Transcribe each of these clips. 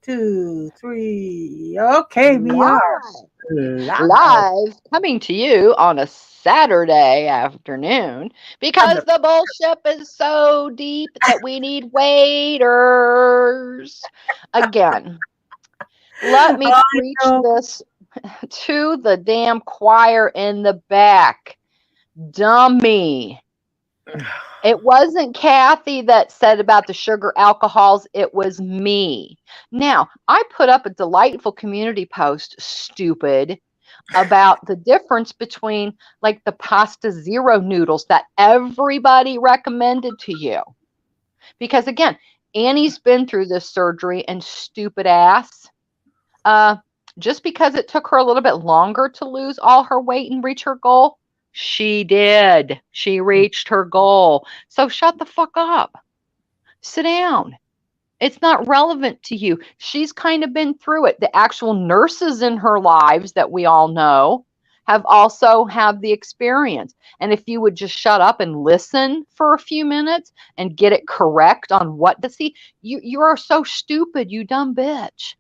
2, 3. Okay, we are Live, live live, coming to you on a Saturday afternoon on because the the bullshit is so deep that we need waiters. Again, let me I preach know. this to the damn choir in the back. Dummy. It wasn't Kathy that said about the sugar alcohols, it was me. Now, I put up a delightful community post, stupid, about the difference between like the pasta zero noodles that everybody recommended to you. Because again, Annie's been through this surgery and stupid ass. Uh, just because it took her a little bit longer to lose all her weight and reach her goal, she did. She reached her goal. So shut the fuck up. Sit down. It's not relevant to you. She's kind of been through it. The actual nurses in her lives that we all know have also have the experience. And if you would just shut up and listen for a few minutes and get it correct on what to see, you are so stupid, you dumb bitch.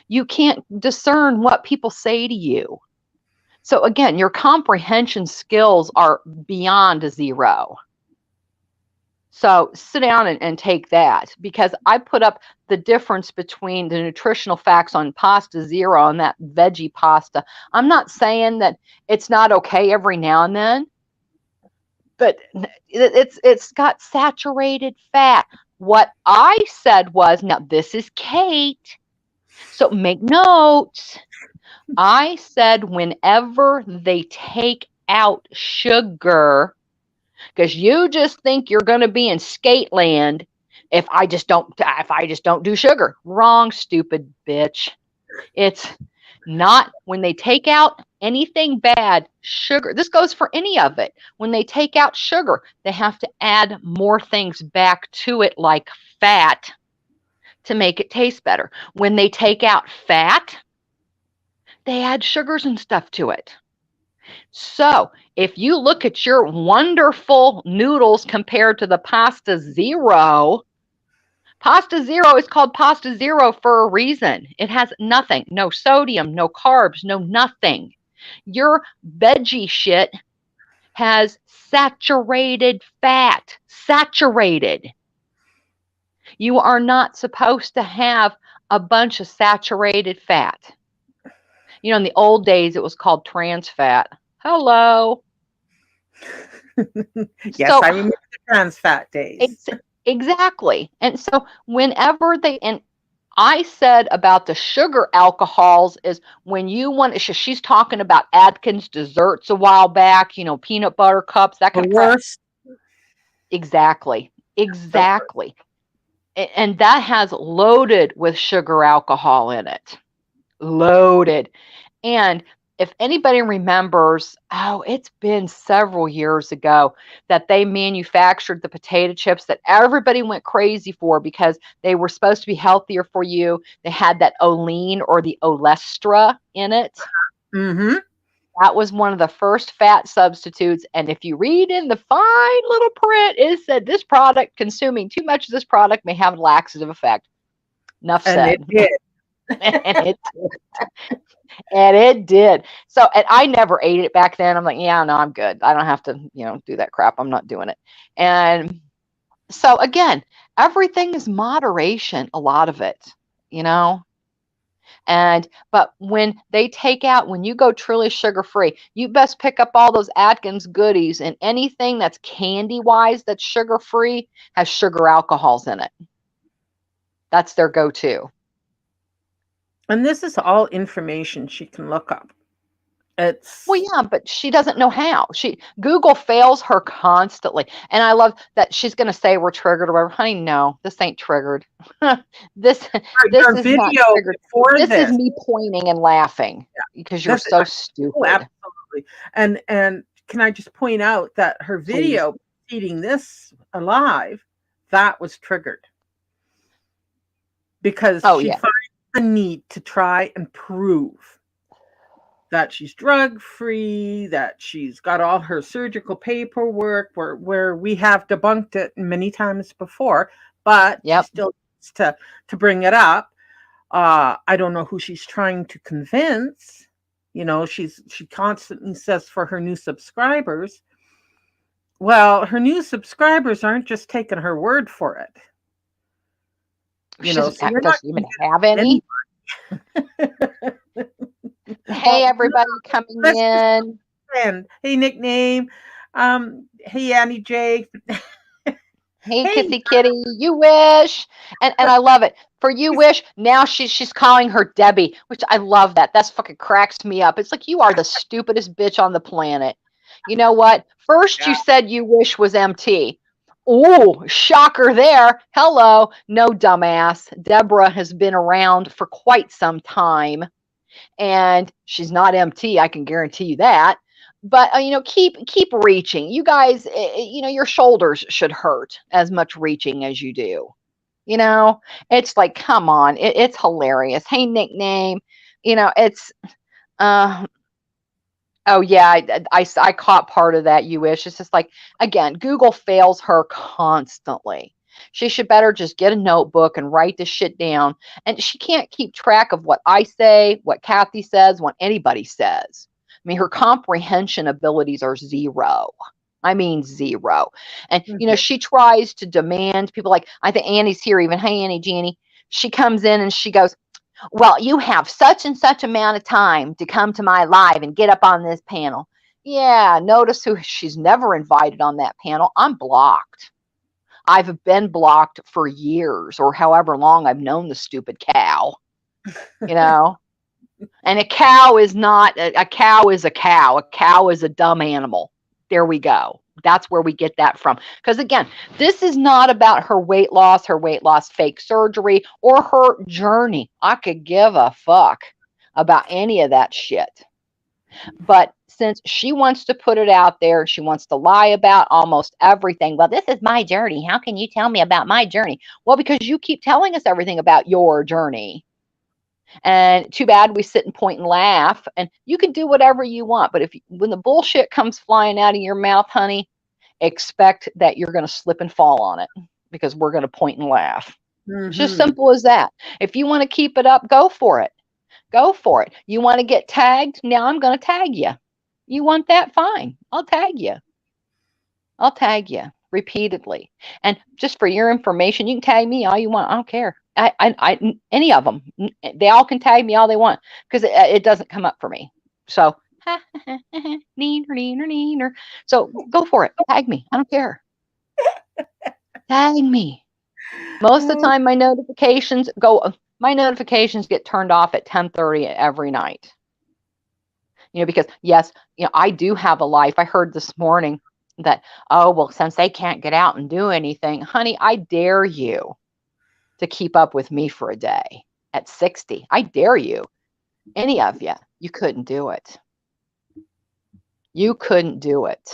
You can't discern what people say to you. So again, your comprehension skills are beyond zero. So sit down and take that, because I put up the difference between the nutritional facts on pasta zero and that veggie pasta. I'm not saying that it's not okay every now and then, but it's got saturated fat. What I said was, now this is Kate, so make notes. I said whenever they take out sugar, because you just think you're going to be in skate land if I just don't do sugar. Wrong, stupid bitch. It's not when they take out anything bad, sugar. This goes for any of it. When they take out sugar, they have to add more things back to it, like fat, to make it taste better. When they take out fat, they add sugars and stuff to it. So, if you look at your wonderful noodles compared to the Pasta Zero is called Pasta Zero for a reason. It has nothing, no sodium, no carbs, no nothing. Your veggie shit has saturated fat. Saturated. You are not supposed to have a bunch of saturated fat. You know, in the old days, it was called trans fat. Hello. Yes, So I remember the trans fat days. Ex- exactly. And so whenever they, and I said about the sugar alcohols is when you want, she's talking about Atkins desserts a while back, peanut butter cups, that The kind of crap. worst. Exactly. The worst. Exactly. And that has loaded with sugar alcohol in it. Loaded. And if anybody remembers, oh, it's been several years ago that they manufactured the potato chips that everybody went crazy for because they were supposed to be healthier for you. They had that Olean or the Olestra in it. Mm-hmm. That was one of the first fat substitutes. And if you read in the fine little print, it said this product, consuming too much of this product may have a laxative effect. Enough And it said. did. And it And it did. So, and I never ate it back then. I'm like, yeah, no, I'm good. I don't have to, do that crap. I'm not doing it. And so again, everything is moderation, a lot of it, you know? And, but when you go truly sugar free, you best pick up all those Atkins goodies, and anything that's candy wise that's sugar free has sugar alcohols in it. That's their go to. And this is all information she can look up. Well, It's yeah, but she doesn't know how. Google fails her constantly. And I love that she's going to say we're triggered or whatever. Honey, no, this ain't triggered. this this your is not video triggered. before This is this. me pointing and laughing because you're This so oh, stupid. absolutely. And can I just point out that her Please. video preceding this alive, that was triggered because Oh she yeah. finds the need to try and prove that she's drug free, that she's got all her surgical paperwork, where we have debunked it many times before, but she Yep. still needs to bring it up. I don't know who she's trying to convince. She constantly says for her new subscribers. Well, her new subscribers aren't just taking her word for it. She So you're not doesn't even have any. any. Hey, Well, everybody coming let's just in. friend. Hey, nickname. Hey, Annie J. Hey, Hey, Kissy Kitty, you wish. And I love it. For you wish, now she's calling her Debbie, which I love that. That's fucking cracks me up. It's like you are the stupidest bitch on the planet. You know what? First yeah. you said you wish was MT. Ooh, shocker there. Hello. No, dumbass. Deborah has been around for quite some time and she's not MT. I can guarantee you that. But keep reaching. You guys, your shoulders should hurt as much reaching as you do. It's like, come on, it's hilarious. Hey, nickname, it's uh oh yeah, I caught part of that. You wish. It's just like, again, Google fails her constantly. She should better just get a notebook and write this shit down. And she can't keep track of what I say, what Kathy says, what anybody says. I mean, her comprehension abilities are zero. I mean, zero. And, Mhm. she tries to demand people like, I think Annie's here even. Hey, Annie, Jeannie. She comes in and she goes, well, you have such and such amount of time to come to my live and get up on this panel. Yeah, notice who she's never invited on that panel. I'm blocked. I've been blocked for years or however long I've known the stupid cow, you know? And a cow is not, a cow is a cow. A cow is a dumb animal. There we go. That's where we get that from. Because again, this is not about her weight loss, fake surgery, or her journey. I could give a fuck about any of that shit. But since she wants to put it out there, she wants to lie about almost everything. Well, this is my journey. How can you tell me about my journey? Well, because you keep telling us everything about your journey. And too bad we sit and point and laugh. And you can do whatever you want, but when the bullshit comes flying out of your mouth, honey, expect that you're going to slip and fall on it because we're going to point and laugh. It's just Mhm. simple as that. If you want to keep it up, go for it. Go for it. You want to get tagged? Now I'm going to tag you. You want that? Fine. I'll tag you. I'll tag you repeatedly. And just for your information, you can tag me all you want. I don't care. Any of them, they all can tag me all they want because it doesn't come up for me. So, so go for it. Tag me. I don't care. Tag me. Most of the time, My notifications get turned off at 10:30 every night. Because yes, I do have a life. I heard this morning that, oh, well, since they can't get out and do anything, honey, I dare you to keep up with me for a day at 60. I dare you. Any of you, you couldn't do it. You couldn't do it.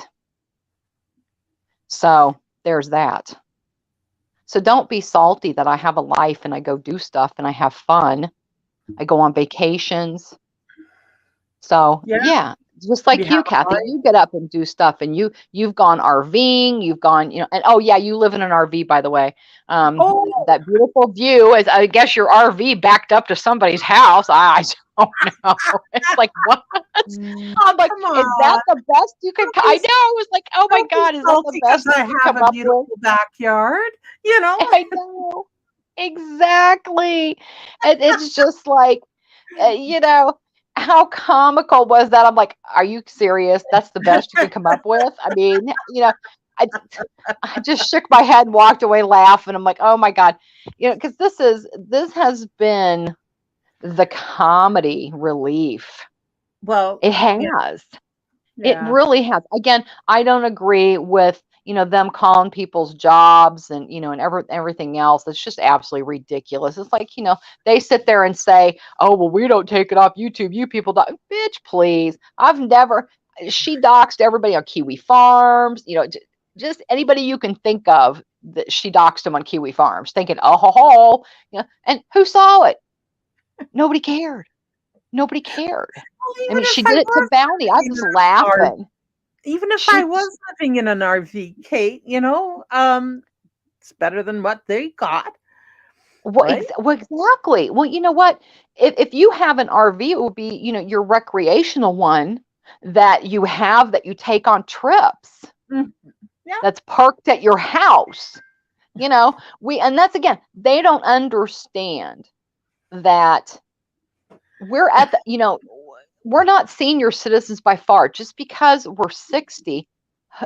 So there's that. So don't be salty that I have a life and I go do stuff and I have fun. I go on vacations. So Yeah, yeah, just we like have you, a Kathy, life. you get up and do stuff, and you've gone RVing, you've gone, and oh yeah, you live in an RV, by the way. Oh, That beautiful view is, I guess, your RV backed up to somebody's house. I don't know. It's like what? I'm like, come is that on. the best you could? Don't I be know. I was like, oh my don't be God, is that the salty because best I you could have come a up with? beautiful backyard, you know? I know exactly. It's just like, you know, how comical was that? I'm like, are you serious? That's the best you can come up with? I mean, I, I just shook my head and walked away laughing. I'm like, oh my God, because this has been the comedy relief. Well, It yeah, has. It yeah. really has. Again, I don't agree with, them calling people's jobs and, and everything else. It's just absolutely ridiculous. It's like, they sit there and say, oh, well, we don't take it off YouTube. You people don't. Bitch, please. She doxed everybody on Kiwi Farms, just anybody you can think of that she doxed them on Kiwi Farms, thinking, oh, ho, ho, and who saw it? Nobody cared. Nobody cared. Well, I even mean, she if I did it to was Bounty. I living in was an R laughing. even if I She was living in an RV, Kate, it's better than what they got. right? Well, exactly. Well, you know what? If you have an RV, it would be, your recreational one that you have that you take on trips Mm, yeah. that's parked at your house. And that's again, they don't understand that we're at we're not senior citizens by far. Just because we're 60,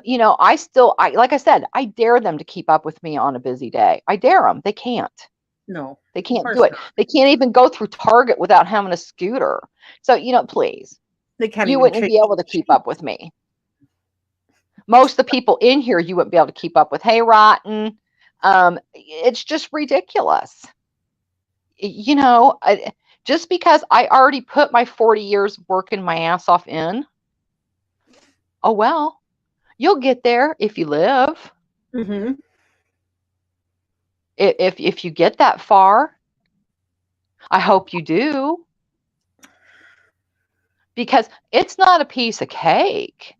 like I said, I dare them to keep up with me on a busy day. I dare them. They can't. No, They of can't do course it. not. They can't even go through Target without having a scooter. So, please, They can't you even wouldn't change be able to keep up with me. Most of the people in here, you wouldn't be able to keep up with. Hey, Rotten. It's just ridiculous. Just because I already put my 40 years working my ass off in, oh, well, you'll get there if you live. hmm If you get that far, I hope you do, because it's not a piece of cake.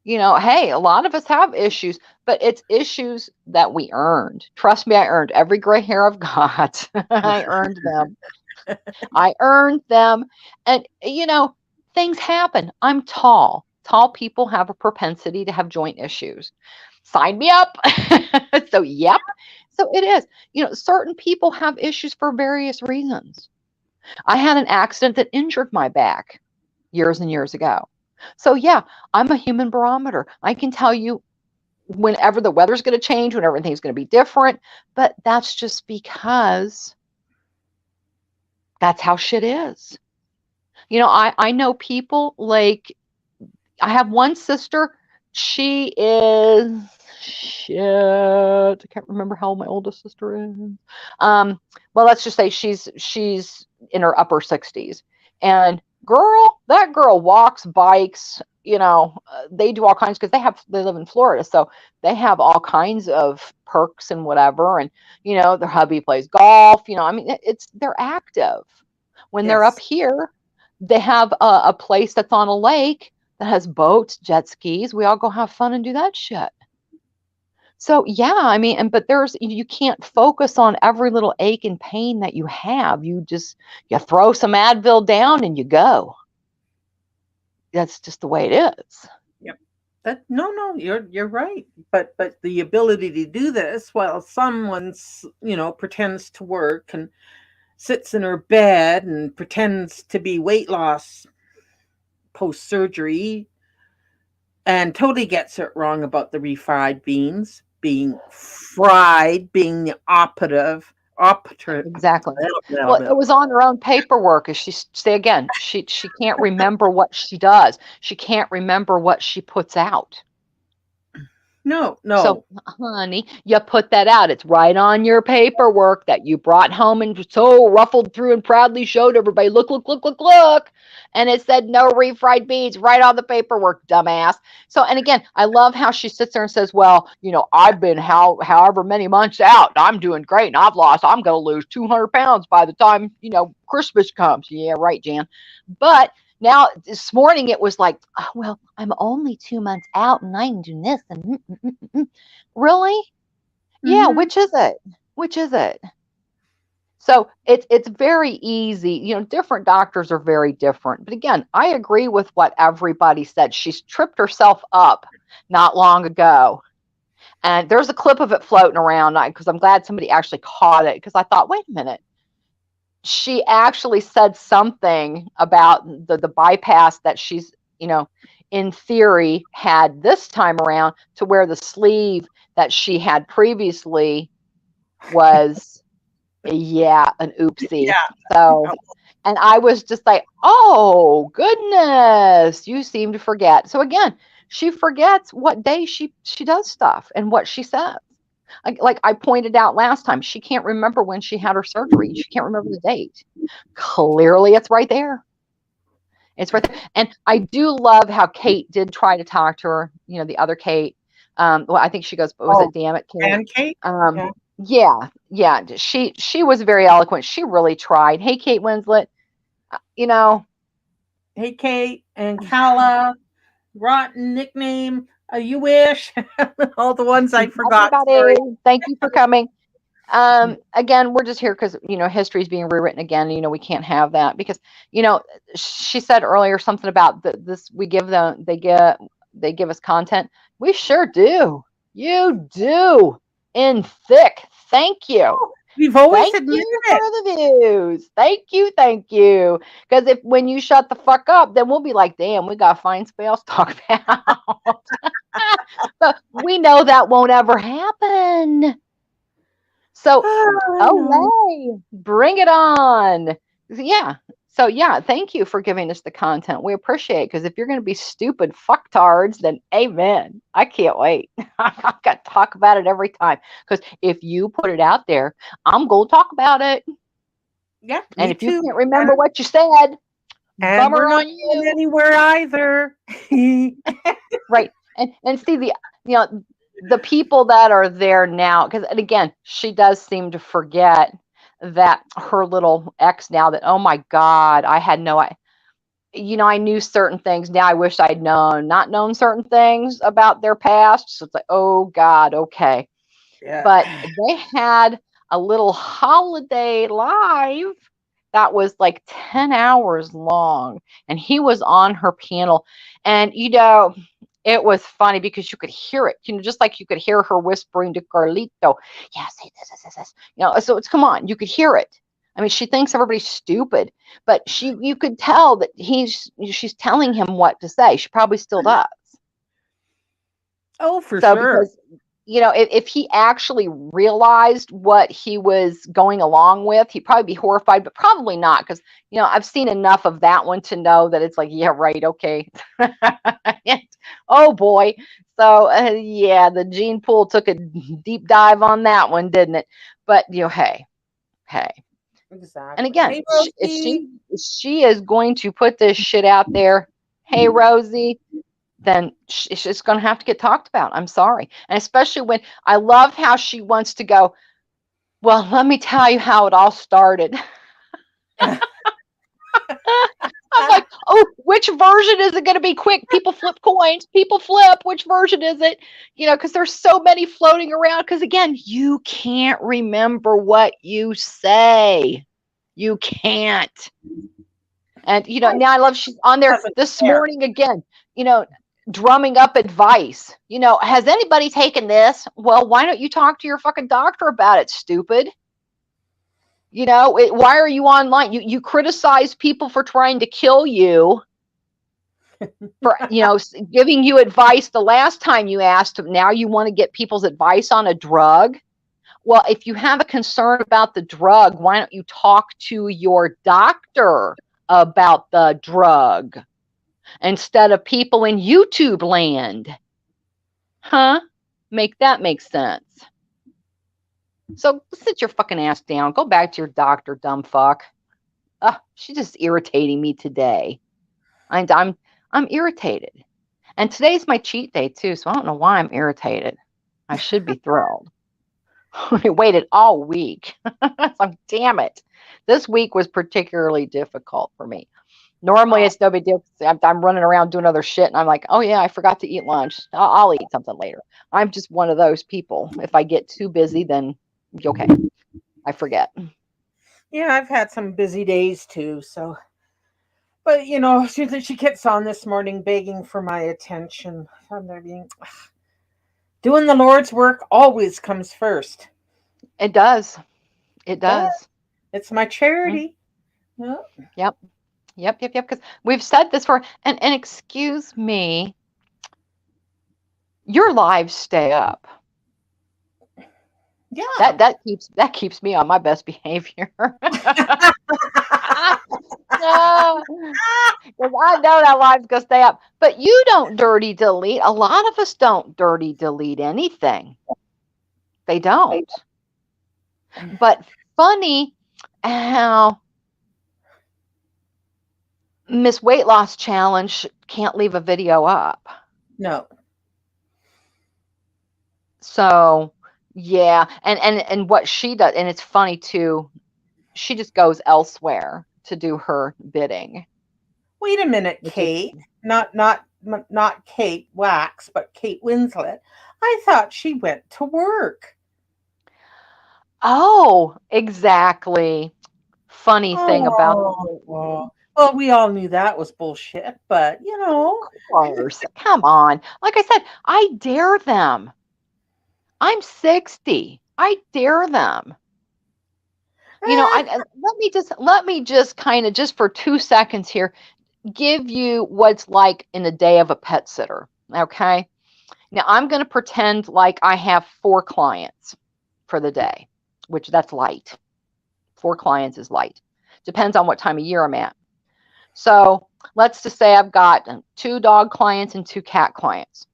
Hey, a lot of us have issues, but it's issues that we earned. Trust me, I earned every gray hair I've got. I earned them. I earned them. And, things happen. I'm tall. Tall people have a propensity to have joint issues. Sign me up. So, yep. So it is. Certain people have issues for various reasons. I had an accident that injured my back years and years ago. So, yeah, I'm a human barometer. I can tell you whenever the weather's going to change, when everything's going to be different. But that's just because that's how shit is. I know people like, I have one sister. She is shit. I can't remember how old my oldest sister is. Well, let's just say she's in her upper 60s. And that girl walks, bikes, they do all kinds, because they live in Florida, so they have all kinds of perks and whatever. And their hubby plays golf. I mean, they're active. When they're up Yes. here, they have a place that's on a lake that has boats, jet skis. We all go have fun and do that shit. So yeah, I mean, but you can't focus on every little ache and pain that you have. You throw some Advil down and you go. That's just the way it is. Yep. No, you're right. But the ability to do this while someone's, pretends to work and sits in her bed and pretends to be weight loss post surgery and totally gets it wrong about the refried beans being fried, being the operative. Exactly. Blah, Well, blah, it was on her own paperwork. As she say again, she can't remember what she does. She can't remember what she puts out. No, So, no. honey, you put that out. It's right on your paperwork that you brought home and so ruffled through and proudly showed everybody, look, look, look, look, look. And it said no refried beans right on the paperwork, dumbass. So, and again, I love how she sits there and says, well, I've been however many months out. I'm doing great and I'm going to lose 200 pounds by the time, Christmas comes. Yeah, right, Jan. But now this morning it was like, oh, well, I'm only 2 months out and I'm doing this and really? Yeah, hmm which is it? Which is it? So it's very easy. Different doctors are very different. But again, I agree with what everybody said. She's tripped herself up not long ago. And there's a clip of it floating around because I'm glad somebody actually caught it, because I thought, wait a minute. She actually said something about the bypass that she's, in theory had this time around, to where the sleeve that she had previously was, yeah, an oopsie. Yeah. So, and I was just like, oh, goodness, you seem to forget. So again, she forgets what day she does stuff and what she says. Like I pointed out last time, she can't remember when she had her surgery. She can't remember the date. Clearly, it's right there. It's right there. And I do love how Kate did try to talk to her, the other Kate. Well, I think she goes, but was Oh, it Damn It, Kate? pancake? Yeah. Yeah. She was very eloquent. She really tried. Hey, Kate Winslet, you know, Hey, Kate and Kala, rotten nickname. You wish. All the ones I forgot. everybody, Sorry. thank you for coming. Again, we're just here because, history is being rewritten again. We can't have that because, she said earlier something about this. We give them, they give us content. We sure do. You do in thick. Thank you. We've always Thank admitted you for it. the views. Thank you. Thank you. Because when you shut the fuck up, then we'll be like, damn, we got to find something else to talk about. But we know that won't ever happen. So, I know. Olay, bring it on. Yeah. So, yeah, thank you for giving us the content. We appreciate it because if you're going to be stupid fucktards, then amen. I can't wait. I've got to talk about it every time because if you put it out there, I'm going to talk about it. Yeah, And me if you too. can't remember what you said, And we're bummer not on going you. anywhere either. Right. And see the people that are there now, because, and again, she does seem to forget that her little ex now, that, oh my God, I had no, I knew certain things. Now I wish I'd not known certain things about their past. So it's like, oh God, okay. Yeah. But they had a little holiday live that was like 10 hours long, and he was on her panel. And it was funny because you could hear it, just like you could hear her whispering to Carlito, yeah, say this. So it's, come on, you could hear it. I mean, she thinks everybody's stupid, but you could tell that she's telling him what to say. She probably still does. Oh, for So sure. because, if he actually realized what he was going along with, he'd probably be horrified, but probably not, because, I've seen enough of that one to know that it's like, yeah, right, okay. Oh boy. So yeah, the gene pool took a deep dive on that one, didn't it? But hey. And Exactly. again, Hey, if Rosie. she is going to put this shit out there, hey Rosie, then it's just going to have to get talked about. I'm sorry. And especially when I love how she wants to go, well, let me tell you how it all started. I'm like, oh, which version is it going to be? Quick, people flip coins. People flip. Which version is it? Because there's so many floating around. Because again, you can't remember what you say. You can't. And now I love she's on there Doesn't this care. morning again. Drumming up advice. Has anybody taken this? Well, why don't you talk to your fucking doctor about it, stupid? Why are you online? You criticize people for trying to kill you, for giving you advice the last time you asked. Now you want to get people's advice on a drug. Well, if you have a concern about the drug, why don't you talk to your doctor about the drug instead of people in YouTube land? Huh? Make that make sense. So sit your fucking ass down. Go back to your doctor, dumb fuck. She's just irritating me today. I'm irritated. And today's my cheat day too, so I don't know why I'm irritated. I should be thrilled. I waited all week. So, damn it. This week was particularly difficult for me. Normally, it's no big deal. I'm running around doing other shit, and I'm like, oh yeah, I forgot to eat lunch. I'll eat something later. I'm just one of those people. If I get too busy, then okay, I forget. Yeah, I've had some busy days too. So, but she gets on this morning begging for my attention. I'm there being doing the Lord's work always comes first. It does. It Duh. does. It's my Mm, charity. Yeah. yep. Yep. Because we've said this for, and excuse me, your lives stay up. Yeah. That keeps me on my best behavior. No, because I know that live's gonna stay up. But you don't dirty delete. A lot of us don't dirty delete anything. They don't. But funny how Miss Weight Loss Challenge can't leave a video up. No. So yeah, and what she does, and it's funny too, she just goes elsewhere to do her bidding. Wait a minute, Which is, Kate. Not Kate Wax, but Kate Winslet. I thought she went to work. Oh, exactly. Funny thing about the Oh, whole, well, we all knew that was bullshit, but you know. course. Come on. Like I said, I dare them. I'm 60. I dare them. Eh, Let me just kind of just for 2 seconds here give you what's like in the day of a pet sitter. Okay. Now I'm going to pretend like I have 4 clients for the day, which that's light. 4 clients is light. Depends on what time of year I'm at. So let's just say I've got 2 dog clients and 2 cat clients.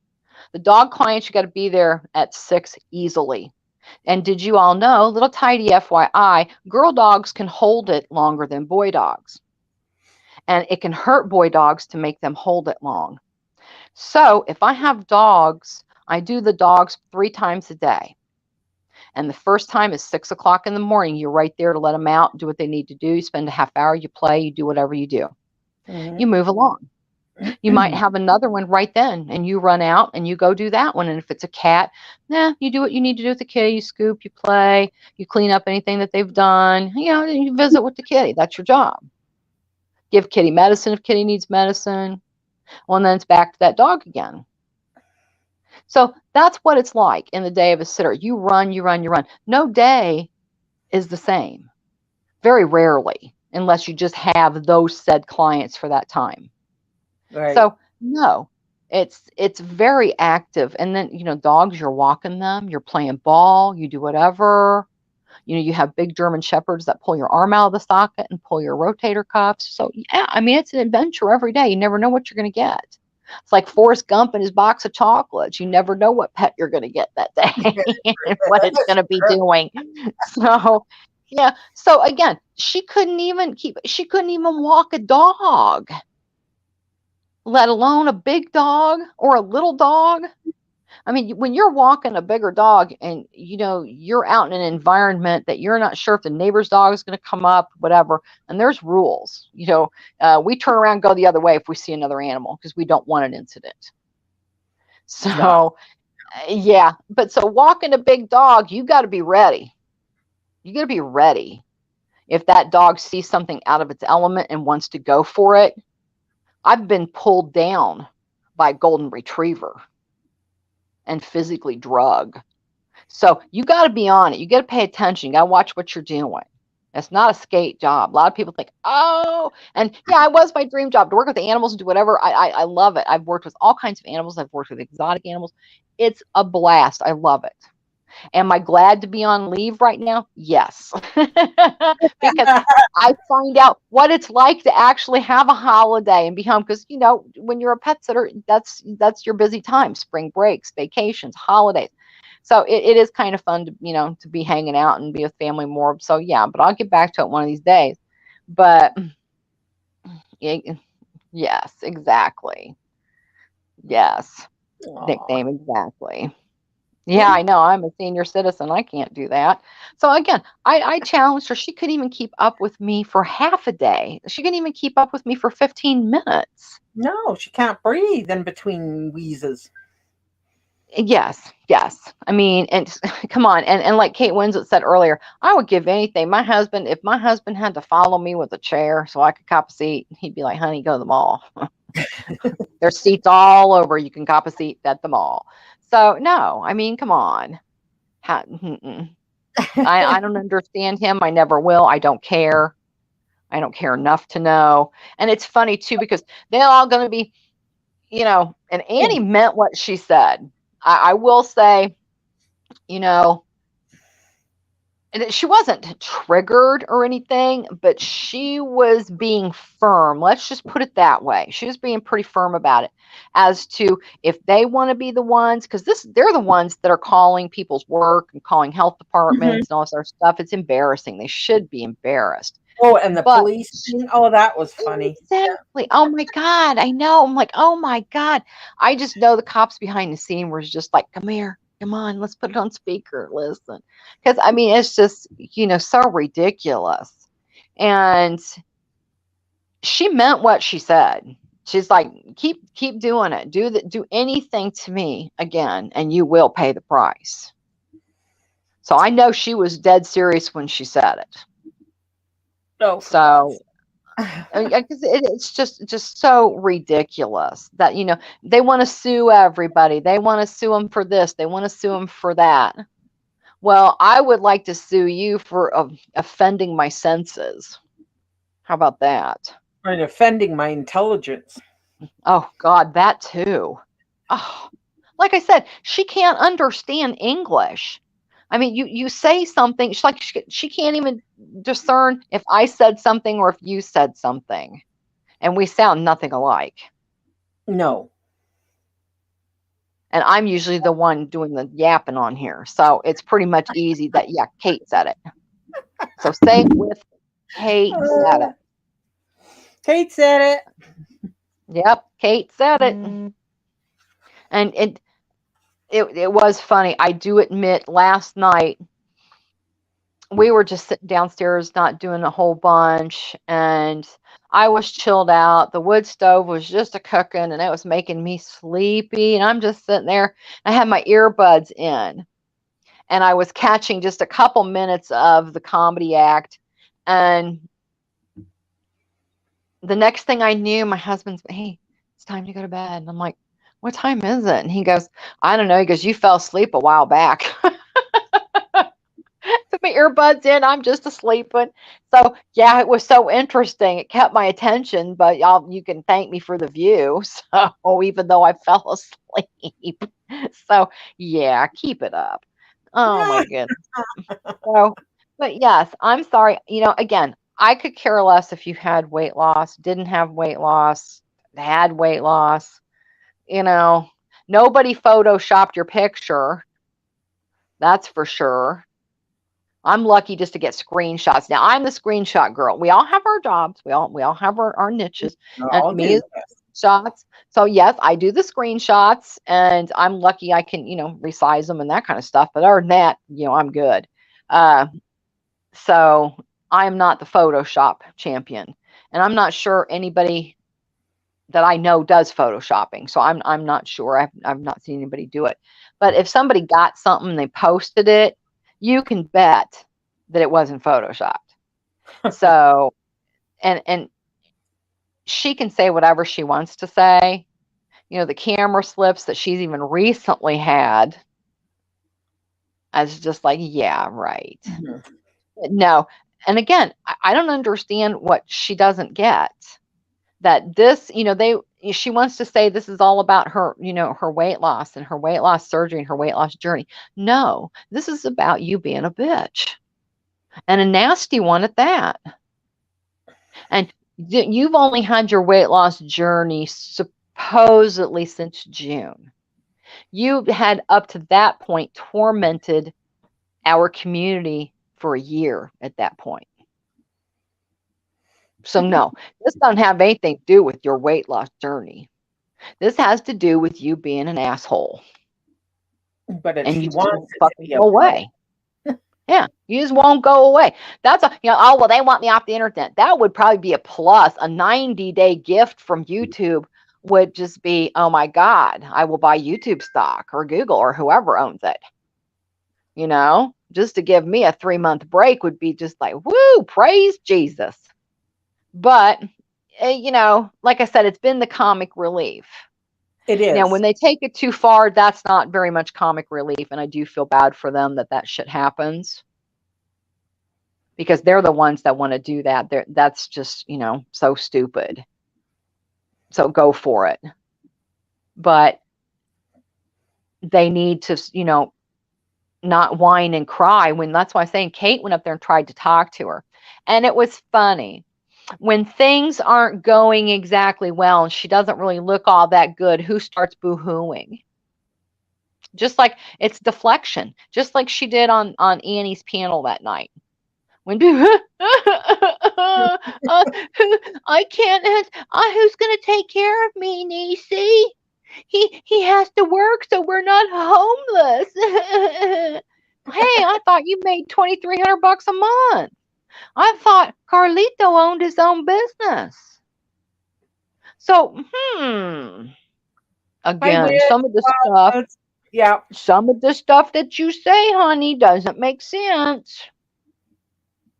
The dog clients, you got to be there at 6 easily. And did you all know, little tidy FYI, girl dogs can hold it longer than boy dogs. And it can hurt boy dogs to make them hold it long. So if I have dogs, I do the dogs 3 times a day. And the first time is 6 o'clock in the morning. You're right there to let them out, do what they need to do. You spend a half hour, you play, you do whatever you do. You move along. You might have another one right then, and you run out and you go do that one. And if it's a cat, you do what you need to do with the kitty. You scoop, you play, you clean up anything that they've done. You visit with the kitty. That's your job. Give kitty medicine if kitty needs medicine. Well, and then it's back to that dog again. So that's what it's like in the day of a sitter. You run, you run, you run. No day is the same. Very rarely, unless you just have those said clients for that time. right. So no, it's very active. And then, dogs, you're walking them, you're playing ball, you do whatever. You have big German shepherds that pull your arm out of the socket and pull your rotator cuffs. So yeah, I mean, it's an adventure every day. You never know what you're going to get. It's like Forrest Gump and his box of chocolates. You never know what pet you're going to get that day and what it's going to be doing. So yeah. So again, she couldn't even walk a dog, let alone a big dog or a little dog. I mean, when you're walking a bigger dog and you're out in an environment that you're not sure if the neighbor's dog is going to come up, whatever, and there's rules. We turn around and go the other way if we see another animal because we don't want an incident. Yeah. So, yeah, but so walking a big dog, you got to be ready. You got to be ready. If that dog sees something out of its element and wants to go for it, I've been pulled down by a golden retriever and physically drug. So you got to be on it. You got to pay attention. You got to watch what you're doing. It's not a skate job. A lot of people think, oh, and yeah, it was my dream job to work with the animals and do whatever. I love it. I've worked with all kinds of animals. I've worked with exotic animals. It's a blast. I love it. Am I glad to be on leave right now? Yes. Because I find out what it's like to actually have a holiday and be home. Because when you're a pet sitter, that's your busy time: spring breaks, vacations, holidays. So it is kind of fun to be hanging out and be with family more. So yeah, but I'll get back to it one of these days. But yes, exactly. Yes, Aw. nickname exactly. Yeah, I know. I'm a senior citizen. I can't do that. So again, I challenged her. She couldn't even keep up with me for half a day. She couldn't even keep up with me for 15 minutes. No, she can't breathe in between wheezes. Yes, yes. I mean, and come on, and like Kate Winslet said earlier, I would give anything. If my husband had to follow me with a chair so I could cop a seat, he'd be like, "Honey, go to the mall. There's seats all over. You can cop a seat at the mall." So no, I mean, come on. I don't understand him. I never will. I don't care. I don't care enough to know. And it's funny too because they're all going to be, and Annie meant what she said. I will say, you know, and she wasn't triggered or anything, but she was being firm. Let's just put it that way. She was being pretty firm about it as to if they want to be the ones, because they're the ones that are calling people's work and calling health Mhm. departments and all this other stuff. It's embarrassing. They should be embarrassed. Oh, and the But police thing. Oh, that was funny. exactly. Oh my God. I know. I'm like, oh my God. I just know the cops behind the scene were just like, come here. Come on, let's put it on speaker. Listen. Because I mean, it's just, so ridiculous. And she meant what she said. She's like, keep doing it. Do anything to me again, and you will pay the price. So I know she was dead serious when she said it. Oh, for So God's I mean, 'cause it's just so ridiculous that they want to sue everybody. They want to sue them for this. They want to sue them for that. Well, I would like to sue you for offending my senses. How about that? and offending my intelligence. Oh God, that too. Oh, like I said, she can't understand English. I mean, you say something, she can't even discern if I said something or if you said something, and we sound nothing alike. No. And I'm usually the one doing the yapping on here, so it's pretty much easy that yeah, Kate said it. So say it with Kate said it. Kate said it. Yep, Kate said it. And it was funny. I do admit, last night we were just sitting downstairs, not doing a whole bunch, and I was chilled out. The wood stove was just a cooking, and it was making me sleepy. And I'm just sitting there. I had my earbuds in, and I was catching just a couple minutes of the comedy act. And the next thing I knew, my husband's, hey, it's time to go to bed. And I'm like, what time is it? And he goes, I don't know. He goes, you fell asleep a while back. Put my earbuds in. I'm just asleep. So yeah, it was so interesting. It kept my attention, but you can thank me for the view. So even though I fell asleep. So yeah, keep it up. Oh my goodness. So, but yes, I'm sorry. Again, I could care less if you had weight loss, didn't have weight loss, had weight loss. Nobody photoshopped your picture. That's for sure. I'm lucky just to get screenshots. Now I'm the screenshot girl. We all have our jobs. We all have our niches. And I'll me do is shots. So yes, I do the screenshots, and I'm lucky I can, resize them and that kind of stuff. But other than that, I'm good. So I'm not the Photoshop champion, and I'm not sure anybody that I know does photoshopping. So I'm not sure. I've not seen anybody do it. But if somebody got something and they posted it, you can bet that it wasn't photoshopped. So and she can say whatever she wants to say. The camera slips that she's even recently had. I was just like, yeah, right. No. And again, I don't understand what she doesn't get. That this, she wants to say this is all about her, her weight loss and her weight loss surgery and her weight loss journey. No, this is about you being a bitch, and a nasty one at that. And you've only had your weight loss journey supposedly since June. You had up to that point tormented our community for a year at that point. So no, this doesn't have anything to do with your weight loss journey. This has to do with you being an asshole. But if And she you just wants won't it to fucking be a go away. Yeah, you just won't go away. That's oh, well, they want me off the internet. That would probably be a plus. A 90-day gift from YouTube would just be, oh my God, I will buy YouTube stock or Google or whoever owns it. Just to give me a 3-month break would be just like, woo, praise Jesus. But, like I said, it's been the comic relief. It is. Now, when they take it too far, that's not very much comic relief. And I do feel bad for them that shit happens. Because they're the ones that want to do that. That's just, so stupid. So go for it. But they need to, not whine and cry when that's why I'm saying Kate went up there and tried to talk to her. And it was funny. When things aren't going exactly well and she doesn't really look all that good, who starts boo-hooing? Just like it's deflection, just like she did on Annie's panel that night. When I can't, who's going to take care of me, Niecy? He has to work, so we're not homeless. Hey, I thought you made $2,300 a month. I thought Carlito owned his own business. So, again, some of the stuff. Yeah. Some of the stuff that you say, honey, doesn't make sense.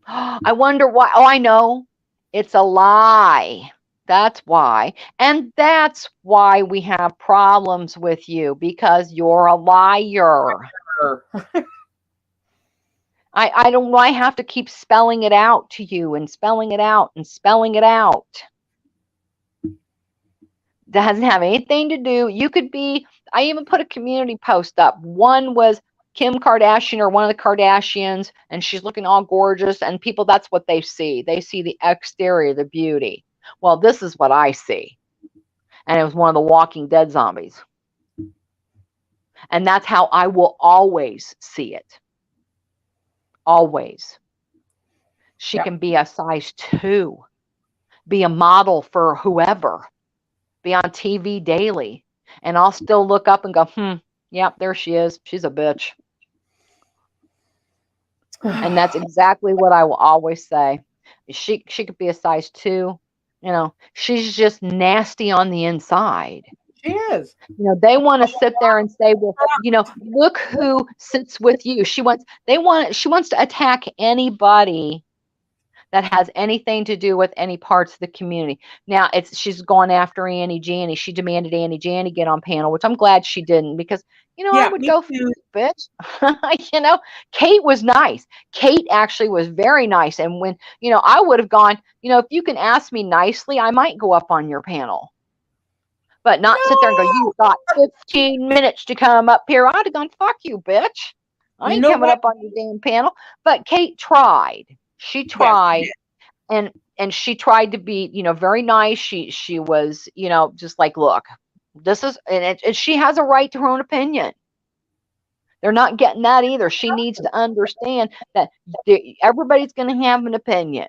I wonder why. Oh, I know. It's a lie. That's why. And that's why we have problems with you, because you're a liar. Sure. I don't know. I have to keep spelling it out to you and spelling it out and spelling it out. Doesn't have anything to do. You could be, I even put a community post up. One was Kim Kardashian or one of the Kardashians, and she's looking all gorgeous, and people, that's what they see. They see the exterior, the beauty. Well, this is what I see. And it was one of the Walking Dead zombies. And that's how I will always see it. Always. She Yeah. can be a size 2, be a model for whoever, be on TV daily, and I'll still look up and go, yep, there she is. She's a bitch. And that's exactly what I will always say. She could be a size 2. She's just nasty on the inside. She is. They want to sit there and say, well, look who sits with you. She wants to attack anybody that has anything to do with any parts of the community. Now she's gone after Annie Janney. She demanded Annie Janney get on panel, which I'm glad she didn't, because I Yeah, would me go, too. bitch. Kate was nice. Kate actually was very nice. And when, I would have gone, if you can ask me nicely, I might go up on your panel. But not sit there and go, No. you've got 15 minutes to come up here. I'd have gone, fuck you, bitch. I You ain't know coming what? up on your damn panel. But Kate tried. She Yes, she tried. did. And she tried to be, very nice. She was, just like, look, this is, and she has a right to her own opinion. They're not getting that either. She needs to understand that everybody's going to have an opinion.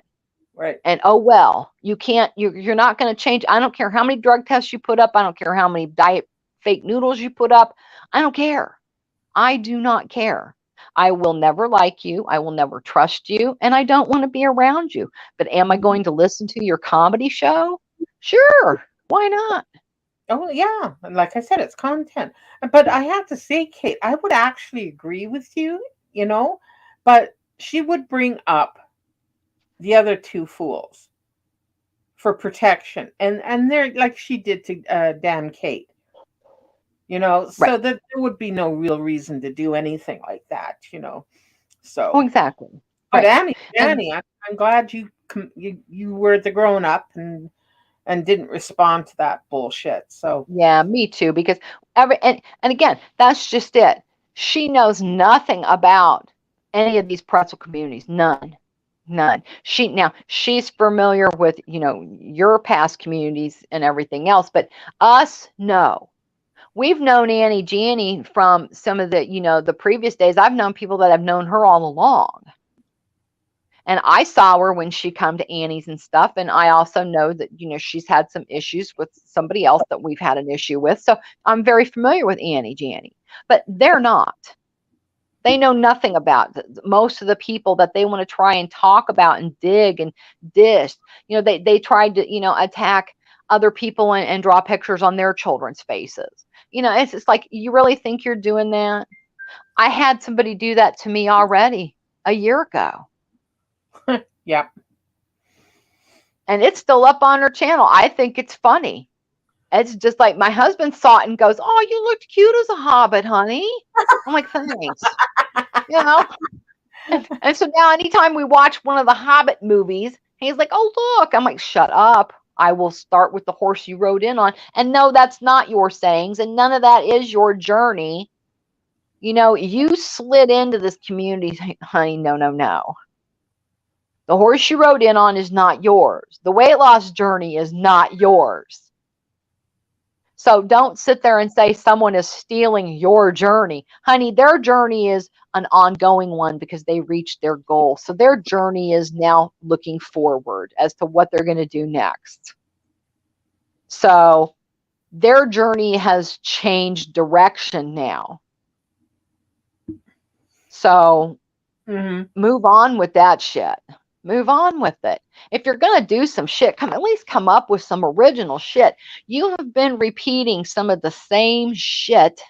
Right. And oh well, you're not going to change. I don't care how many drug tests you put up. I don't care how many diet fake noodles you put up. I don't care. I do not care. I will never like you. I will never trust you. And I don't want to be around you. But am I going to listen to your comedy show? Sure. Why not? Oh, yeah. And like I said, it's content. But I have to say, Kate, I would actually agree with you, but she would bring up the other two fools for protection. And they're like she did to damn Kate, Right. so that there would be no real reason to do anything like that, Oh, So, exactly. but Right. Annie, And I'm glad you were the grown up and didn't respond to that bullshit. So, yeah, me too, because and again, that's just it. She knows nothing about any of these pretzel communities. None. None. She's familiar with, your past communities and everything else, but us, no. We've known Annie Janney from some of the, the previous days. I've known people that have known her all along. And I saw her when she come to Annie's and stuff. And I also know that, she's had some issues with somebody else that we've had an issue with. So I'm very familiar with Annie Janney, but they're not. They know nothing about most of the people that they want to try and talk about and dig and dish. They tried to, attack other people and draw pictures on their children's faces. It's just like, you really think you're doing that? I had somebody do that to me already a year ago. yeah. And it's still up on her channel. I think it's funny. It's just like my husband saw it and goes, "Oh, you looked cute as a hobbit, honey." I'm like, "Thanks." You know? And so now anytime we watch one of the Hobbit movies, he's like, "Oh, look." I'm like, "Shut up. I will start with the horse you rode in on." And no, that's not your sayings, and none of that is your journey. You slid into this community, honey. No, no, no. The horse you rode in on is not yours. The weight loss journey is not yours. So don't sit there and say someone is stealing your journey. Honey, their journey is an ongoing one because they reached their goal. So their journey is now looking forward as to what they're going to do next. So their journey has changed direction now. So move on with that shit. Move on with it. If you're going to do some shit, at least come up with some original shit. You have been repeating some of the same shit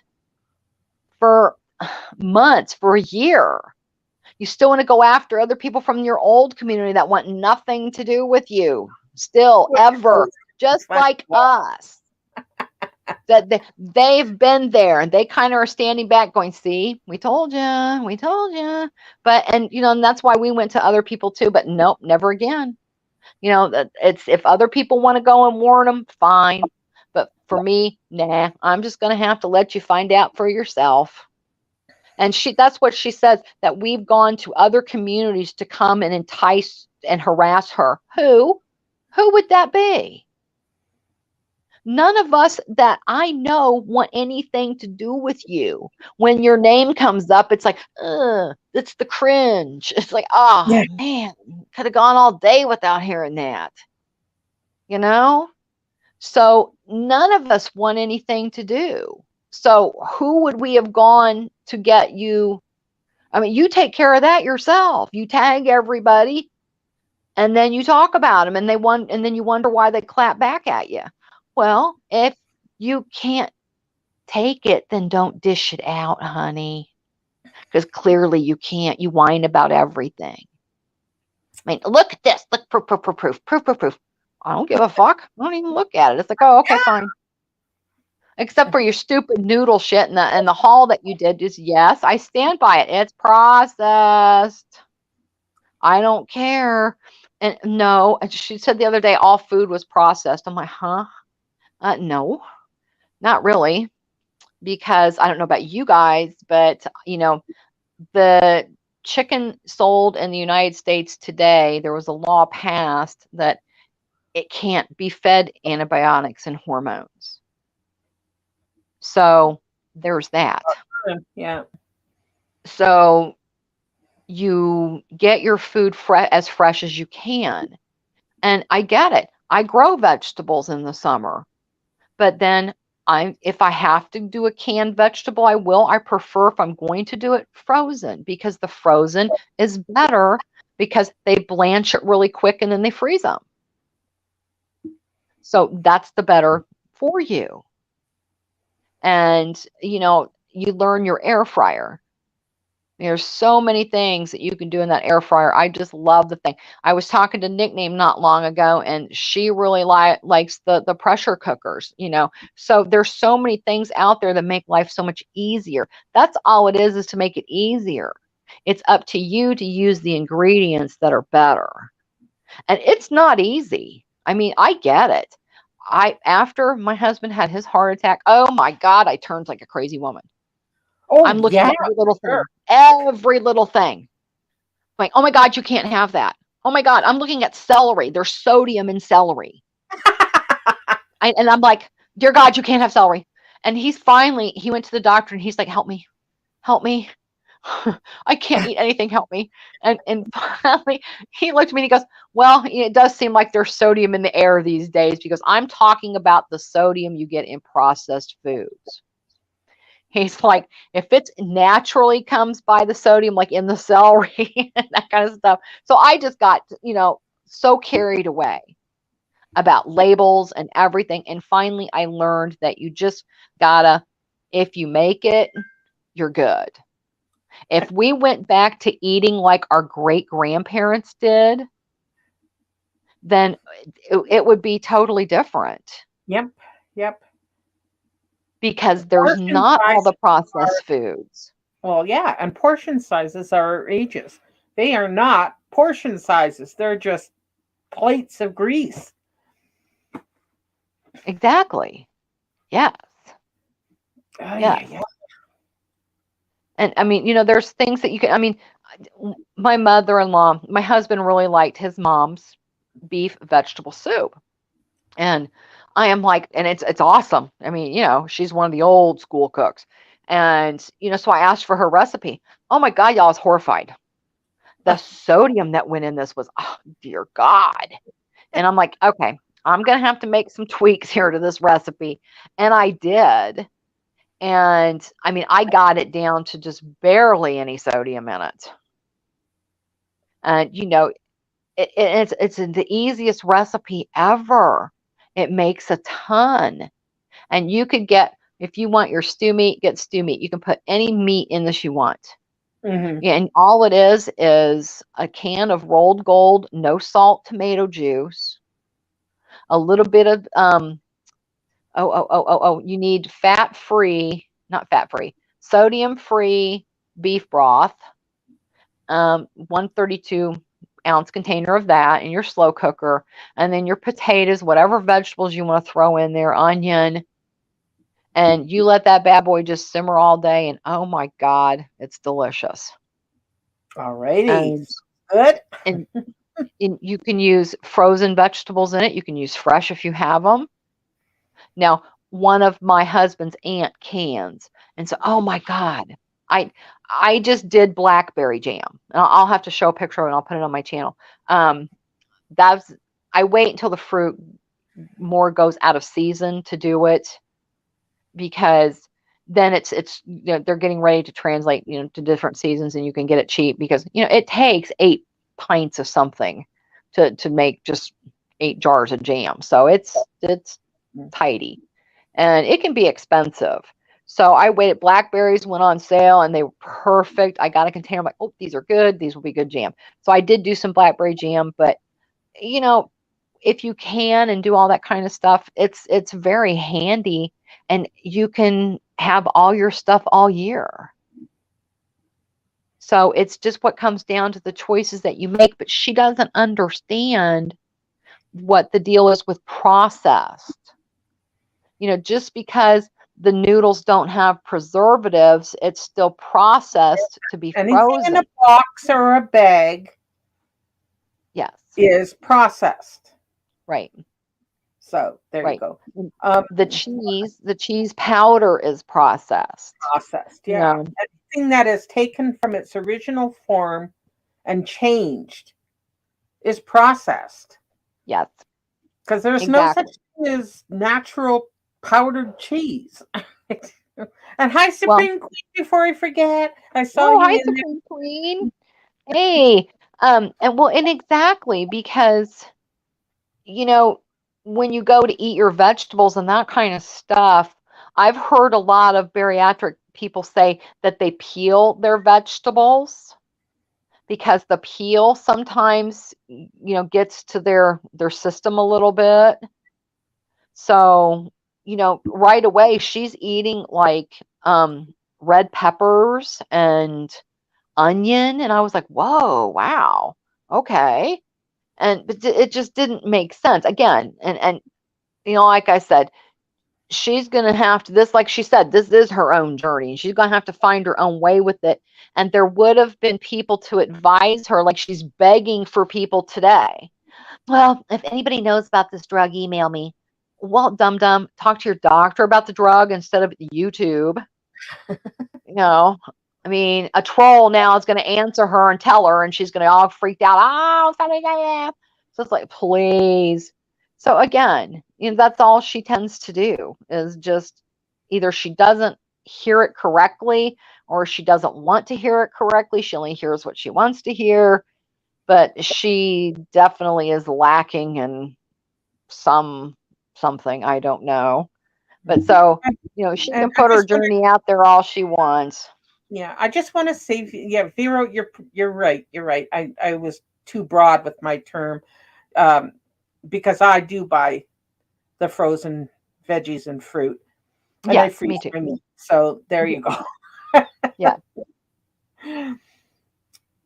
for months, for a year. You still want to go after other people from your old community that want nothing to do with you, still, ever, just like us. That they've been there, and they kind of are standing back going, see, we told you, we told you. But, and, you know, and that's why we went to other people too, but nope, never again. You know, it's, if other people want to go and warn them, fine. But for me, nah, I'm just going to have to let you find out for yourself. And that's what she says, that we've gone to other communities to come and entice and harass her. Who would that be? None of us that I know want anything to do with you. When your name comes up, it's like, it's the cringe. It's like, oh, man, could have gone all day without hearing that. You know? So none of us want anything to do. So who would we have gone to get you? I mean, you take care of that yourself. You tag everybody, and then you talk about them, and then you wonder why they clap back at you. Well, if you can't take it, then don't dish it out, honey. Because clearly you can't. You whine about everything. I mean, look at this. Look, proof. I don't give a fuck. I don't even look at it. It's like, oh, okay, fine. Except for your stupid noodle shit and the haul that you did. Just, yes, I stand by it. It's processed. I don't care. And no, she said the other day all food was processed. I'm like, huh? No, not really. Because I don't know about you guys, but, you know, the chicken sold in the United States today, there was a law passed that it can't be fed antibiotics and hormones. So there's that. Yeah. So you get your food as fresh as you can. And I get it. I grow vegetables in the summer, but then if I have to do a canned vegetable, I will. I prefer, if I'm going to do it, frozen, because the frozen is better because they blanch it really quick and then they freeze them. So that's the better for you. And, you know, you learn your air fryer. There's so many things that you can do in that air fryer. I just love the thing. I was talking to Nickname not long ago, and she really likes the pressure cookers, you know. So there's so many things out there that make life so much easier. That's all it is to make it easier. It's up to you to use the ingredients that are better. And it's not easy. I mean, I get it. After my husband had his heart attack, oh my God, I turned like a crazy woman. Oh, I'm looking at every little thing. Like, oh my God, you can't have that. Oh my God, I'm looking at celery. There's sodium in celery. And I'm like, dear God, you can't have celery. And he went to the doctor and he's like, help me. I can't eat anything. Help me. And finally he looked at me and he goes, well, it does seem like there's sodium in the air these days, because I'm talking about the sodium you get in processed foods. He's like, if it naturally comes by the sodium, like in the celery and that kind of stuff. So I just got, you know, so carried away about labels and everything. And finally, I learned that you just gotta, if you make it, you're good. If we went back to eating like our great grandparents did, then it would be totally different. Yep. Because there's not all the processed foods. Well, yeah, and portion sizes are outrageous. They are not portion sizes. They're just plates of grease. Exactly. Yes. Yeah. And I mean, you know, there's things that you can, I mean, my mother-in-law, my husband really liked his mom's beef vegetable soup. And I am like, and it's awesome. I mean, you know, she's one of the old school cooks. And, you know, so I asked for her recipe. Oh my God, y'all, I was horrified. The sodium that went in this was, oh, dear God. And I'm like, okay, I'm going to have to make some tweaks here to this recipe. And I did. And I mean, I got it down to just barely any sodium in it. And, you know, it's the easiest recipe ever. It makes a ton. And you could get If you want your stew meat, get stew meat. You can put any meat in this you want. Mm-hmm. Yeah, and all it is a can of rolled gold, no salt tomato juice, a little bit of you need not fat free, sodium free beef broth, 132-ounce container of that in your slow cooker, and then your potatoes, whatever vegetables you want to throw in there, onion, and you let that bad boy just simmer all day, and oh my God, it's delicious. Alrighty. And Good. and, and you can use frozen vegetables in it. You can use fresh if you have them. Now, one of my husband's aunt cans, and so oh my God, I just did blackberry jam. And I'll have to show a picture of it and I'll put it on my channel. That's I wait until the fruit more goes out of season to do it, because then it's they're getting ready to translate to different seasons, and you can get it cheap, because it takes 8 pints of something to make just 8 jars of jam. So it's tidy, and it can be expensive. So I waited. Blackberries went on sale and they were perfect. I got a container. I'm like, oh, these are good. These will be good jam. So I did do some blackberry jam, but if you can and do all that kind of stuff, it's very handy, and you can have all your stuff all year. So it's just what comes down to the choices that you make. But she doesn't understand what the deal is with processed. Just because the noodles don't have preservatives, it's still processed to be Anything frozen. in a box or a bag, yes, is processed. Right. So there you go. The cheese powder is processed. Processed, yeah. Anything that is taken from its original form and changed is processed. Yes. Because there's no such thing as natural powdered cheese. And hi, Supreme Queen, before I forget. I saw you hi, in Supreme Queen. Hey. And exactly, because when you go to eat your vegetables and that kind of stuff, I've heard a lot of bariatric people say that they peel their vegetables, because the peel sometimes gets to their system a little bit. So right away she's eating like red peppers and onion, and I was like, whoa, wow, okay. But it just didn't make sense again. And like I said, she's going to have to, this, like she said, this is her own journey. She's going to have to find her own way with it. And there would have been people to advise her, like she's begging for people today. Well, if anybody knows about this drug, email me. Well, dum-dum, talk to your doctor about the drug instead of YouTube. I mean, a troll now is going to answer her and tell her, and she's going to all freaked out. Oh, something like that. So it's like, please. So again, that's all she tends to do, is just either she doesn't hear it correctly, or she doesn't want to hear it correctly. She only hears what she wants to hear, but she definitely is lacking in something. I don't know. But so, she can put her journey out there all she wants. Yeah, I just want to say, Vero, you're right. You're right. I was too broad with my term, because I do buy the frozen veggies and fruit, and I freeze my meat. So there you go. Yeah.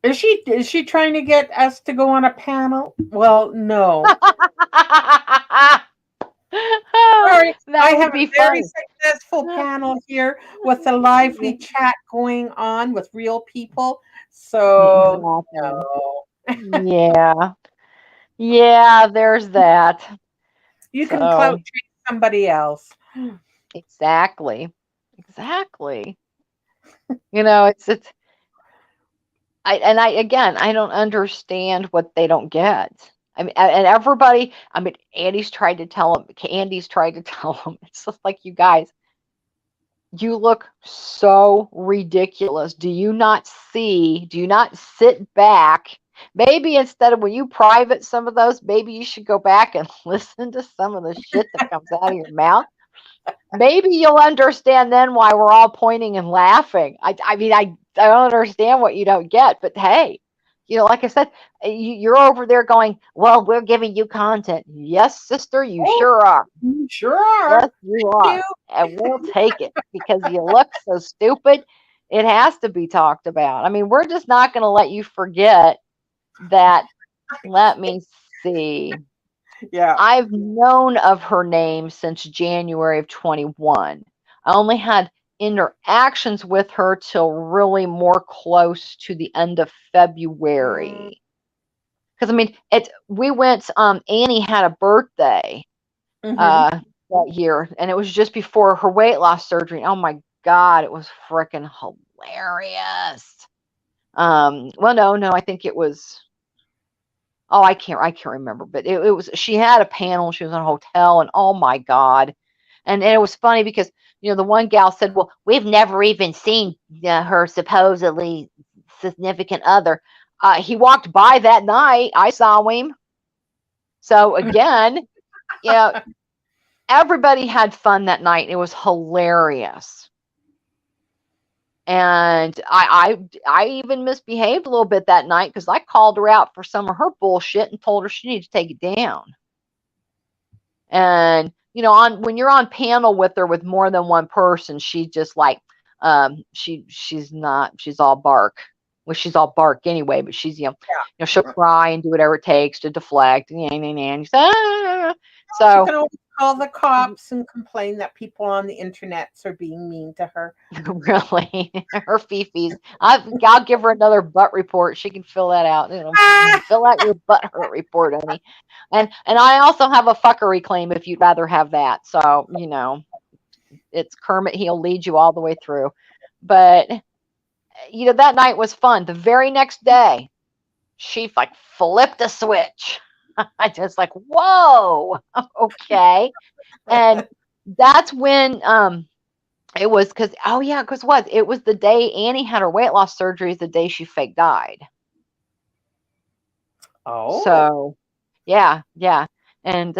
Is she trying to get us to go on a panel? Well, no. Sorry, I have a very successful panel here with a lively chat going on with real people. So no. Yeah, there's that. You can clout chase somebody else. Exactly. It's I don't understand what they don't get. I mean, and everybody, Andy's tried to tell them, it's just like, you guys, you look so ridiculous. Do you not sit back? Maybe instead of, when you private some of those, maybe you should go back and listen to some of the shit that comes out of your mouth. maybe you'll understand then why we're all pointing and laughing. I mean, I don't understand what you don't get, but hey, like I said, you're over there going, well, we're giving you content. Yes, sister, you Oh, sure are. you sure are. Yes, you Thank you. are. And we'll take it because you look so stupid. It has to be talked about. I mean, we're just not going to let you forget that. Let me see. Yeah. I've known of her name since January of 21. I only had interactions with her till really more close to the end of Mm, February. Because I mean, we went. Annie had a birthday mm-hmm. uh, that year, and it was just before her weight loss surgery. Oh my God, it was freaking hilarious. Well, no, I think it was. Oh, I can't remember, but it was. She had a panel. She was in a hotel, and oh my God, and it was funny because the one gal said, "Well, we've never even seen her supposedly significant other." He walked by that night. I saw him. So again, you know, everybody had fun that night. It was hilarious. And I even misbehaved a little bit that night because I called her out for some of her bullshit and told her she needed to take it down. And on when you're on panel with her with more than one person, she just like she's all bark. Well, she's all bark anyway, but she's she'll cry and do whatever it takes to deflect. And She so can always call the cops and complain that people on the internets are being mean to her. really, her fifis. I'll give her another butt report. She can fill that out. Ah! Fill out your butt hurt report, honey. And I also have a fuckery claim if you'd rather have that. So it's Kermit. He'll lead you all the way through. But that night was fun. The very next day, she like flipped a switch. I just like, whoa, okay. And that's when it was because what? It was the day Annie had her weight loss surgery, is the day she fake died. Oh. So yeah. And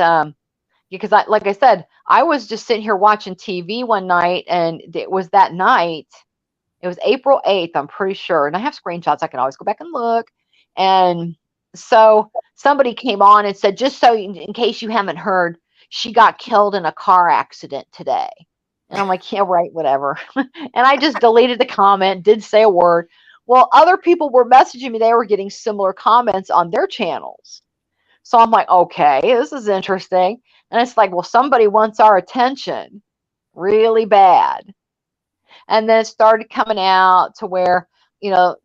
because like I said, I was just sitting here watching TV one night, and it was that night. It was April 8th, I'm pretty sure. And I have screenshots. I can always go back and look. And so somebody came on and said, just so in case you haven't heard, she got killed in a car accident today. And I'm like, yeah, right, whatever. And I just deleted the comment, didn't say a word. Well, other people were messaging me. They were getting similar comments on their channels. So I'm like, okay, this is interesting. And it's like, well, somebody wants our attention really bad. And then it started coming out to where, you know,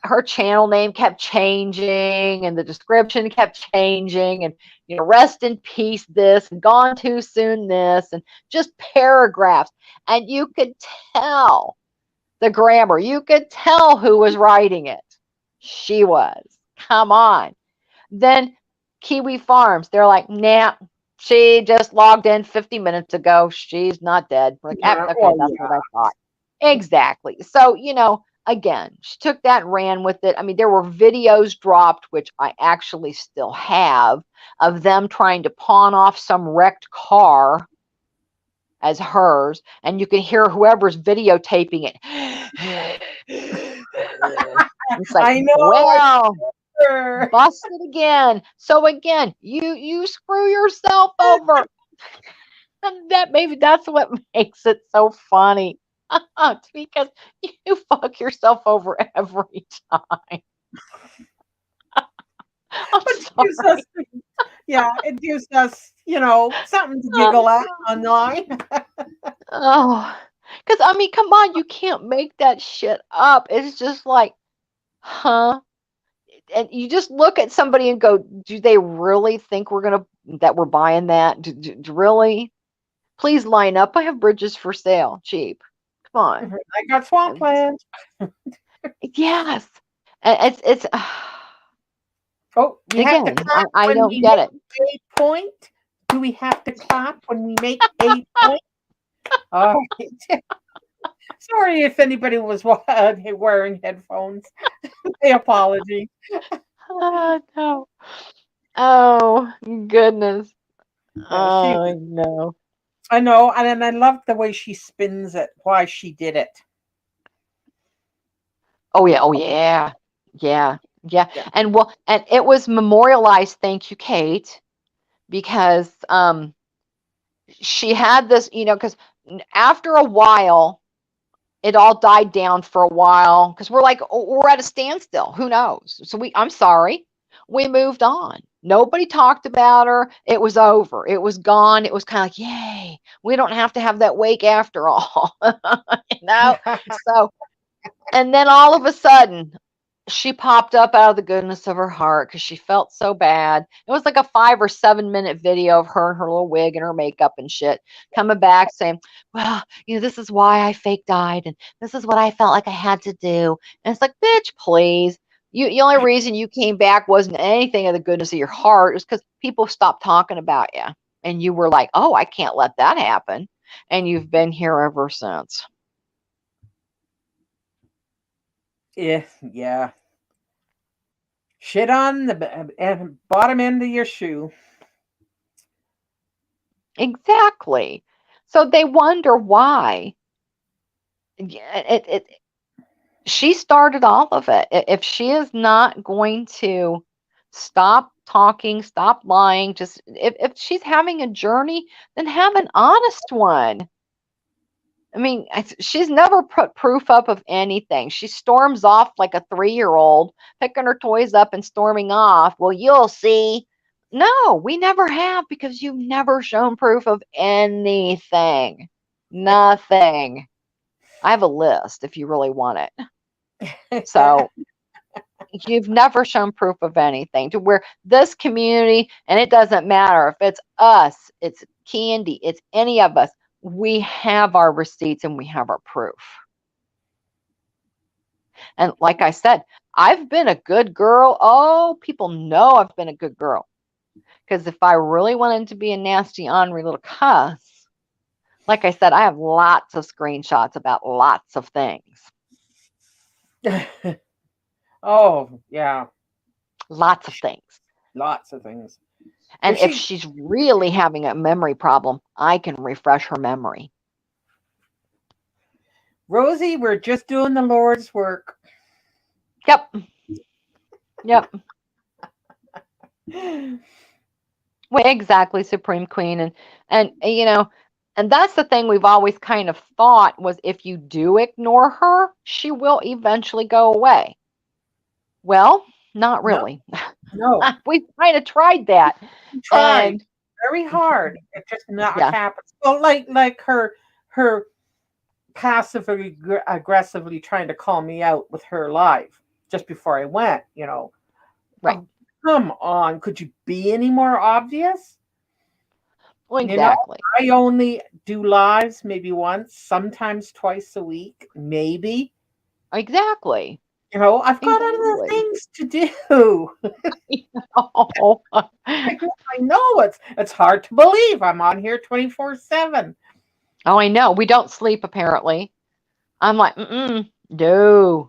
her channel name kept changing and the description kept changing, and rest in peace this and gone too soon this, and just paragraphs. And you could tell the grammar. You could tell who was writing it. She was. Come on. Then Kiwi Farms, they're like, nah, she just logged in 50 minutes ago. She's not dead. We're like, Yeah. okay, Oh, that's yeah. what I thought. Exactly. So, again, she took that and ran with it. I mean, there were videos dropped, which I actually still have, of them trying to pawn off some wrecked car as hers. And you can hear whoever's videotaping it. It's like, I know. well, Sure. busted again. So again, you screw yourself over. And that's what makes it so funny. Because you fuck yourself over every time. I'm But it gives sorry. us, yeah, it gives us, something to giggle at online. Oh, because I mean, come on, you can't make that shit up. It's just like, huh? And you just look at somebody and go, do they really think that we're buying that? Really? Please line up. I have bridges for sale, cheap. Come on. I got swampland. Yes. And it's Oh, you have to again, clap I when don't we get make it. a point. Do we have to clap when we make a point? All right. Sorry if anybody was wearing headphones. My apology. Oh no. Oh goodness. Yeah, she Oh no. I know, and I love the way she spins it, why she did it. Oh yeah, oh yeah, yeah, yeah. Yeah. And well, and it was memorialized. Thank you, Kate, because she had this, because after a while, it all died down for a while because we're like, oh, we're at a standstill. Who knows? So I'm sorry, we moved on. Nobody talked about her. It was over. It was gone. It was kind of like, yay, we don't have to have that wake after all. you know? So, and then all of a sudden, she popped up out of the goodness of her heart because she felt so bad. It was like a 5 or 7 minute video of her in her little wig and her makeup and shit, coming back saying, well, this is why I fake died and this is what I felt like I had to do. And it's like, bitch, please. The only reason you came back wasn't anything of the goodness of your heart. It was because people stopped talking about you. And you were like, oh, I can't let that happen. And you've been here ever since. Yeah, yeah. Shit on the bottom end of your shoe. Exactly. So they wonder why. She started all of it. If she is not going to stop talking, stop lying, just if she's having a journey, then have an honest one. I mean, she's never put proof up of anything. She storms off like a 3-year-old, picking her toys up and storming off. Well, you'll see. No, we never have because you've never shown proof of anything. Nothing. I have a list if you really want it. So you've never shown proof of anything to where this community, and it doesn't matter if it's us, it's Candy, it's any of us, we have our receipts and we have our proof. And like I said, I've been a good girl. Oh, people know I've been a good girl. Because if I really wanted to be a nasty, ornery little cuss, like I said, I have lots of screenshots about lots of things. Oh, yeah. Lots of things. Lots of things. And if she's really having a memory problem, I can refresh her memory. Rosie, we're just doing the Lord's work. Yep. Yep. Well, exactly, Supreme Queen. And and that's the thing we've always kind of thought was if you do ignore her, she will eventually go away. Well, not really. No. We've kind of tried that. We tried And very hard. It just not yeah. happens. Well, like her passively aggressively trying to call me out with her live just before I went, Right. Oh, come on, could you be any more obvious? Well, exactly. I only do lives maybe once, sometimes twice a week, maybe. Exactly. I've got other things to do. I know it's hard to believe I'm on here 24/7. Oh, I know. We don't sleep apparently. I'm like, no.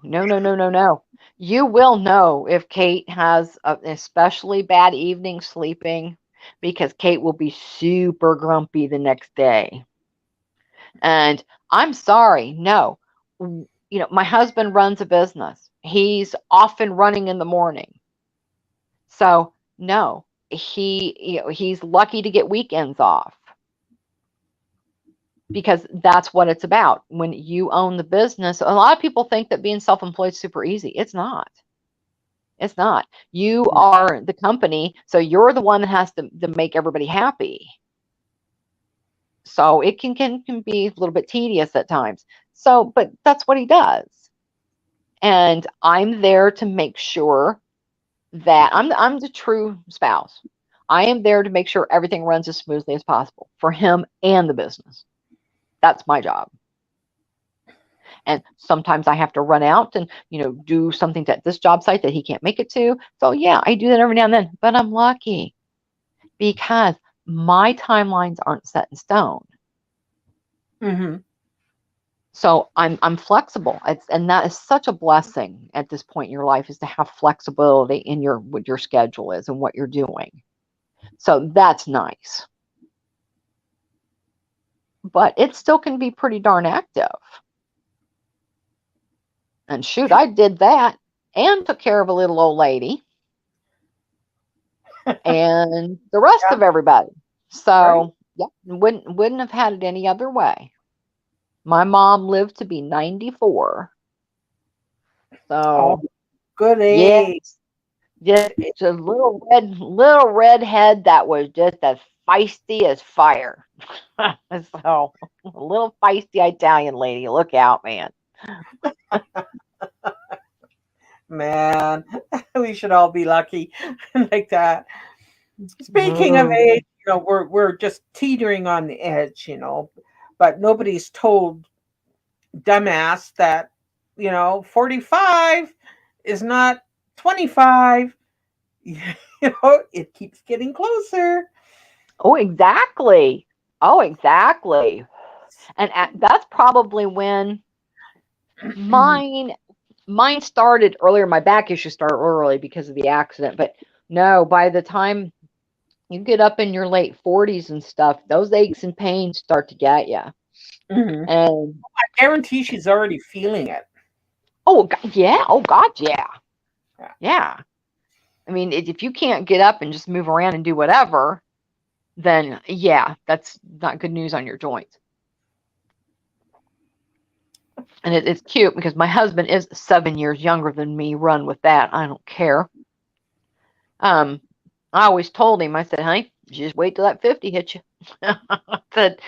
You will know if Kate has an especially bad evening sleeping because Kate will be super grumpy the next day. And I'm sorry, no. My husband runs a business. He's often running in the morning. So, no, he's lucky to get weekends off. Because that's what it's about. When you own the business, a lot of people think that being self-employed is super easy. It's not. It's not. You are the company, so you're the one that has to make everybody happy. So it can be a little bit tedious at times. So, but that's what he does. And I'm there to make sure that I'm the true spouse. I am there to make sure everything runs as smoothly as possible for him and the business. That's my job. And sometimes I have to run out and, do something at this job site that he can't make it to. So yeah, I do that every now and then, but I'm lucky because my timelines aren't set in stone. Mm-hmm. So I'm flexible. And that is such a blessing at this point in your life, is to have flexibility in what your schedule is and what you're doing. So that's nice. but it still can be pretty darn active. And shoot, I did that and took care of a little old lady and the rest Yeah, of everybody. So right. yeah, wouldn't have had it any other way. My mom lived to be 94. Oh, So good yeah, age. just a little redhead that was just as feisty as fire. So a little feisty Italian lady. Look out, man. Man, we should all be lucky like that. Speaking of Mm. age, we're just teetering on the edge, but nobody's told dumbass that, 45 is not 25. It keeps getting closer. Oh, exactly. Oh, exactly. And that's probably when mine mine started earlier. My back issue started early because of the accident, but no, by the time you get up in your late 40s and stuff, those aches and pains start to get you. Mhm. And I guarantee she's already feeling it. oh yeah, oh god, yeah, Yeah. yeah. I mean, if you can't get up and just move around and do whatever, then yeah, that's not good news on your joints. And it's cute because my husband is 7 years younger than me. Run with that. I don't care. Um, I always told him, I said, honey, just wait till that 50 hits you. I said,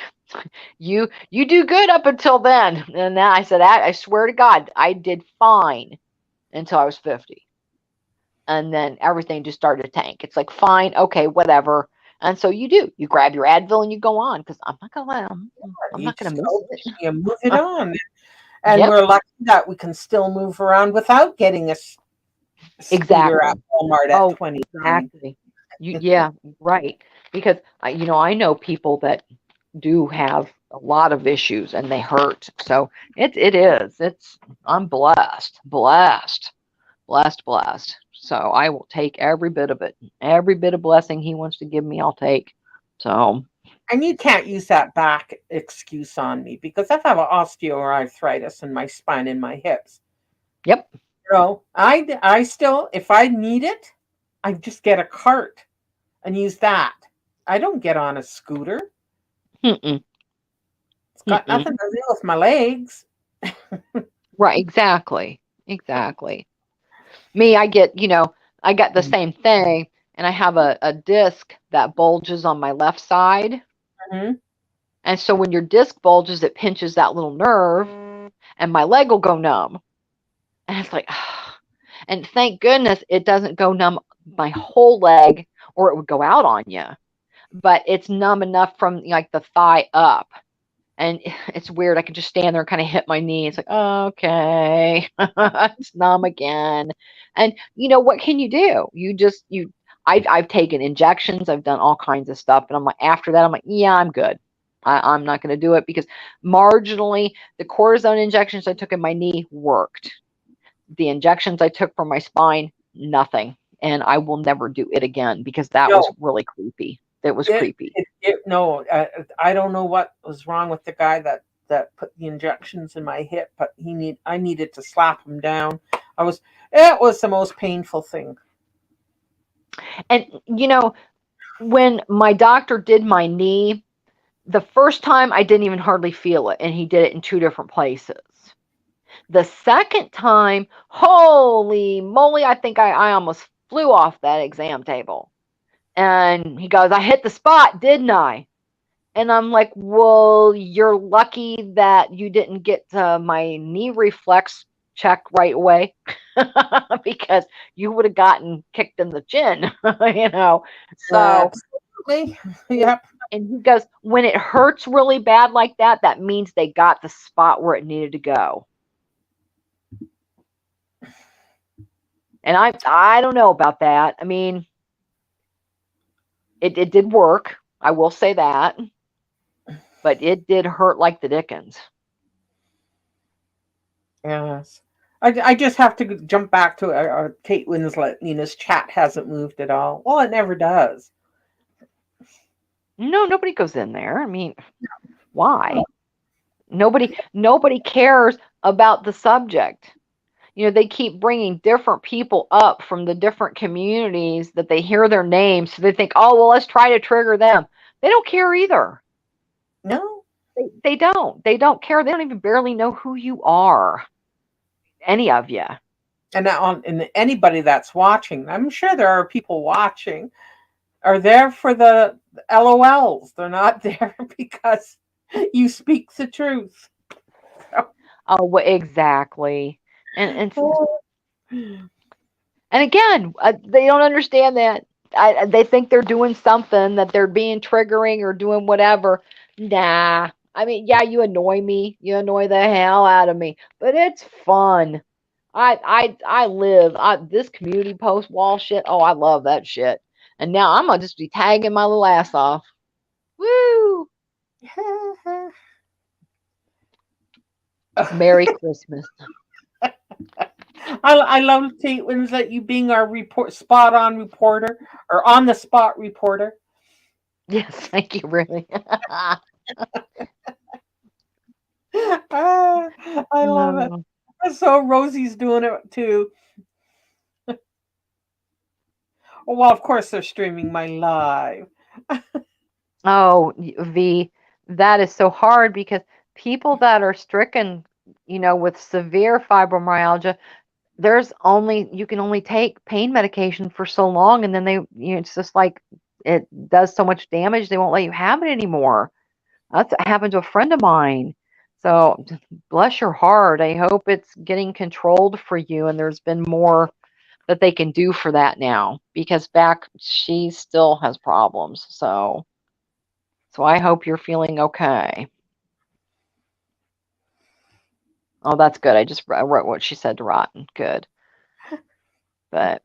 you do good up until then. And then I said, I swear to God, I did fine until I was 50. And then everything just started to tank. It's like, fine, okay, whatever. And so you grab your Advil and you go on because I'm not gonna I'm You not gonna just miss go, it. you move it on. And Yep, we're lucky that we can still move around without getting a scooter at exactly. Walmart at Oh, 29. exactly. Yeah, right. Because I know people that do have a lot of issues and they hurt. So it is. I'm blessed. So I will take every bit of it. Every bit of blessing he wants to give me, I'll take. So And you can't use that back excuse on me because I have osteoarthritis in my spine and my hips. yep. I still, if I need it, I just get a cart and use that. I don't get on a scooter. Mm-mm, It's got mm-mm. nothing to do with my legs. Right, exactly. Exactly. Me, I got the same thing and I have a disc that bulges on my left side. Mhm. And so when your disc bulges, it pinches that little nerve, and my leg will go numb. And it's like, and thank goodness it doesn't go numb my whole leg, or it would go out on you. But it's numb enough from like the thigh up. And it's weird. I can just stand there and kind of hit my knee. It's like, okay, it's numb again. And what can you do? I've taken injections. I've done all kinds of stuff. And I'm like, after that, I'm like, yeah, I'm good. I'm not going to do it because marginally the cortisone injections I took in my knee worked. The injections I took from my spine, nothing. And I will never do it again because that was No, really creepy. It was it, creepy. no, I don't know what was wrong with the guy that put the injections in my hip, but I needed to slap him down. It was the most painful thing. And when my doctor did my knee, the first time I didn't even hardly feel it, and he did it in two different places. The second time, holy moly, I think I almost flew off that exam table. And he goes, I hit the spot, didn't I? And I'm like, well, you're lucky that you didn't get my knee reflex check right away because you would have gotten kicked in the chin, you know. So, Absolutely. Yep. and he goes, when it hurts really bad like that, that means they got the spot where it needed to go. And I don't know about that. I mean, it did work. I will say that, but it did hurt like the dickens. Yes. I just have to jump back to Kate Winslet. Nina's chat hasn't moved at all. Well, it never does. No, nobody goes in there. I mean, Why? Nobody cares about the subject. They keep bringing different people up from the different communities that they hear their names, so they think, oh, well, let's try to trigger them. They don't care either. No. They don't. They don't care. They don't even barely know who you are, any of you. And anybody that's watching, I'm sure there are people watching, are there for the LOLs. They're not there because you speak the truth. Oh, well, exactly. And Oh. and again, they don't understand that. They think they're doing something, that they're being triggering or doing whatever. Nah. I mean, yeah, you annoy me. You annoy the hell out of me, but it's fun. I live this community post wall shit. Oh, I love that shit. And now I'm gonna just be tagging my little ass off. Woo! Merry Christmas. I love Tate Winslet, you being our spot on reporter or on the spot reporter. Yes, thank you, really. Ah, I love it. No. So Rosie's doing it too. Oh, well, of course they're streaming my live. Oh, V, that is so hard because people that are stricken, with severe fibromyalgia, you can only take pain medication for so long, and then it's just like it does so much damage, they won't let you have it anymore. That's what happened to a friend of mine. So bless your heart. I hope it's getting controlled for you, and there's been more that they can do for that now, because back she still has problems. So I hope you're feeling okay. Oh, that's good. I wrote what she said to Rotten. Good. But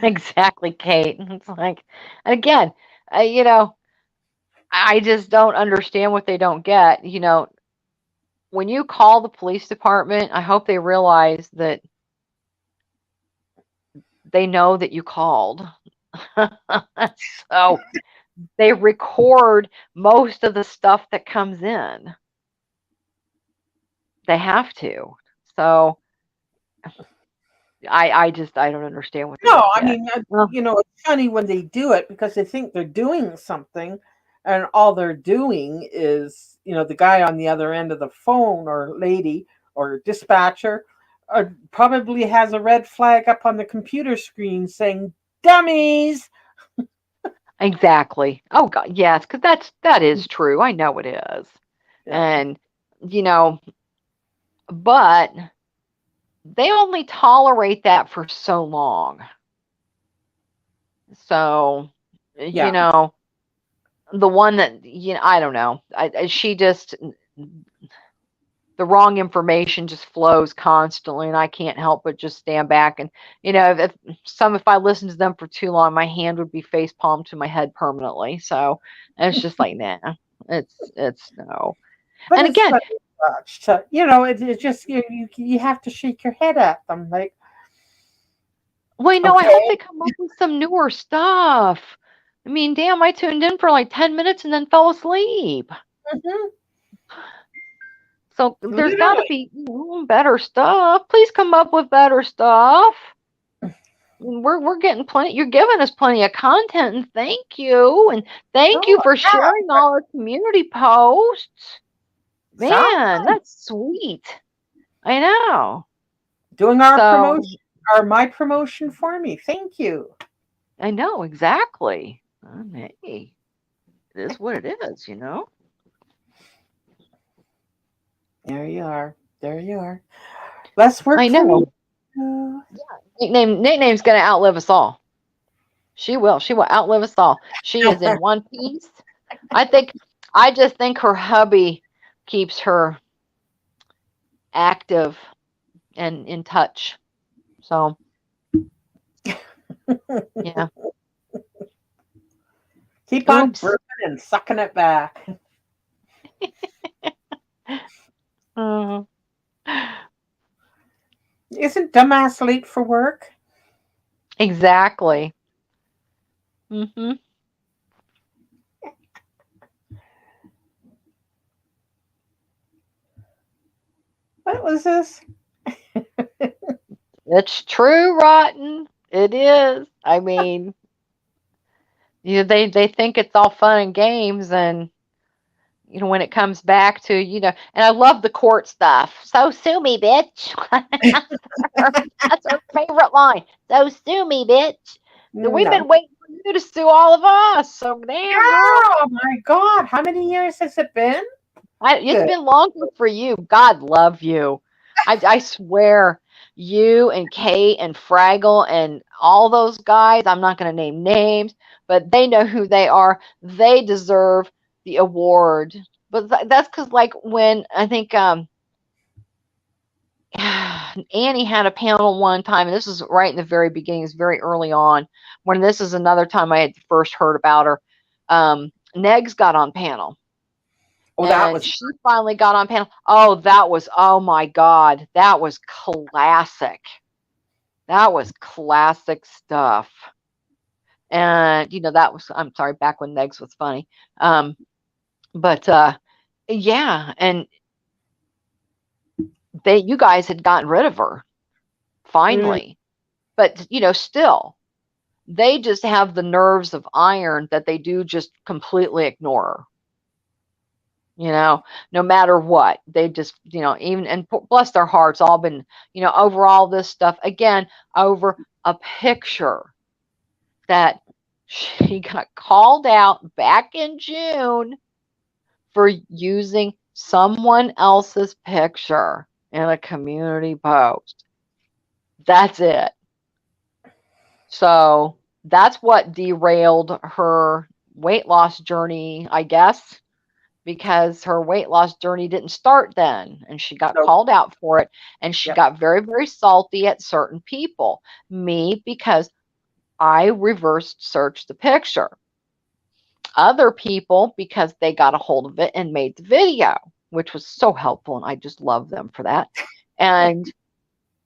exactly, Kate. It's like, and again, I just don't understand what they don't get. When you call the police department, I hope they realize that they know that you called. So they record most of the stuff that comes in. They have to. So I don't understand what they No, don't I get. mean, Well, it's funny when they do it because they think they're doing something, and all they're doing is, the guy on the other end of the phone or lady or dispatcher probably has a red flag up on the computer screen saying "dummies." exactly. Oh God, yes, because that is true. I know it is. Yeah, And you know, but they only tolerate that for so long. So, yeah. the one that, I don't know. She just, the wrong information just flows constantly, and I can't help but just stand back. And if I listened to them for too long, my hand would be face palm to my head permanently. So it's just like, nah, it's no. But And it's again, funny to watch. So, it's just you have to shake your head at them like, well, I hope okay. they come up with some newer stuff. I mean, damn, I tuned in for like 10 minutes and then fell asleep. Mhm. So there's got to Literally. be better stuff. Please come up with better stuff. We're getting plenty. You're giving us plenty of content, and thank you Oh, for yeah. sharing all our community posts. So Man, that's sweet. I know. doing our So promotion or my promotion for me. Thank you. I know exactly. Hey, it is what it is. There you are. There you are. Less work I for me. know. Nickname's gonna outlive us all. She will. She will outlive us all. She is in one piece. I think. I just think her hubby keeps her active and in touch. So yeah. Keep on Oops. burping and sucking it back. Uh, Isn't dumbass late for work? exactly. Hmm. What was this? It's true, Rotten. It is. I mean, they think it's all fun and games, and when it comes back to, and I love the court stuff. So sue me, bitch. That's her favorite line. So sue me, bitch. We've No. been waiting for you to sue all of us. So damn, girl. Oh my God. How many years has it been? It's Good. been longer for you. God love you. I swear, you and Kate and Fraggle and all those guys, I'm not going to name names, but they know who they are. They deserve the award. But that's because, like, when I think Annie had a panel one time, and this was right in the very beginning, it's very early on, when this is another time I had first heard about her. Negs got on panel. Oh, that And was she finally got on panel. Oh my God, that was classic. That was classic stuff. And, I'm sorry, back when Negs was funny. But yeah, and you guys had gotten rid of her mm, finally. But, still, they just have the nerves of iron that they do just completely ignore her. No matter what, they just, even, and bless their hearts, all been, over all this stuff, again, over a picture that she got called out back in June for using someone else's picture in a community post. That's it. So that's what derailed her weight loss journey, I guess, because her weight loss journey didn't start then, and she got no. called out for it, and she Yep. got very, very salty at certain people. Me, because I reversed searched the picture. Other people, because they got a hold of it and made the video, which was so helpful, and I just love them for that. And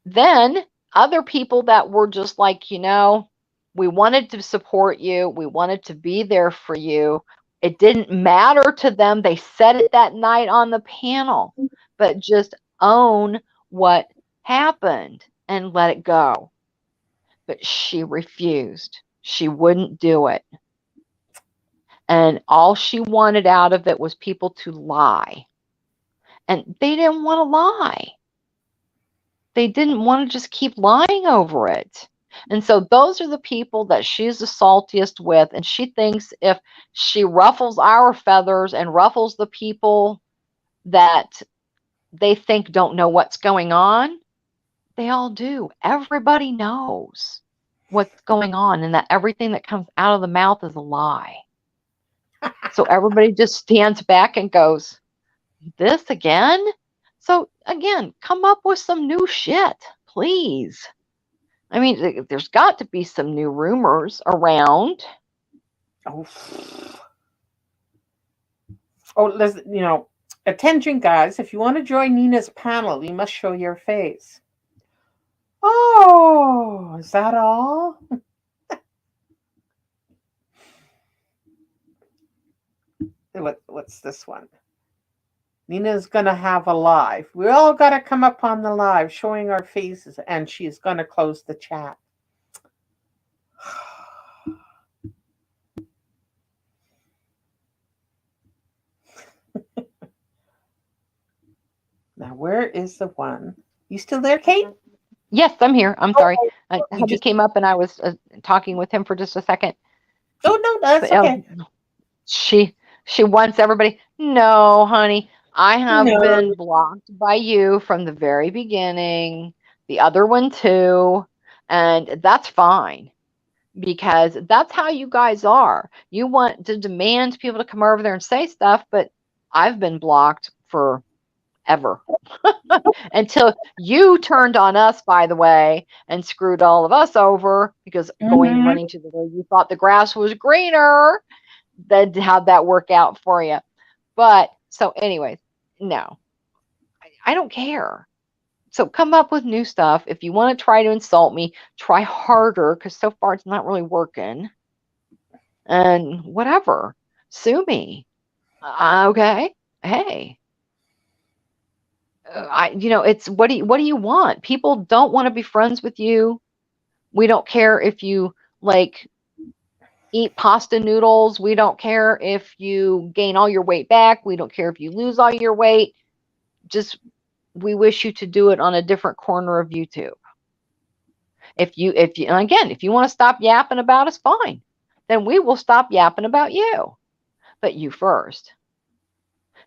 then other people that were just like, we wanted to support you, we wanted to be there for you. It didn't matter to them. They said it that night on the panel, but just own what happened and let it go. But she refused. She wouldn't do it. And all she wanted out of it was people to lie. And they didn't want to lie. They didn't want to just keep lying over it. And so those are the people that she's the saltiest with. And she thinks if she ruffles our feathers and ruffles the people that they think don't know what's going on, they all do. Everybody knows what's going on, and that everything that comes out of the mouth is a lie. So everybody just stands back and goes, this again? So again, come up with some new shit, please. I mean, there's got to be some new rumors around. Oh, listen, attention, guys. If you want to join Nina's panel, you must show your face. Oh, is that all? What's this one? Nina's gonna have a live. We all gotta come up on the live, showing our faces, and she's gonna close the chat. Now, where is the one? You still there, Kate? Yes, I'm here. I'm sorry. You Hubby just. came up and I was talking with him for just a second. Oh no, that's But, okay. she wants everybody. No, honey, I have No. been blocked by you from the very beginning. The other one too, and that's fine because that's how you guys are. You want to demand people to come over there and say stuff, but I've been blocked forever. Until you turned on us, by the way, and screwed all of us over because Mhm. running to the way you thought the grass was greener. Then how'd that work out for you? But so, anyways, no, I don't care. So come up with new stuff. If you want to try to insult me, try harder because so far it's not really working. And whatever, sue me. Okay, hey. it's what do you want? People don't want to be friends with you. We don't care if you like eat pasta noodles. We don't care if you gain all your weight back. We don't care if you lose all your weight. Just we wish you to do it on a different corner of YouTube. And again, if you want to stop yapping about us, fine. Then we will stop yapping about you. But you first.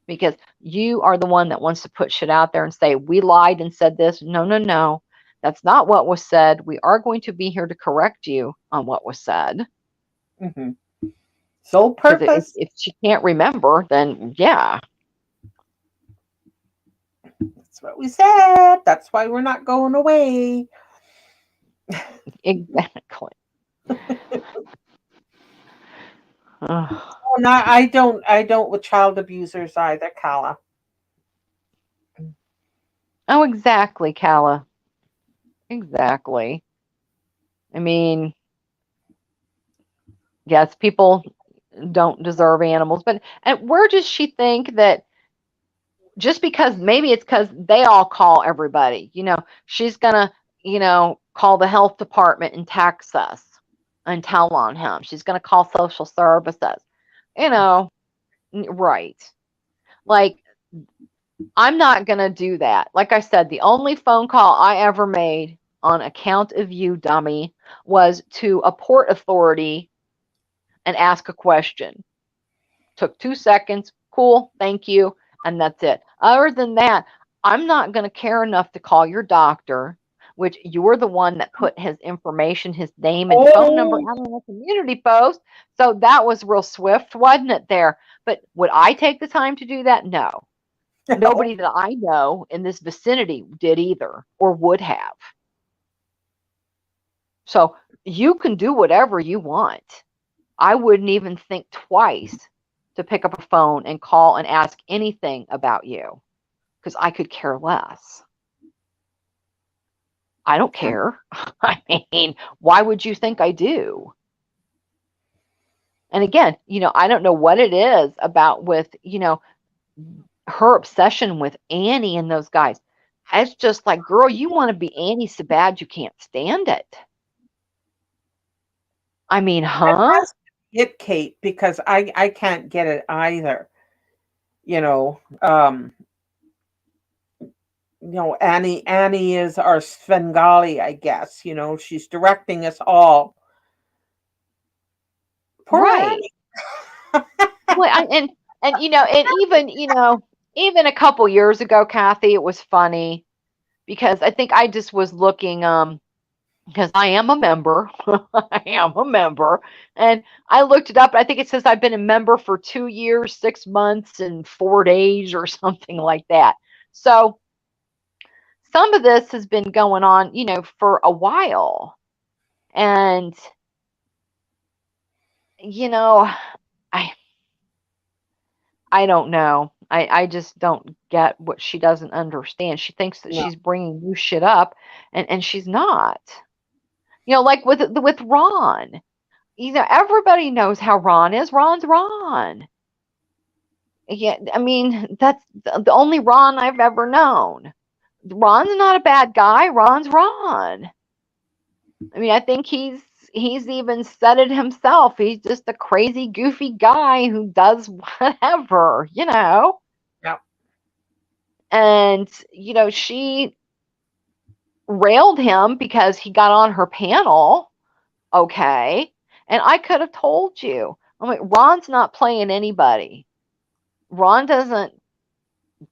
Because you are the one that wants to put shit out there and say, we lied and said this. No, no, no. That's not what was said. We are going to be here to correct you on what was said. Mm-hmm. Sole Because purpose. if she can't remember, then yeah. That's what we said. That's why we're not going away. Exactly. Oh, not, I don't with child abusers either, Kala. Oh, exactly, Kala. Exactly. I mean, yes, people don't deserve animals, but and where does she think that just because maybe it's because they all call everybody, she's gonna, call the health department in Texas and tell on him. She's gonna call social services, you know, right. Like, I'm not gonna do that. Like I said, the only phone call I ever made on account of you, dummy, was to a port authority and ask a question. Took 2 seconds. Cool, thank you. And that's it. Other than that, I'm not going to care enough to call your doctor, which you're the one that put his information, his name and phone number Oh, out on a community post. So that was real swift, wasn't it there? But would I take the time to do that? No. no. Nobody that I know in this vicinity did either or would have. So you can do whatever you want. I wouldn't even think twice to pick up a phone and call and ask anything about you because I could care less. I don't care. I mean, why would you think I do? And again, I don't know what it is about with, her obsession with Annie and those guys. It's just like, girl, you want to be Annie so bad you can't stand it. I mean, That huh? has to be it, Kate, because I can't get it either. You know, um, Annie is our Svengali, I guess. She's directing us all. Poor Right. Annie. Well, and and even a couple years ago, Kathy, it was funny because I think I just was looking because I am a member. I am a member. And I looked it up. I think it says I've been a member for 2 years, 6 months, and 4 days or something like that. So some of this has been going on, for a while. And, you know, I I don't know. I just don't get what she doesn't understand. She thinks that No. she's bringing new shit up, and she's not. Like with Ron. Everybody knows how Ron is. Ron's Ron. Yeah, I mean, that's the only Ron I've ever known. Ron's not a bad guy. Ron's Ron. I mean, I think he's even said it himself. He's just a crazy, goofy guy who does whatever. Yeah. And she railed him because he got on her panel. Okay, and I could have told you. I'm like, Ron's not playing anybody. Ron doesn't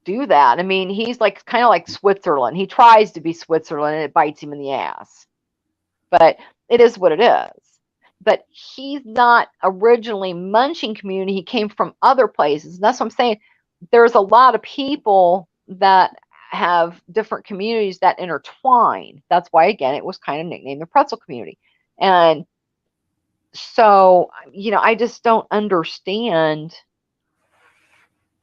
do that. I mean, he's like kind of like Switzerland. He tries to be Switzerland and it bites him in the ass. But it is what it is. But he's not originally Munching community. He came from other places. And that's what I'm saying. There's a lot of people that have different communities that intertwine. That's why, again, it was kind of nicknamed the pretzel community. And so, I just don't understand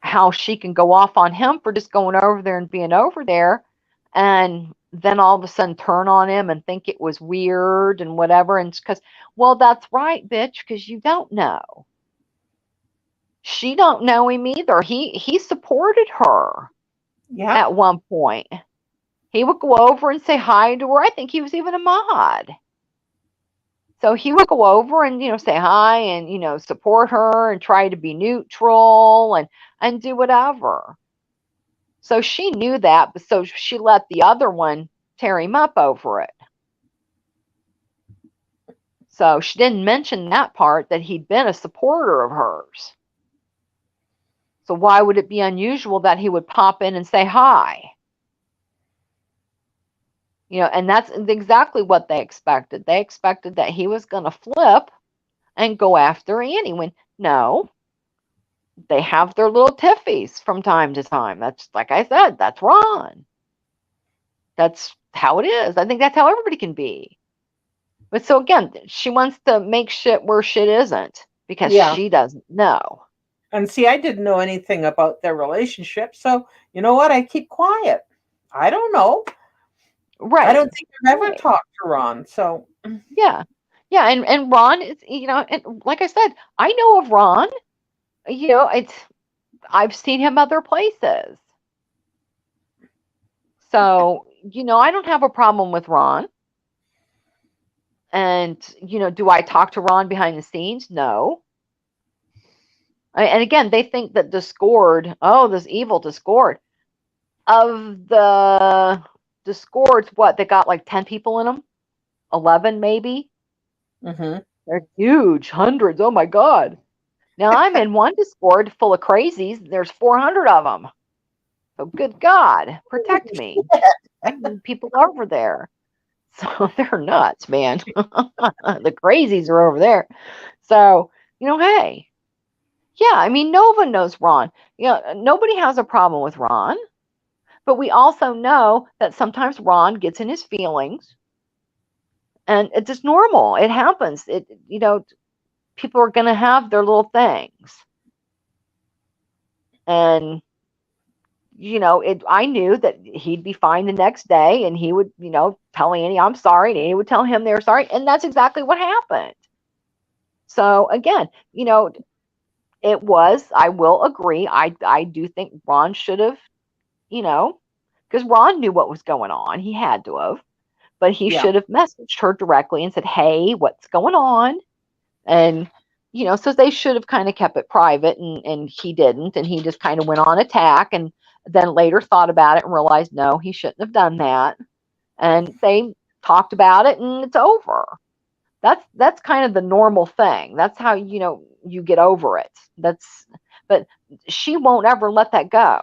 how she can go off on him for just going over there and being over there and then all of a sudden turn on him and think it was weird and whatever. And because, well, that's right, bitch, because you don't know. She don't know him either. He supported her. Yeah. at one point. He would go over and say hi to her. I think he was even a mod. So he would go over and, say hi and, support her and try to be neutral and do whatever. So she knew that, but so she let the other one tear him up over it. So she didn't mention that part, that he'd been a supporter of hers. So why would it be unusual that he would pop in and say hi? And that's exactly what they expected. They expected that he was going to flip and go after Annie, when no, they have their little tiffies from time to time. That's, like I said, that's Ron. That's how it is. I think that's how everybody can be. But so again, she wants to make shit where shit isn't because Yeah. she doesn't know. And see, I didn't know anything about their relationship. So, you know what? I keep quiet. I don't know. I Right. don't think I've ever Right. talked to Ron. So, Yeah. Yeah. And Ron is, and like I said, I know of Ron. I've seen him other places. So, I don't have a problem with Ron. And, do I talk to Ron behind the scenes? No. And again, they think that Discord, oh, this evil Discord. Of the Discords, what, they got like 10 people in them? 11 maybe? mm-hmm. They're huge, hundreds. Oh my God. Now I'm in one Discord full of crazies. There's 400 of them. So good God, protect me. I need people over there. So they're nuts, man. The crazies are over there. So, hey, yeah, I mean, Nova knows Ron. Nobody has a problem with Ron, but we also know that sometimes Ron gets in his feelings, and it's just normal. It happens. People are going to have their little things. And I knew that he'd be fine the next day, and he would, tell Annie, I'm sorry, and Annie would tell him they're sorry, and that's exactly what happened. So again, it was, I will agree, I do think Ron should have, because Ron knew what was going on. He had to have, but he Yeah. should have messaged her directly and said, hey, what's going on? And, so they should have kind of kept it private, and he didn't, and he just kind of went on attack, and then later thought about it and realized, no, he shouldn't have done that. And they talked about it, and it's over. That's kind of the normal thing. That's how, you get over it. But she won't ever let that go.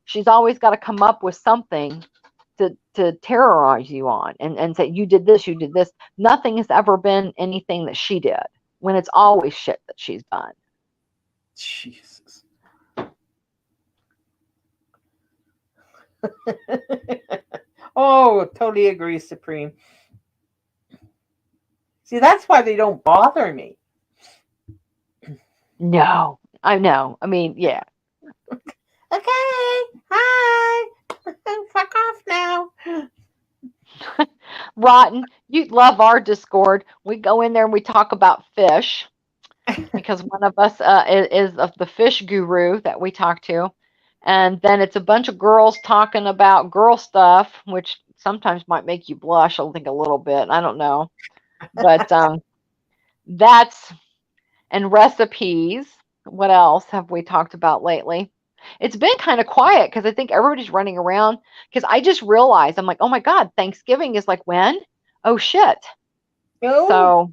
She's always got to come up with something to terrorize you on, and say, you did this, you did this. Nothing has ever been anything that she did, when it's always shit that she's done. Jesus. Oh, totally agree, Supreme. See, that's why they don't bother me. No, I know. I mean, yeah. Okay, hi. Fuck off now. Rotten, you'd love our Discord. We go in there and we talk about fish, because one of us is of the fish guru that we talk to. And then it's a bunch of girls talking about girl stuff, which sometimes might make you blush, I think, a little bit. I don't know. But that's, and recipes. What else have we talked about lately? It's been kind of quiet because I think everybody's running around. Because I just realized, I'm like, oh my God, Thanksgiving is like when? Oh shit. Oh, So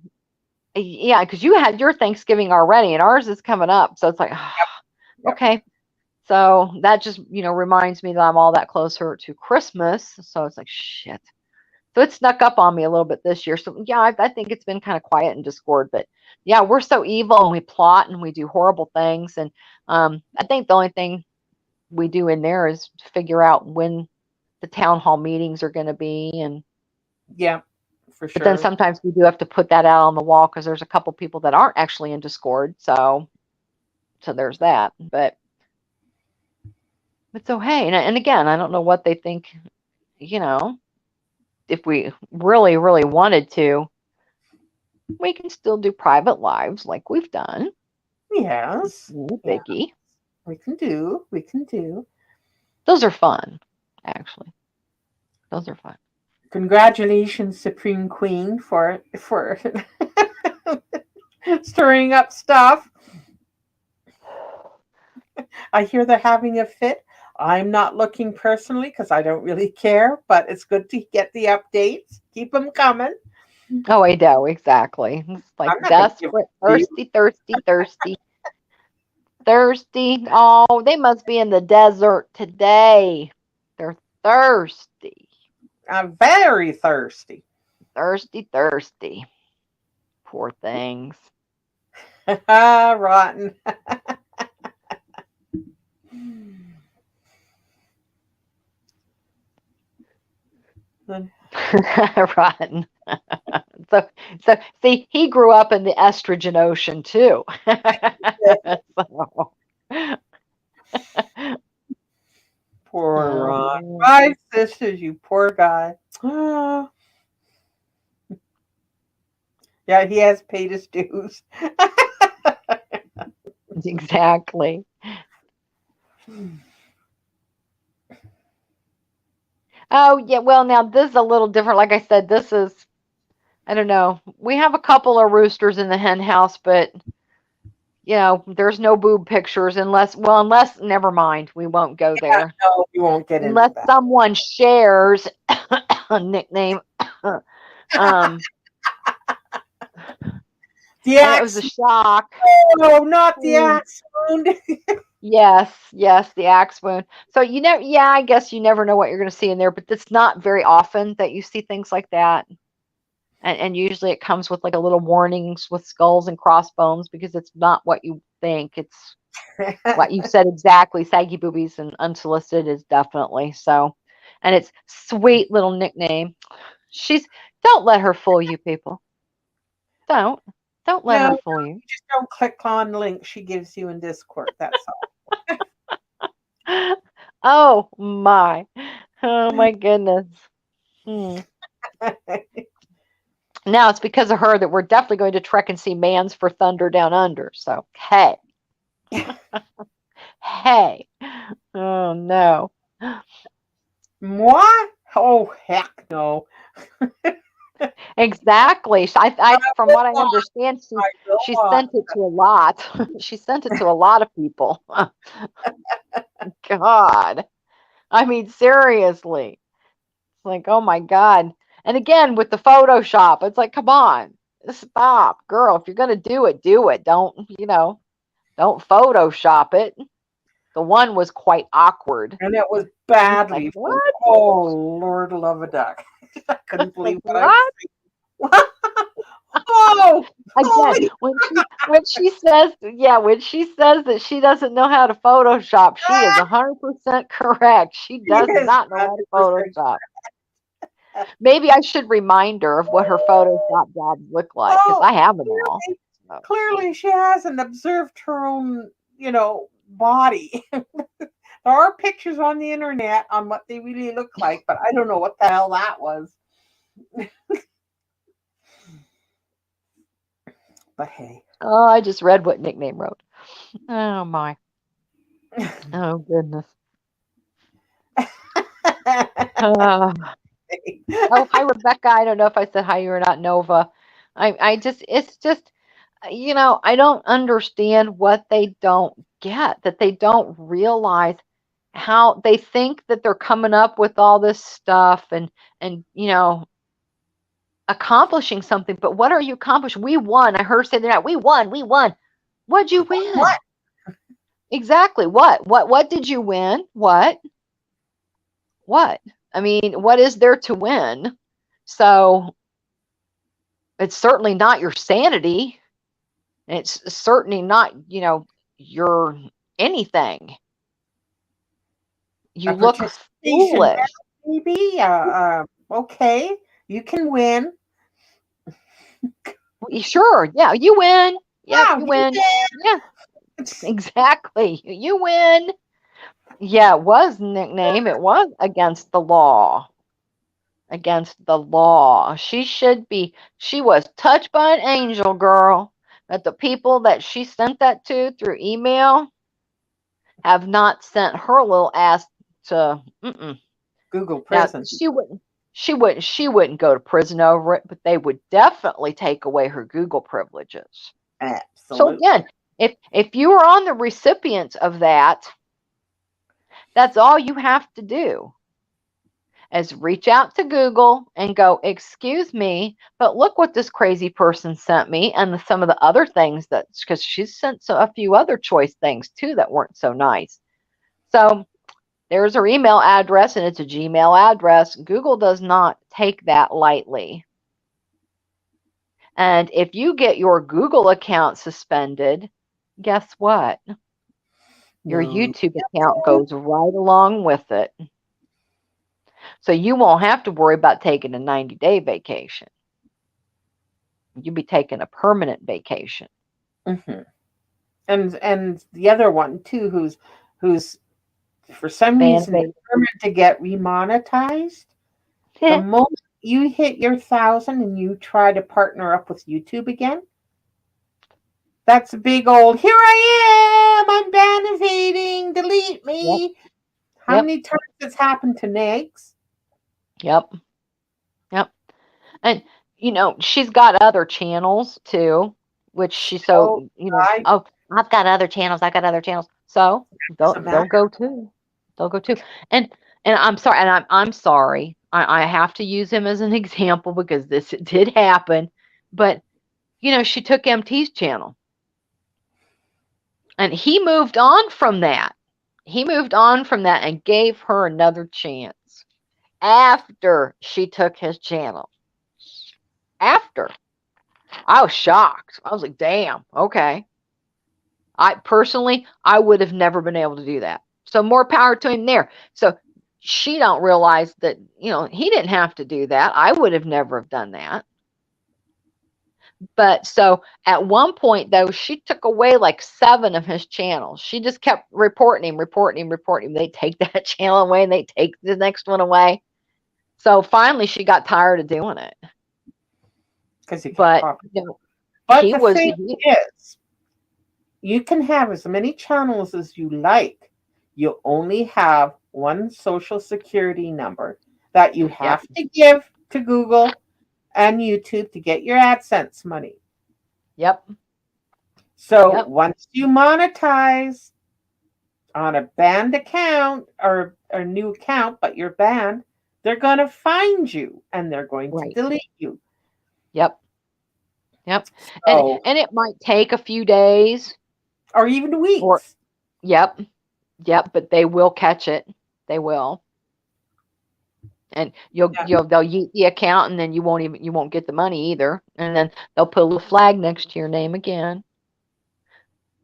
yeah, because you had your Thanksgiving already, and ours is coming up. So it's like, yep. okay. So that just, reminds me that I'm all that closer to Christmas. So it's like, shit. So it snuck up on me a little bit this year. So yeah, I think it's been kind of quiet in Discord, but yeah, we're so evil, and we plot and we do horrible things. And I think the only thing we do in there is figure out when the town hall meetings are going to be. And Yeah, for but then sure. sometimes we do have to put that out on the wall, because there's a couple people that aren't actually in Discord. So there's that. But so hey, and again, I don't know what they think. You know, if we really, really wanted to, we can still do private lives like we've done. Yes. No Yeah, biggie. we can do. We can do. Those are fun, actually. Those are fun. Congratulations, Supreme Queen, for stirring up stuff. I hear they're having a fit. I'm not looking personally because I don't really care, but it's good to get the updates. Keep them coming. Oh, I know, exactly. It's like I'm not going to give desperate, it to you. thirsty, thirsty, thirsty, thirsty. Oh, they must be in the desert today. They're thirsty, I'm very thirsty. thirsty, thirsty. Poor things. Rotten. Rotten. So, so see, he grew up in the estrogen ocean too. So, Poor Ron. oh, 5 sisters, you poor guy. Oh, yeah, he has paid his dues. exactly. Oh, yeah. Well, now this is a little different. Like I said, this is, I don't know. We have a couple of roosters in the hen house, but there's no boob pictures unless, never mind, we won't go Yeah, there. no, we won't get into Unless that. someone shares a nickname. um, The and it was a axe. shock. No, not the Mm. axe wound. Yes, yes, the axe wound. So yeah, I guess you never know what you're going to see in there, but it's not very often that you see things like that. And usually it comes with like a little warnings with skulls and crossbones because it's not what you think. It's what you said exactly. Saggy boobies and unsolicited is definitely so. And it's sweet little nickname. She's Don't let her fool you, people. Don't. Don't let No, her you fool you. just don't click on the link she gives you in Discord. That's Oh my. Oh my goodness. Hmm. all. Now it's because of her that we're definitely going to trek and see Mans for Thunder Down Under. So, hey, hey. Oh no. Moi? Oh, heck no. Exactly. I From will what I not. understand, I will she not. sent it to a lot. She sent it to a lot of people. God. I mean, seriously. It's like, oh my God. And again, with the Photoshop, it's like, come on, stop, girl. If you're gonna do it, do it. Don't Photoshop it. The one was quite awkward. And it was It's like, badly. what? Oh, Lord love a duck. I couldn't It's like, believe what I was what? saying. Oh, Again, holy. when she says that she doesn't know how to Photoshop, she is 100% correct. She He does is not know how to 100%. Photoshop. Maybe I should remind her of what her Photoshop jobs look like because Oh, I have them all. clearly, So. clearly she hasn't observed her own, body. There are pictures on the internet on what they really look like, but I don't know what the hell that was. But hey. Oh, I just read what Nickname wrote. Oh my. Oh goodness. Uh, oh, hi Rebecca. I don't know if I said hi or not, Nova. It's just, I don't understand what they don't get, that they don't realize how they think that they're coming up with all this stuff and accomplishing something. But what are you accomplishing? We won. I heard her say that we won. We won. What'd you What? win? Exactly. What did you win? What? I mean, what is there to win? So it's certainly not your sanity. It's certainly not, your anything. A You look participation medal, foolish. maybe? Okay, you can win. Sure, yeah, you win. Yep, Wow, you you win. Yeah, exactly. You win. Yeah, it was nickname. It was against the law. Against the law. She was touched by an angel, girl. That the people that she sent that to through email have not sent her little ass Google Now prison. she wouldn't go to prison over it, but they would definitely take away her Google privileges. So Absolutely. again, if you are on the recipients of that, that's all you have to do is reach out to Google and go, excuse me, but look what this crazy person sent me, and some of the other things that, because she's sent a few other choice things too that weren't so nice. So there's her email address, and it's a Gmail address. Google does not take that lightly. And if you get your Google account suspended, guess what? Your No. YouTube account goes right along with it. So you won't have to worry about taking a 90-day vacation. You'll be taking a permanent vacation. Hmm. And the other one too, who's for some Fan reason base. determined to get remonetized. The moment you hit your 1,000 and you try to partner up with YouTube again, that's a big old here I am. I'm ban evading. Delete Yep. me. How Yep. many times has happened to Nags? Yep. Yep. And she's got other channels too, which So I oh, I've got other channels. I got other channels. So doesn't they'll matter go too. They'll go too. And I'm sorry, and I'm sorry. I have to use him as an example because this did happen. But she took MT's channel. And he moved on from that. He moved on from that and gave her another chance after she took his channel. After. I was shocked. I was like, damn, okay. I would have never been able to do that. So more power to him there. So she don't realize that, he didn't have to do that. I would have never have done that. But so at one point though, she took away like 7 of his channels. She just kept reporting him. They take that channel away and they take the next one away. So finally she got tired of doing it. because you get But popular. But he the was thing is, you can have as many channels as you like. You only have one social security number that you yep, have to give to Google and YouTube to get your AdSense money. yep, So yep, once you monetize on a banned account or a new account, but you're banned, they're going to find you and they're going to right. delete you. Yep, yep. And So, and it might take a few days or even or weeks. yep, yep, but they will catch it. They will. And Yeah. they'll yeet the account, and then you won't get the money either. And then they'll put a little flag next to your name again.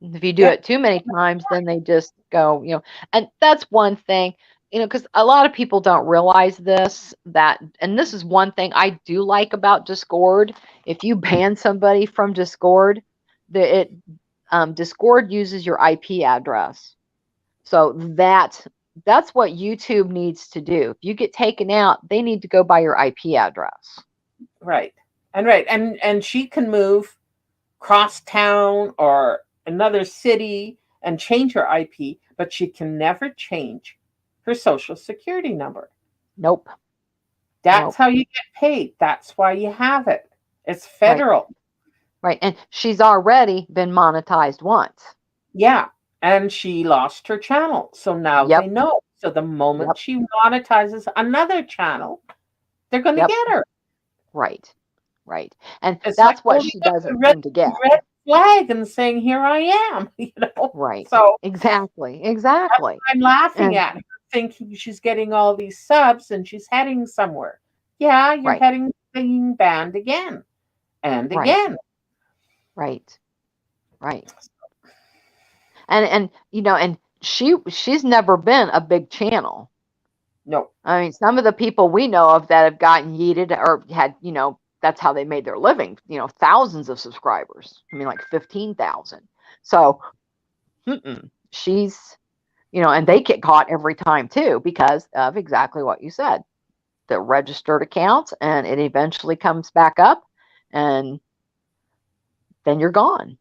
If you do Yeah. it too many times, then they just go, and that's one thing, because a lot of people don't realize this, and this is one thing I do like about Discord. If you ban somebody from Discord, Discord uses your IP address. So that's what YouTube needs to do. If you get taken out, they need to go by your IP address. Right. And she can move cross town or another city and change her IP, but she can never change her social security number. Nope. That's Nope. how you get paid. That's why you have it. It's Right. federal. Right. And she's already been monetized once. Yeah. And she lost her channel. So now they Yep. know. So the moment Yep. she monetizes another channel, they're going to Yep. get her. Right. Right. And It's like that's what holding she up the doesn't seem to get. red flag and saying, "Here I am." Right. So Exactly. Exactly. I'm laughing And at her, thinking she's getting all these subs and she's heading somewhere. Yeah, you're right. heading being banned again and Right. again. Right. Right. And she's never been a big channel. No. I mean, some of the people we know of that have gotten yeeted or had, that's how they made their living, thousands of subscribers. I mean, like 15,000. So she's, and they get caught every time too because of exactly what you said. The registered accounts, and it eventually comes back up, and then you're gone.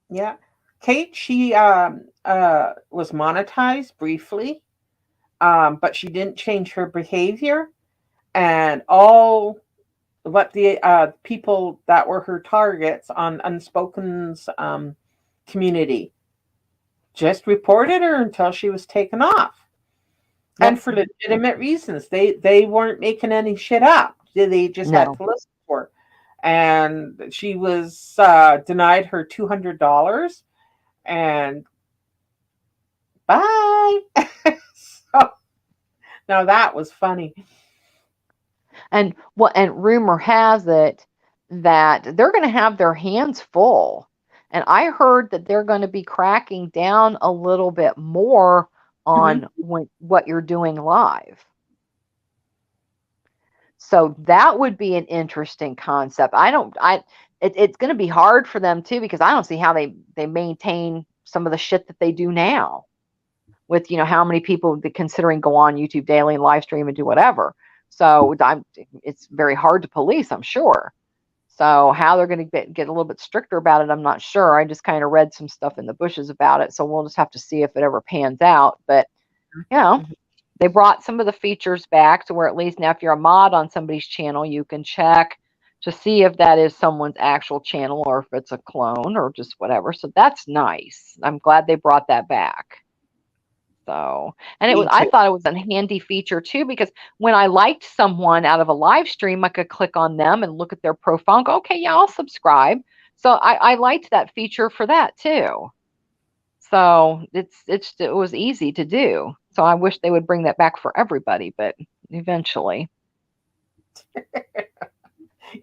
Yeah. Kate, she was monetized briefly but she didn't change her behavior, and all what the people that were her targets on Unspoken's community just reported her until she was taken off, and Yep. for legitimate reasons. They weren't making any shit up. They just had No. to listen to her, and she was denied her $200, and bye. So now that was funny. And rumor has it that they're going to have their hands full. And I heard that they're going to be cracking down a little bit more Mhm. on what you're doing live. So that would be an interesting concept. It's going to be hard for them too, because I don't see how they maintain some of the shit that they do now with, how many people considering go on YouTube daily and live stream and do whatever. So it's very hard to police, I'm sure. So how they're going to get a little bit stricter about it, I'm not sure. I just kind of read some stuff in the bushes about it. So we'll just have to see if it ever pans out. But, Mhm. they brought some of the features back to where at least now if you're a mod on somebody's channel, you can check to see if that is someone's actual channel or if it's a clone or just whatever. So that's nice. I'm glad they brought that back. So, and Me I too. thought it was a handy feature too, because when I liked someone out of a live stream, I could click on them and look at their profile and go, okay, yeah, I'll subscribe. So I liked that feature for that too. So it was easy to do. So I wish they would bring that back for everybody, but eventually.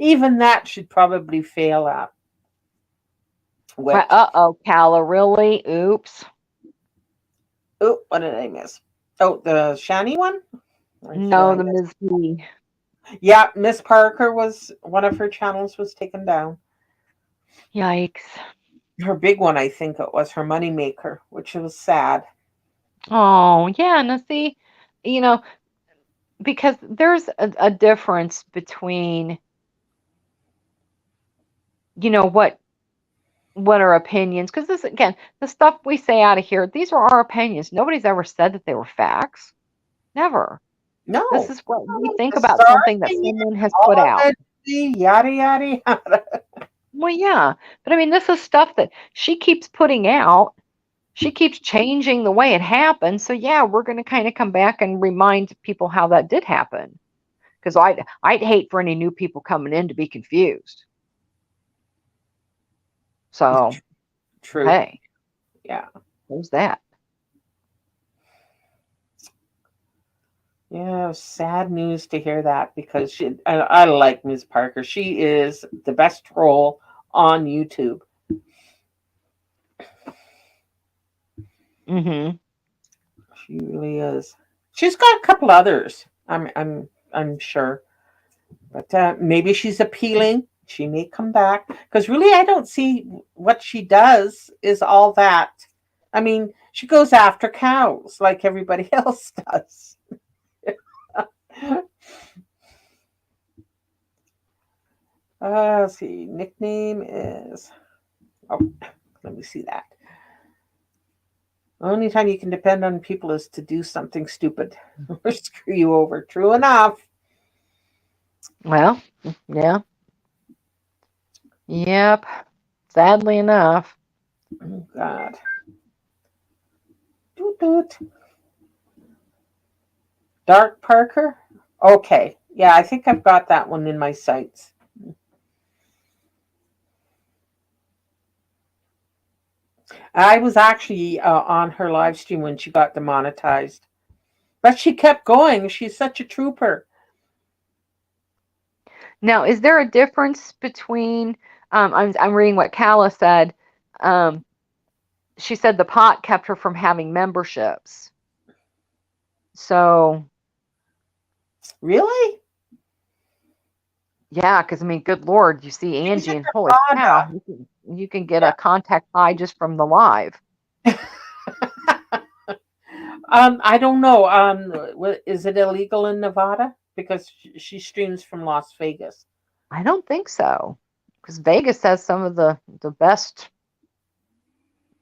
Even that should probably fail at. Which, Uh-oh, Calla, really? Oops. oh, what did I miss? Oh, the Shani one? Or did No, I the miss? Ms. B. Yeah, Miss Parker was one of her channels was taken down. Yikes. Her big one, I think it was her moneymaker, which was sad. Oh, yeah. Now, see, you know, because there's a difference between, what are opinions. Because this, again, the stuff we say out of here, these are our opinions. Nobody's ever said that they were facts. Never. This No, is what we no, think just about our something that opinion, someone has put all out. allegedly, yada yada yada. Well, yeah. But I mean, this is stuff that she keeps putting out. She keeps changing the way it happened. So yeah, we're going to kind of come back and remind people how that did happen. Because I'd hate for any new people coming in to be confused. So True. hey, Yeah. there's that. Yeah, sad news to hear that because I like Ms. Parker. She is the best troll on YouTube. Mm-hmm. She really is. She's got a couple others. I'm sure, but maybe she's appealing. She may come back because really I don't see what she does is all that. I mean, she goes after cows like everybody else does. Let's see. Nickname is. Oh, let me see that. The only time you can depend on people is to do something stupid or screw you over. True enough. Well, yeah. Yep. Sadly enough. Oh, God. Doot, doot. Dark Parker? Okay. Yeah, I think I've got that one in my sights. I was actually on her live stream when she got demonetized. But she kept going. She's such a trooper. Now, is there a difference between? I'm reading what Calla said. Um, she said the pot kept her from having memberships. So Really? yeah, because I mean, good Lord, you see She's Angie in and holy cow, Nevada. you can get a contact high just from the live. Yeah. I don't know. Is it illegal in Nevada? Because she streams from Las Vegas. I don't think so, because Vegas has some of the best,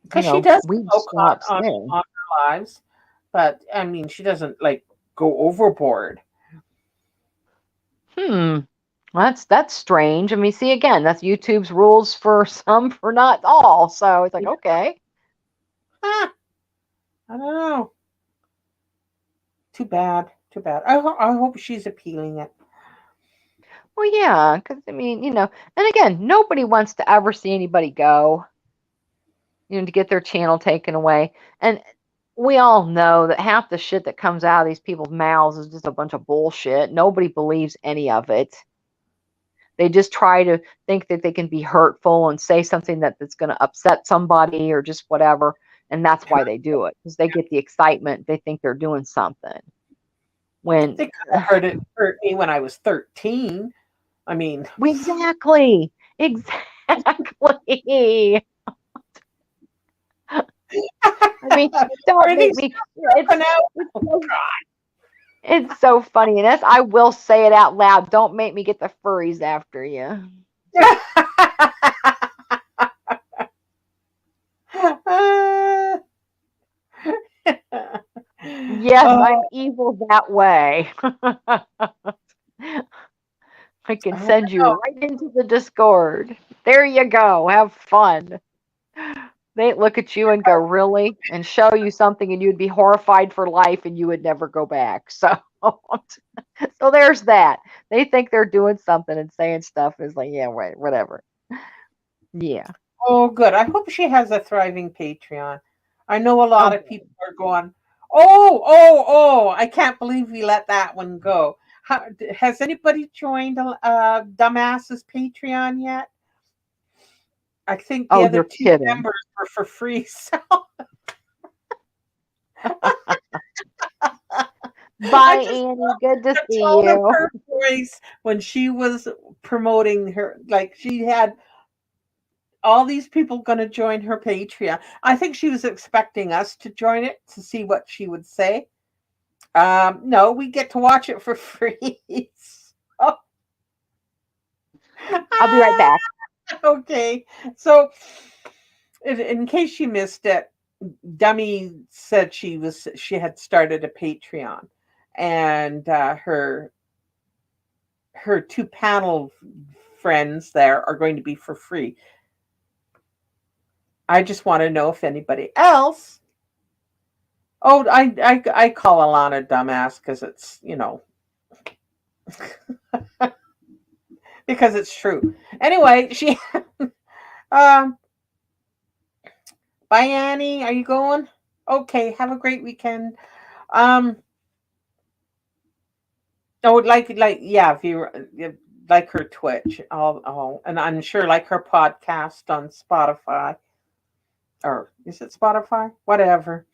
Because she does weed smoke spots on there. her lives. but I mean, she doesn't like go overboard. Hmm. That's strange. I mean, see again, that's YouTube's rules for some, for not all. So it's like, Yeah. okay. Huh, I don't know. Too bad. Too bad. I hope she's appealing it. Well, yeah, because I mean, and again, nobody wants to ever see anybody go, to get their channel taken away. And we all know that half the shit that comes out of these people's mouths is just a bunch of bullshit. Nobody believes any of it. They just try to think that they can be hurtful and say something that's going to upset somebody or just whatever. And that's why they do it, because they get the excitement. They think they're doing something. When They could have hurt me when I was 13. I mean, exactly, exactly. I mean, don't Pretty make me. stepping out. It's Oh, so, it's so funny, and I will say it out loud. Don't make me get the furries after you. God. Yes, Oh, I'm evil that way. I can I send you know. right into the Discord. There you go. Have fun. They look at you and go, really? And show you something, and you'd be horrified for life and you would never go back. So, so there's that. They think they're doing something and saying stuff is like, yeah, right, whatever. Yeah. Oh, good. I hope she has a thriving Patreon. I know a Oh, lot of people are going, oh, I can't believe we let that one go. Has anybody joined Dumbass's Patreon yet? I think the oh, other you're two kidding. members were for free. So I Bye, just Annie. love Good to the see tone of you. her voice when she was promoting her. Like she had all these people going to join her Patreon. I think she was expecting us to join it to see what she would say. No, we get to watch it for free. So, I'll be right back. okay. So, in case you missed it, Dummy said she had started a Patreon, and her two panel friends there are going to be for free. I just want to know if anybody else. Oh, I call Alana dumbass because it's because it's true. Anyway, she um bye Annie. Are you going? Okay, have a great weekend. Um oh like yeah, if you like her Twitch, and I'm sure like her podcast on Spotify, or is it Spotify? Whatever.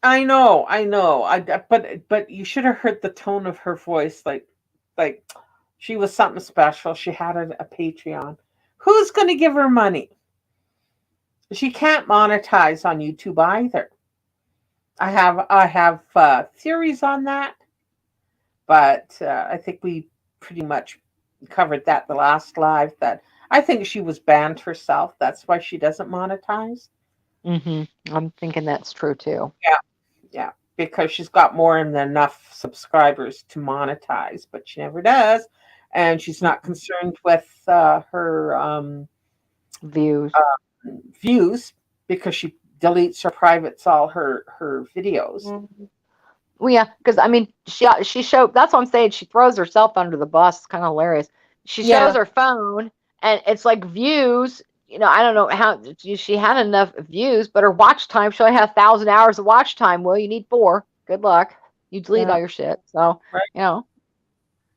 I know. But you should have heard the tone of her voice, like she was something special. She had a Patreon. Who's going to give her money? She can't monetize on YouTube either. I have theories on that, but I think we pretty much covered that the last live. That I think she was banned herself. That's why she doesn't monetize. I'm thinking that's true too. Yeah, yeah, because she's got more than enough subscribers to monetize, but she never does, and she's not Mhm. concerned with her Views. views because she deletes or privates all her videos. Mhm. Well, yeah, because I mean, she showed. That's what I'm saying. She throws herself under the bus. It's kind of hilarious. She shows Yeah, her phone, and it's like views. I don't know how she had enough views, but her watch time. She only had 1,000 hours of watch time. Well, you need 4. Good luck. You delete yeah, all your shit. So right. you know,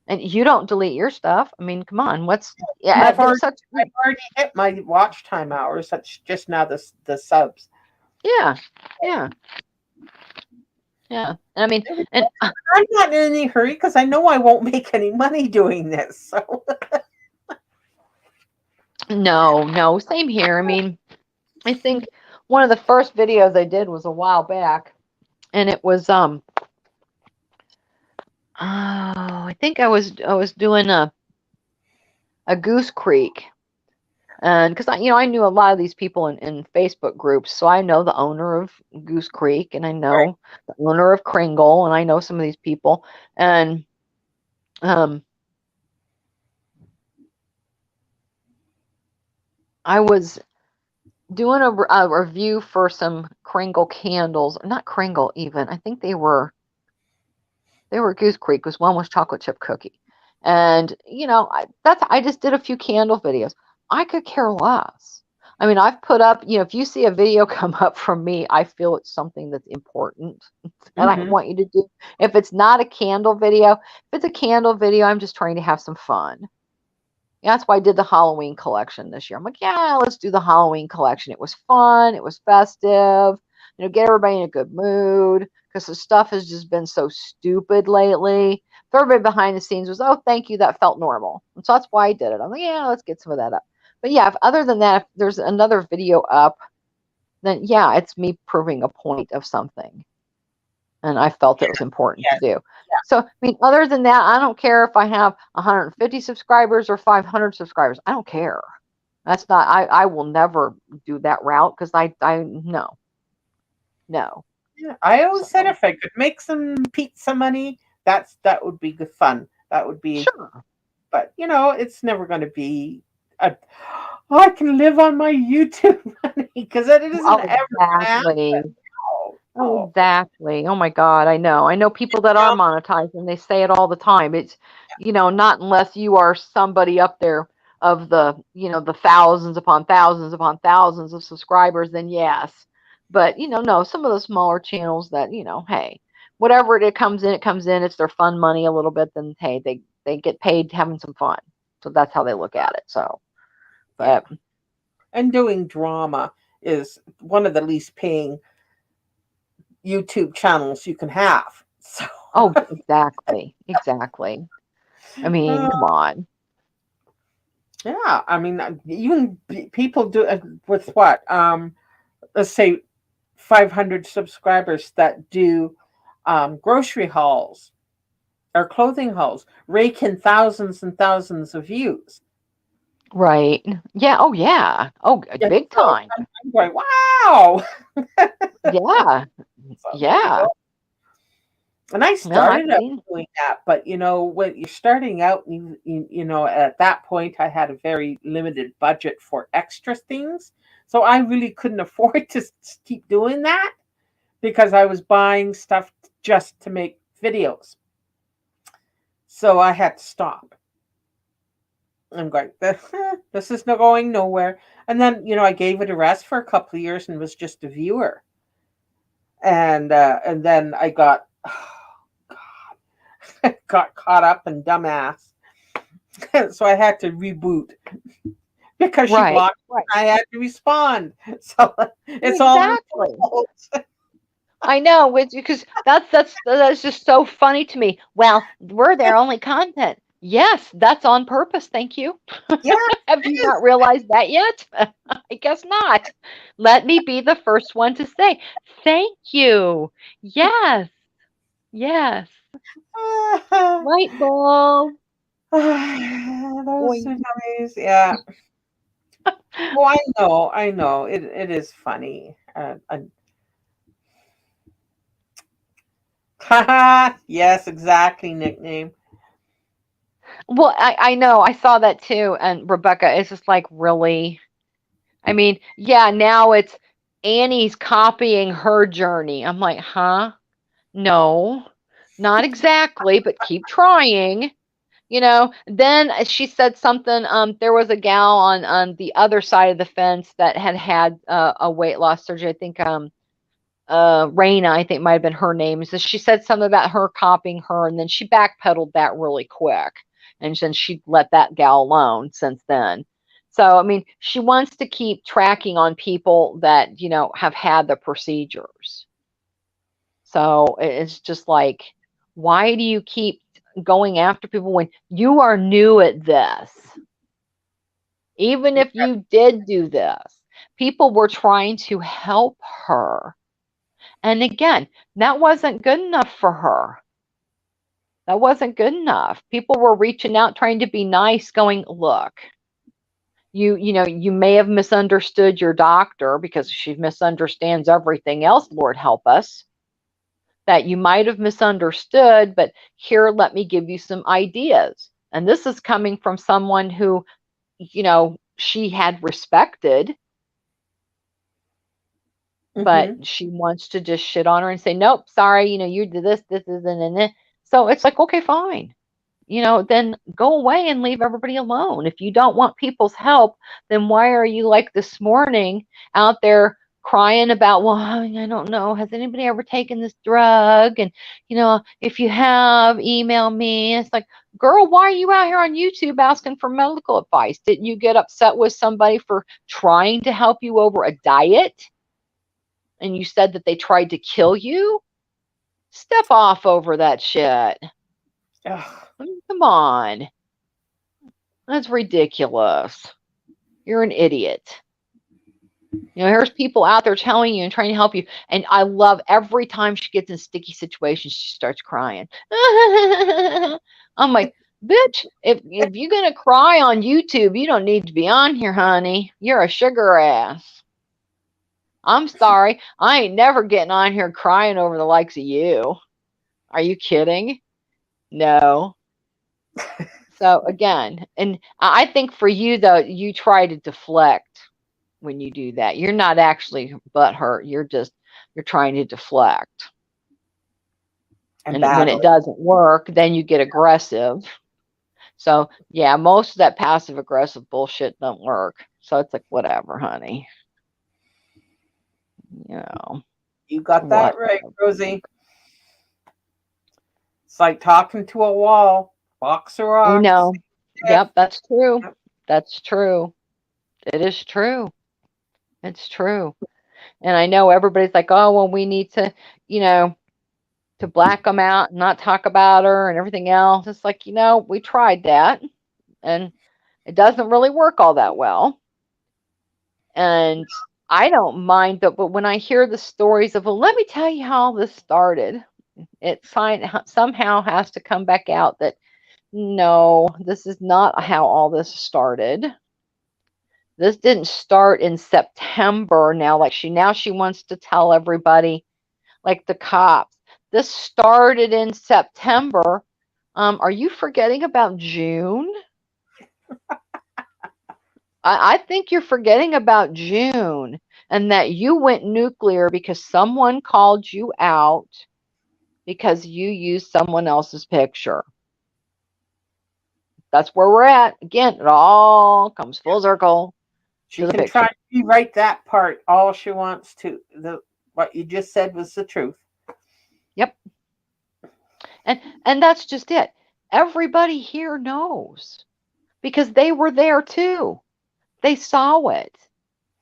and you don't delete your stuff. I mean, come on. What's And yeah? There's such I've already hit my watch time hours. That's just now the subs. yeah, yeah, yeah. And I mean, and I'm not in any hurry because I know I won't make any money doing this. So no, no, same here. I mean, I think one of the first videos I did was a while back, and it was oh, I think I was doing a Goose Creek, And because I knew a lot of these people in Facebook groups, so I know the owner of Goose Creek, and I Right. know the owner of Kringle, and I know some of these people, and um, I was doing a review for some Kringle candles, not Kringle even. I think they were Goose Creek, because one was chocolate chip cookie, and I just did a few candle videos. I could care less. I mean, I've put up, if you see a video come up from me, I feel it's something that's important and I Mm-hmm. want you to do. If it's not a candle video, if it's a candle video, I'm just trying to have some fun. Yeah, that's why I did the Halloween collection this year. I'm like, yeah, let's do the Halloween collection. It was fun. It was festive. Get everybody in a good mood, because the stuff has just been so stupid lately. So everybody behind the scenes was, oh, thank you. That felt normal. And so that's why I did it. I'm like, yeah, let's get some of that up. But yeah, if, other than that, if there's another video up, then yeah, it's me proving a point of something. And I felt it was important to Yes. do. So, I mean, other than that, I don't care if I have 150 subscribers or 500 subscribers. I don't care. That's not, I will never do that route, because no, no. Yeah. I always said So, if I could make some pizza money, that would be good fun. That would be, sure. but it's never going to be. A, oh, I can live on my YouTube money because it isn't Oh, ever going to happen. exactly. Oh, Oh, oh, exactly. Oh my God, I know. I know people that are now, monetized, and they say it all the time. It's, not unless you are somebody up there of the thousands upon thousands of subscribers, then yes. But, no, some of the smaller channels that, hey, whatever it comes in, it comes in. It's their fun money a little bit, then hey, they get paid having some fun. So that's how they look at it. So, yeah. but And doing drama is one of the least paying YouTube channels you can have. So, oh, exactly. Exactly. I mean, uh, come on. yeah, I mean, even people do with what? Let's say 500 subscribers that do grocery hauls or clothing hauls rake in thousands and thousands of views. Right. Yeah. Oh, yeah. Oh, Yeah, big so time. I'm going, wow. Yeah. So there you Yeah. go. And I No, I've started out seen. doing that, but when you're starting out, at that point, I had a very limited budget for extra things, so I really couldn't afford to keep doing that because I was buying stuff just to make videos. So I had to stop. I'm going, this is not going nowhere. And then, I gave it a rest for a couple of years and was just a viewer. And then I got got caught up in dumbass. So I had to reboot because she Right. blocked me. Right. I had to respond. So it's all her Exactly. fault. I know, because that's just so funny to me. Well, we're their only content. Yes, that's on purpose. Thank you. Yeah, Have it you is. not realized that yet? I guess not. Let me be the first one to say thank you. Yes. Yes. Light bulb. Those Boing. are dummies. Yeah. Oh, I know. I know. It is funny. Yes, exactly. Nickname. Well, I know. I saw that too. And Rebecca, it's just like, really? I mean, yeah, now it's Annie's copying her journey. I'm like, huh? No, not exactly, but keep trying. Then she said something. There was a gal on the other side of the fence that had a weight loss surgery. I think Raina, I think might have been her name. So she said something about her copying her, and then she backpedaled that really quick, and then she let that gal alone since then. So I mean, she wants to keep tracking on people that have had the procedures. So it's just like, why do you keep going after people when you are new at this? Even if you did do this, people were trying to help her. And again, that wasn't good enough for her. That wasn't good enough. People were reaching out, trying to be nice, going, look, You may have misunderstood your doctor, because she misunderstands everything else, Lord help us, that you might have misunderstood, but here, let me give you some ideas. And this is coming from someone who, she had respected, but she wants to just shit on her and say, nope, sorry, you did this, and this. So it's like, okay, fine. Then go away and leave everybody alone. If you don't want people's help, then why are you, like this morning, out there crying about, well, I don't know, has anybody ever taken this drug? And, if you have, email me. It's like, girl, why are you out here on YouTube asking for medical advice? Didn't you get upset with somebody for trying to help you over a diet? And you said that they tried to kill you? Step off over that shit. Come on. That's ridiculous. You're an idiot. Here's people out there telling you and trying to help you. And I love every time she gets in sticky situations, she starts crying. I'm like, bitch, if you're going to cry on YouTube, you don't need to be on here, honey. You're a sugar ass. I'm sorry. I ain't never getting on here crying over the likes of you. Are you kidding? No. So again, and I think for you, though, you try to deflect when you do that. You're not actually butthurt. You're trying to deflect. And when it doesn't work, then you get aggressive. So yeah, most of that passive aggressive bullshit don't work. So it's like, whatever, honey. You got that right, Rosie. It's like talking to a wall. Box of rocks. Yep, that's true. That's true. It is true. It's true. And I know everybody's like, oh, well, we need to, to black them out and not talk about her and everything else. It's like, we tried that and it doesn't really work all that well. And I don't mind that, but when I hear the stories of, well, let me tell you how this started, it somehow has to come back out that, no, this is not how all this started. This didn't start in September. Now she wants to tell everybody, like the cops. This started in September. Are you forgetting about June? I think you're forgetting about June, and that you went nuclear because someone called you out because you used someone else's picture. That's where we're at. Again, it all comes full circle. She can try to rewrite that part all she wants to. What you just said was the truth. Yep. And that's just it. Everybody here knows because they were there too. They saw it.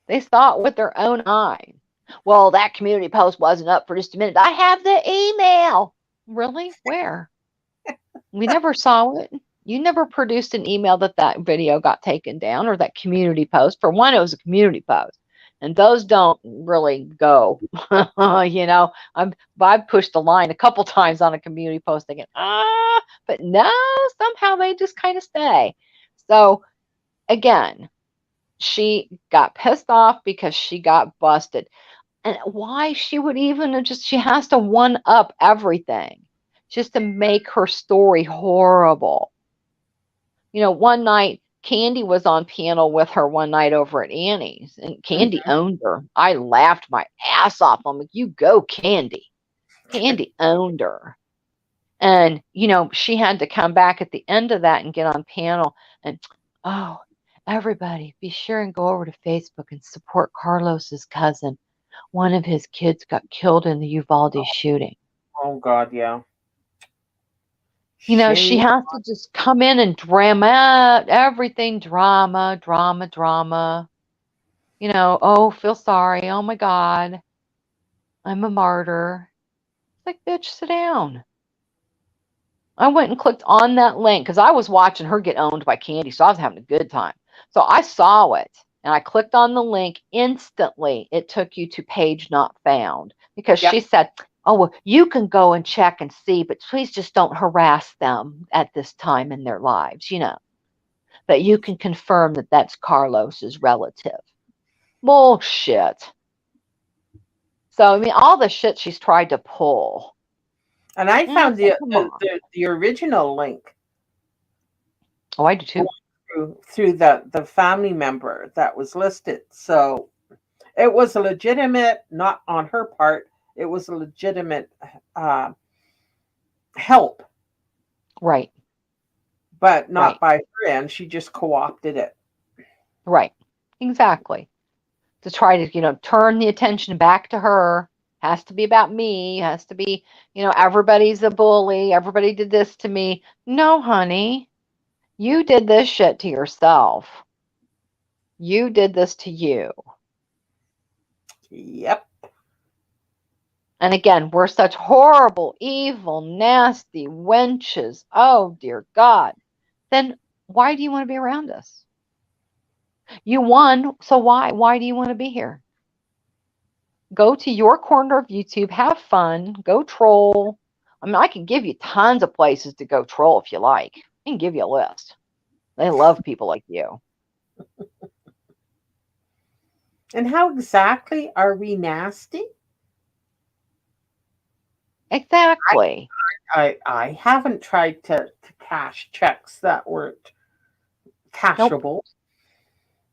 They saw it with their own eyes. Well, that community post wasn't up for just a minute. I have the email. Really? Where? We never saw it. You never produced an email that video got taken down, or that community post. For one, it was a community post, and those don't really go. I've pushed the line a couple times on a community post thinking, but no, somehow they just kind of stay. So again, she got pissed off because she got busted. And why she would even she has to one up everything just to make her story horrible. One night, Candy was on panel with her one night over at Annie's, and Candy owned her. I laughed my ass off. I'm like, you go, Candy. Candy owned her. And, she had to come back at the end of that and get on panel. And, oh, everybody, be sure and go over to Facebook and support Carlos's cousin. One of his kids got killed in the Uvalde shooting. Oh, God, yeah. She has to just come in and drama everything. Drama. Oh, feel sorry. Oh, my God. I'm a martyr. It's like, bitch, sit down. I went and clicked on that link because I was watching her get owned by Candy, so I was having a good time. So I saw it, and I clicked on the link. Instantly, it took you to page not found because she said, oh, well, you can go and check and see, but please just don't harass them at this time in their lives, that you can confirm that that's Carlos's relative. Bullshit. So, I mean, all the shit she's tried to pull. And I Yeah, found so come on. the original link Oh, I do too. through the family member that was listed. So it was a legitimate, not on her part, it was a legitimate uh, help, Right, but right, not by her end. She just co opted it. right. Exactly. To try to, turn the attention back to her. Has to be about me. Has to be, everybody's a bully. Everybody did this to me. No, honey. You did this shit to yourself. You did this to you. Yep. And again, we're such horrible, evil, nasty wenches. Oh, dear God. Then why do you want to be around us? You won, so why? Why do you want to be here? Go to your corner of YouTube, have fun, go troll. I mean, I can give you tons of places to go troll if you like. I can give you a list. They love people like you. And how exactly are we nasty? Exactly. I haven't tried to cash checks that weren't Nope. cashable.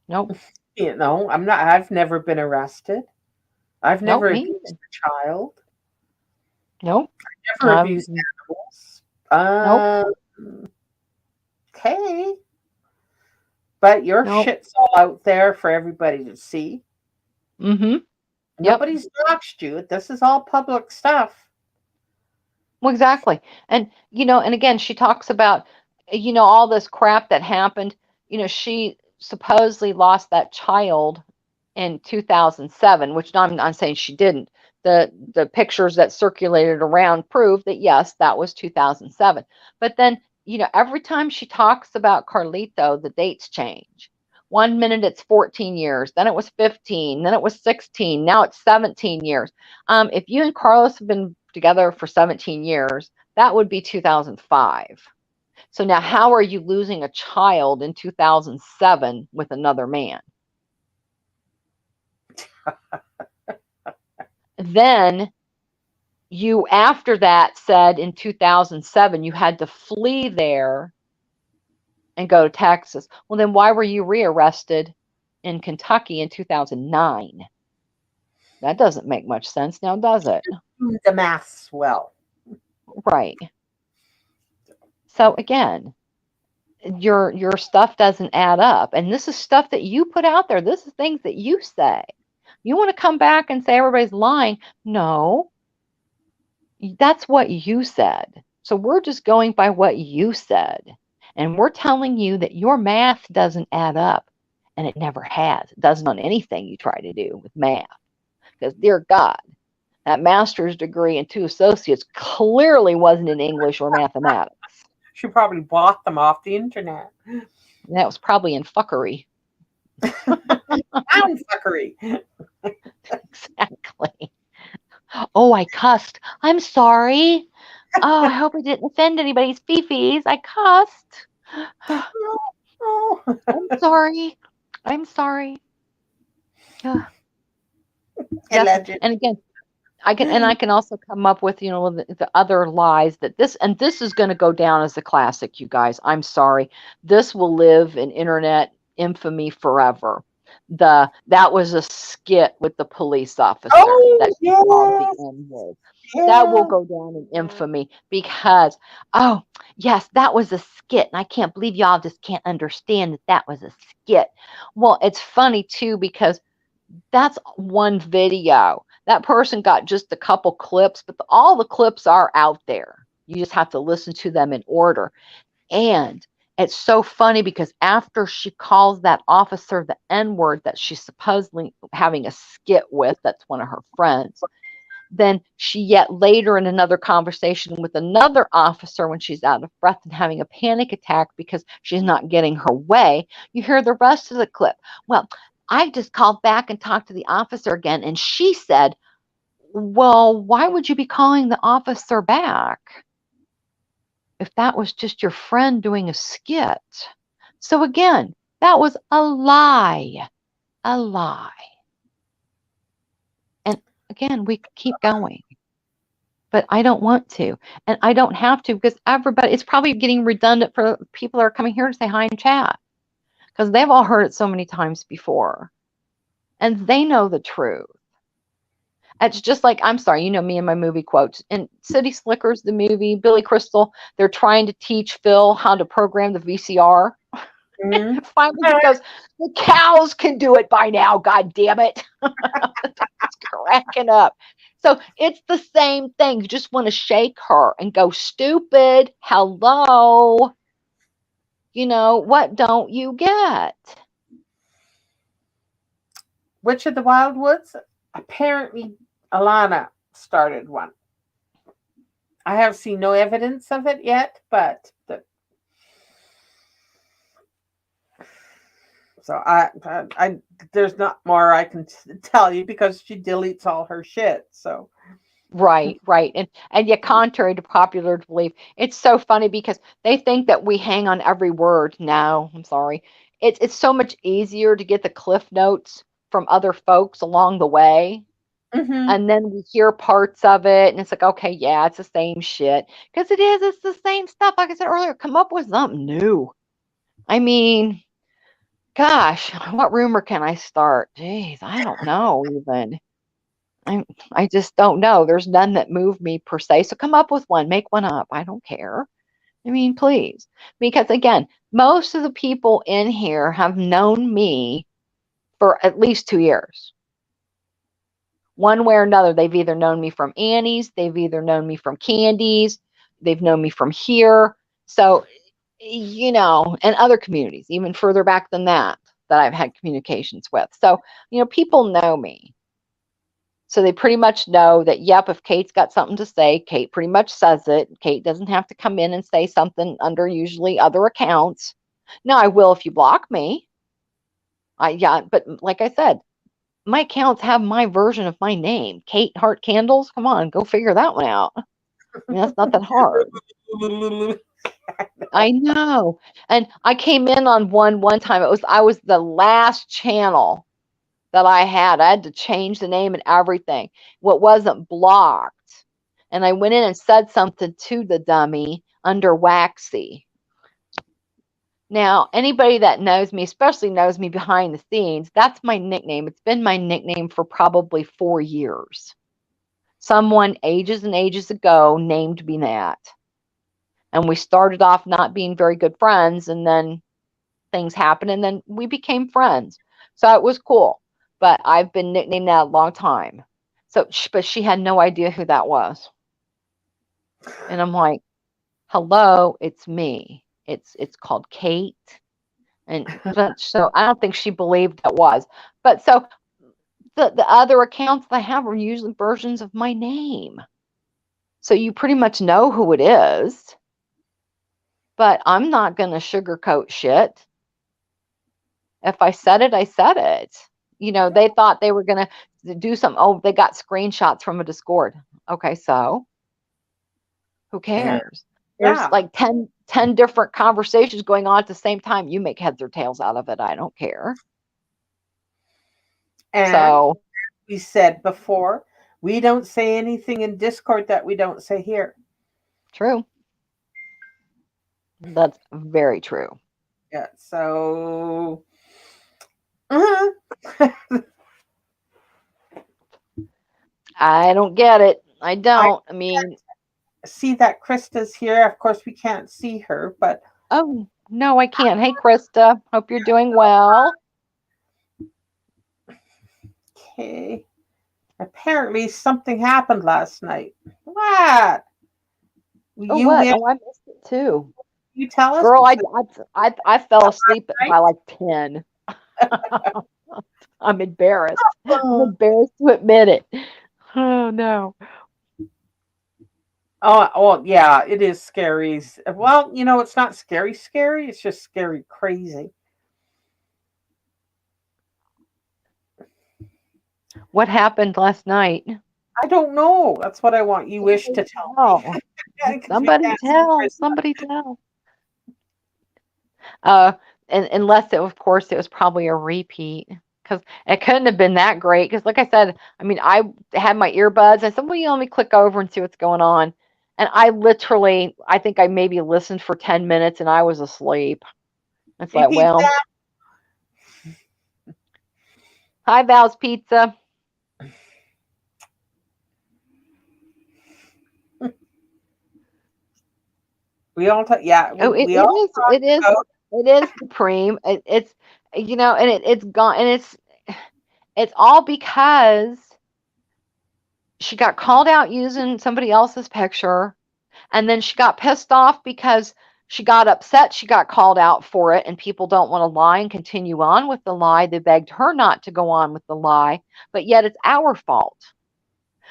Nope. I've never been arrested. I've Nope. never Me abused either. a child. Nope. Never abused animals. Nope. Okay. But your Nope. shit's all out there for everybody to see. Mm-hmm. Yep. Nobody's doxed you. This is all public stuff. Well, exactly. And again, she talks about, all this crap that happened. She supposedly lost that child in 2007, which I'm not saying she didn't. The pictures that circulated around prove that yes, that was 2007. But then, every time she talks about Carlito, the dates change. 1 minute it's 14 years, then it was 15, then it was 16, now it's 17 years. If you and Carlos have been together for 17 years, that would be 2005. So now, how are you losing a child in 2007 with another man? Then you, after that, said in 2007 you had to flee there and go to Texas. Well, then why were you rearrested in Kentucky in 2009? That doesn't make much sense now, does it? The math's well. Right. So again, your stuff doesn't add up. And this is stuff that you put out there. This is things that you say. You want to come back and say everybody's lying? No, that's what you said. So we're just going by what you said. And we're telling you that your math doesn't add up. And it never has. It doesn't on anything you try to do with math. Because, dear God, that master's degree and 2 associates clearly wasn't in English or mathematics. She probably bought them off the internet. That was probably in fuckery. Pound fuckery. Exactly. Oh, I cussed. I'm sorry. Oh, I hope I didn't offend anybody's fifis. I cussed. Oh. I'm sorry. I'm sorry. Yeah. Alleged. And again, I can also come up with, the other lies that this is going to go down as a classic, you guys. I'm sorry. This will live in internet infamy forever. That was a skit with the police officer that she called the N-word. That will go down in infamy because, oh, yes, that was a skit. And I can't believe y'all just can't understand that was a skit. Well, it's funny, too, because that's one video. That person got just a couple clips, but all the clips are out there. You just have to listen to them in order. And it's so funny because after she calls that officer the N-word that she's supposedly having a skit with, that's one of her friends, then she yet later in another conversation with another officer when she's out of breath and having a panic attack because she's not getting her way, you hear the rest of the clip. Well, I just called back and talked to the officer again, and she said, well, why would you be calling the officer back if that was just your friend doing a skit? So again, that was a lie. A lie. And again, we could keep going, but I don't want to. And I don't have to because everybody, it's probably getting redundant for people that are coming here to say hi and chat because they've all heard it so many times before and they know the truth. It's just like, I'm sorry, you know me and my movie quotes. In City Slickers, the movie, Billy Crystal, they're trying to teach Phil how to program the VCR. Mm-hmm. And finally he goes, the cows can do it by now, god damn it. It's cracking up. So it's the same thing. You just want to shake her and go, stupid, hello. You know, what don't you get? Witch of the Wildwoods? Apparently, Alana started one. I have seen no evidence of it yet, but so I there's not more I can tell you because she deletes all her shit. So Right, right. And yet, contrary to popular belief, it's so funny because they think that we hang on every word. No, I'm sorry. It's so much easier to get the cliff notes from other folks along the way. mm-hmm. And then we hear parts of it, and it's like, okay, yeah, it's the same shit. Because it's the same stuff. Like I said earlier, come up with something new. I mean, gosh, what rumor can I start? Jeez, I don't know even. I just don't know. There's none that move me per se. So come up with one, make one up. I don't care. I mean, please. Because again, most of the people in here have known me for at least 2 years. One way or another, they've either known me from Annie's, they've either known me from Candy's, they've known me from here. So, you know, and other communities, even further back than that I've had communications with. So, you know, people know me. So they pretty much know that, yep, if Kate's got something to say, Kate pretty much says it. Kate doesn't have to come in and say something under usually other accounts. Now, I will if you block me. Yeah, but like I said, my accounts have my version of my name, Kate Heart Candles. Come on, go figure that one out. I mean, that's not that hard. I know. And I came in on one time. I was the last channel that I had to change the name and everything. What wasn't blocked. And I went in and said something to the dummy under Waxy. Now, anybody that knows me, especially knows me behind the scenes, that's my nickname. It's been my nickname for probably 4 years. Someone ages and ages ago named me that. And we started off not being very good friends, and then things happened, and then we became friends. So it was cool. But I've been nicknamed that a long time. So, but she had no idea who that was. And I'm like, hello, it's me. It's called Kate. And so I don't think she believed it was. But so the other accounts that I have are usually versions of my name. So you pretty much know who it is. But I'm not going to sugarcoat shit. If I said it, I said it. You know, they thought they were going to do something. Oh, they got screenshots from a Discord. Okay, so who cares? There's Yeah. like 10 different conversations going on at the same time. You make heads or tails out of it. I don't care. And So we said before, we don't say anything in Discord that we don't say here. true. That's very true. Yeah. So uh-huh. I don't get it. I don't. I mean, see that Krista's here. Of course, we can't see her, but oh, no, I can't. Hey, Krista. Hope you're doing well. okay. Apparently, something happened last night. What? Oh, You what? will Oh, I missed it too. you tell us? Girl, I fell asleep by like 10. I'm embarrassed. I'm embarrassed to admit it. Oh, no. Oh, yeah, it is scary. Well, you know, it's not scary, scary. It's just scary, crazy. What happened last night? I don't know. That's what I want you wish to tell me. Oh, Because we somebody can't see tell. Krista. Somebody tell. and unless it, of course, it was probably a repeat because it couldn't have been that great. Because, like I said, I mean, I had my earbuds. I said, well, let me click over and see what's going on. And I think I maybe listened for 10 minutes and I was asleep. It's Hey, like, pizza. well, hi, Val's Pizza. We all talk. Yeah, Oh, we all talk about. it is supreme. It's, and it's gone, and it's all because she got called out using somebody else's picture, and then she got pissed off because she got upset she got called out for it, and people don't want to lie and continue on with the lie. They begged her not to go on with the lie, but yet it's our fault.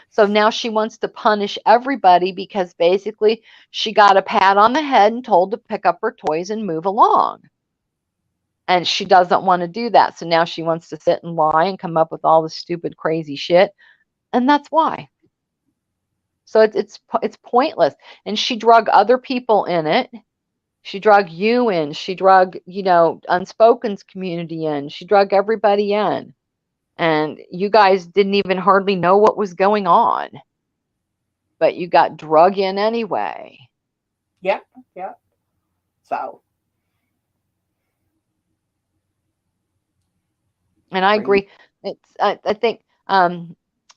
So now she wants to punish everybody because basically she got a pat on the head and told to pick up her toys and move along. And she doesn't want to do that. So now she wants to sit and lie and come up with all this stupid, crazy shit. And that's why. So it's pointless. And she drug other people in it. She drug you in. She drug, Unspoken's community in. She drug everybody in. And you guys didn't even hardly know what was going on. But you got drug in anyway. Yep, yep. So. And I agree. I think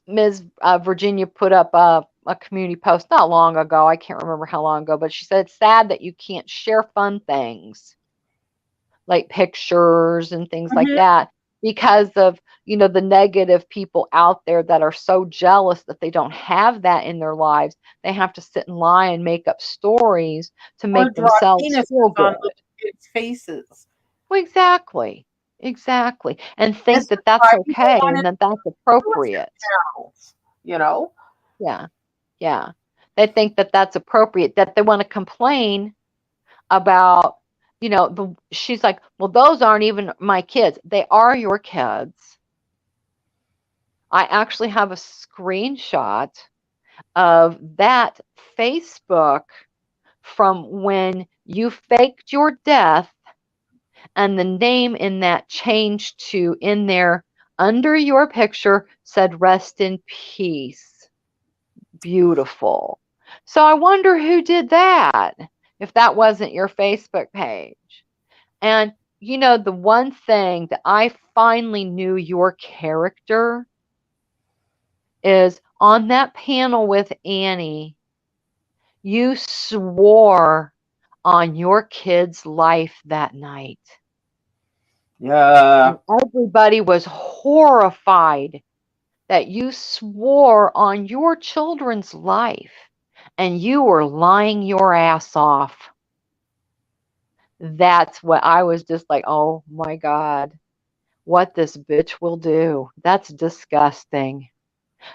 Ms. Virginia put up a community post not long ago. I can't remember how long ago, but she said it's sad that you can't share fun things like pictures and things like Mhm. that because of, the negative people out there that are so jealous that they don't have that in their lives. They have to sit and lie and make up stories to Or make draw themselves penises feel on good. little kids' faces. Well, exactly. Exactly. And think This is that that's why people okay want and to that that's influencer appropriate. channels. You know. Yeah. Yeah. They think that that's appropriate, that they want to complain about, she's like, well, those aren't even my kids. They are your kids. I actually have a screenshot of that Facebook from when you faked your death, and the name in that changed to, in there under your picture, said rest in peace. Beautiful. So I wonder who did that, if that wasn't your Facebook page. And the one thing that I finally knew your character is on that panel with Annie, you swore on your kid's life that night. Yeah. And everybody was horrified that you swore on your children's life and you were lying your ass off. That's what I was just like, oh my God, what this bitch will do. That's disgusting.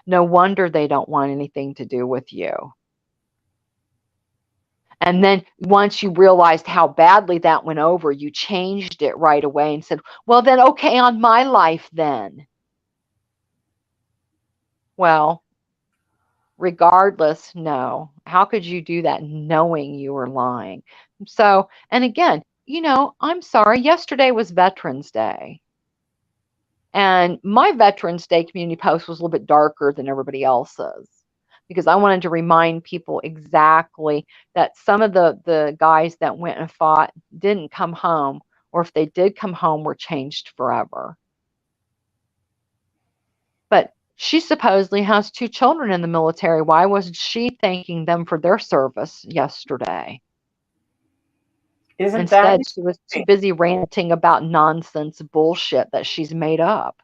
No wonder they don't want anything to do with you. And then once you realized how badly that went over, you changed it right away and said, well, then, okay, on my life then. Well, regardless, no. How could you do that knowing you were lying? So, and again, I'm sorry, yesterday was Veterans Day. And my Veterans Day community post was a little bit darker than everybody else's because I wanted to remind people exactly that some of the guys that went and fought didn't come home, or if they did come home, were changed forever. But she supposedly has 2 children in the military. Why wasn't she thanking them for their service yesterday? Isn't that Instead, she was too interesting? busy ranting about nonsense bullshit that she's made up.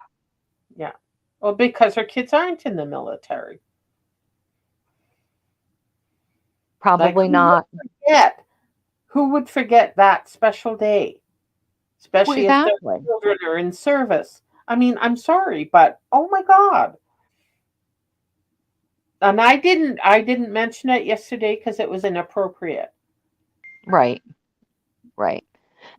Yeah. Well, because her kids aren't in the military. Like Probably not. forget? Who would forget that special day? Well, Especially if their exactly. children are in service. I mean, I'm sorry, but oh my God. And I didn't mention it yesterday because it was inappropriate. Right. Right.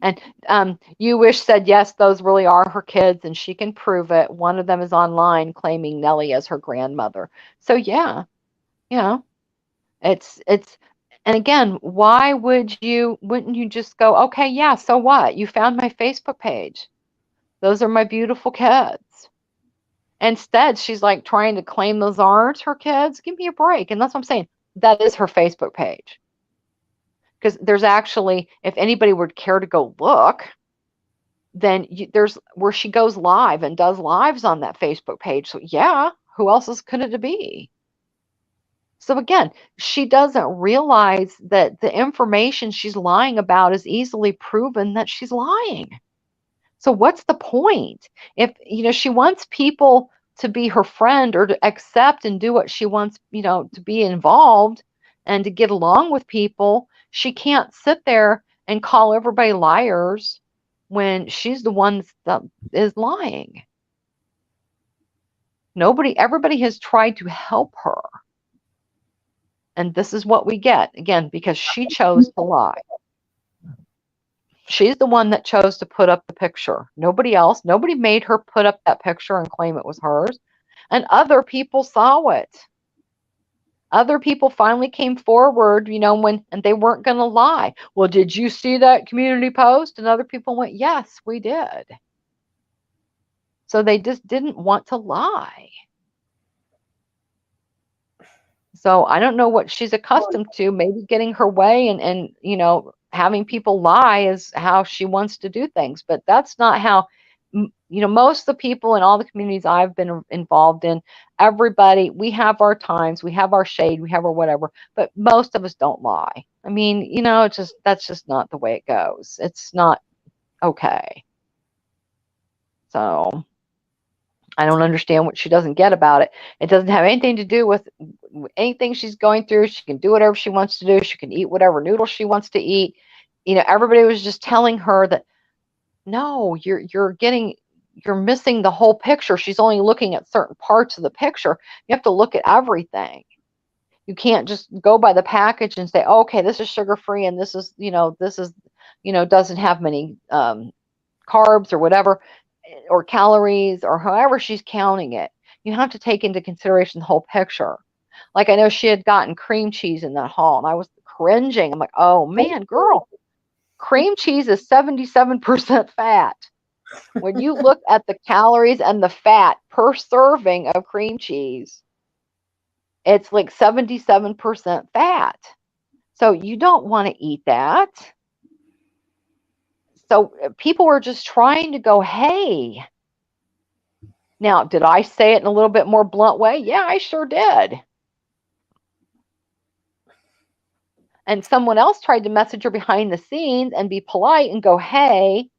And you wish said, yes, those really are her kids, and she can prove it. One of them is online claiming Nellie as her grandmother. So yeah, you know, it's And again, why wouldn't you just go, okay, yeah, so what? You found my Facebook page. Those are my beautiful kids. Instead, she's like trying to claim those aren't her kids. Give me a break. And that's what I'm saying. That is her Facebook page. Because there's actually, if anybody would care to go look, then there's where she goes live and does lives on that Facebook page. So yeah, who else could it be? So again, she doesn't realize that the information she's lying about is easily proven that she's lying. So what's the point? If she wants people to be her friend or to accept and do what she wants, to be involved and to get along with people, she can't sit there and call everybody liars when she's the one that is lying. Everybody has tried to help her. And this is what we get, again, because she chose to lie. She's the one that chose to put up the picture. Nobody else. Nobody made her put up that picture and claim it was hers. And other people saw it. Other people finally came forward, and they weren't going to lie. Well, did you see that community post? And other people went, yes, we did. So they just didn't want to lie. So I don't know what she's accustomed to, maybe getting her way and having people lie is how she wants to do things. But that's not how, most of the people in all the communities I've been involved in, everybody, we have our times, we have our shade, we have our whatever, but most of us don't lie. I mean, that's just not the way it goes. It's not okay. So I don't understand what she doesn't get about it. It doesn't have anything to do with anything she's going through. She can do whatever she wants to do. She can eat whatever noodles she wants to eat. Everybody was just telling her that, no, you're missing the whole picture. She's only looking at certain parts of the picture. You have to look at everything. You can't just go by the package and say, oh, okay, this is sugar-free and this is, doesn't have many carbs or whatever, or calories, or however she's counting it. You have to take into consideration the whole picture. Like I know she had gotten cream cheese in that haul, and I was cringing. I'm like, oh man, girl, cream cheese is 77% fat. When you look at the calories and the fat per serving of cream cheese, it's like 77% fat. So you don't want to eat that. So people were just trying to go, hey. Now, did I say it in a little bit more blunt way? Yeah, I sure did. And someone else tried to message her behind the scenes and be polite and go, hey,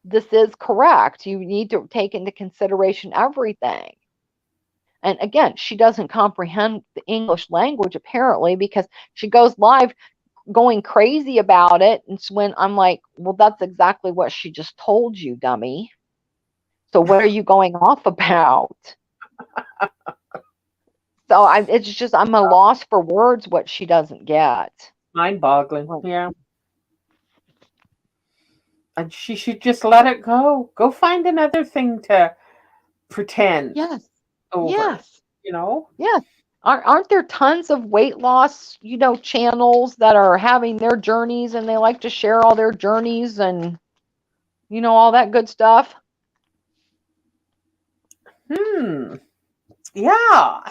this is correct. You need to take into consideration everything. And again, she doesn't comprehend the English language apparently, because she goes live going crazy about it. And it's when I'm like, well, that's exactly what she just told you, dummy. So what are you going off about? So it's just, I'm a loss for words what she doesn't get. Mind-boggling. Yeah. And she should just let it go. Go find another thing to pretend Yes. over. Yes. Yes. Aren't there tons of weight loss, channels that are having their journeys and they like to share all their journeys and, all that good stuff? Yeah.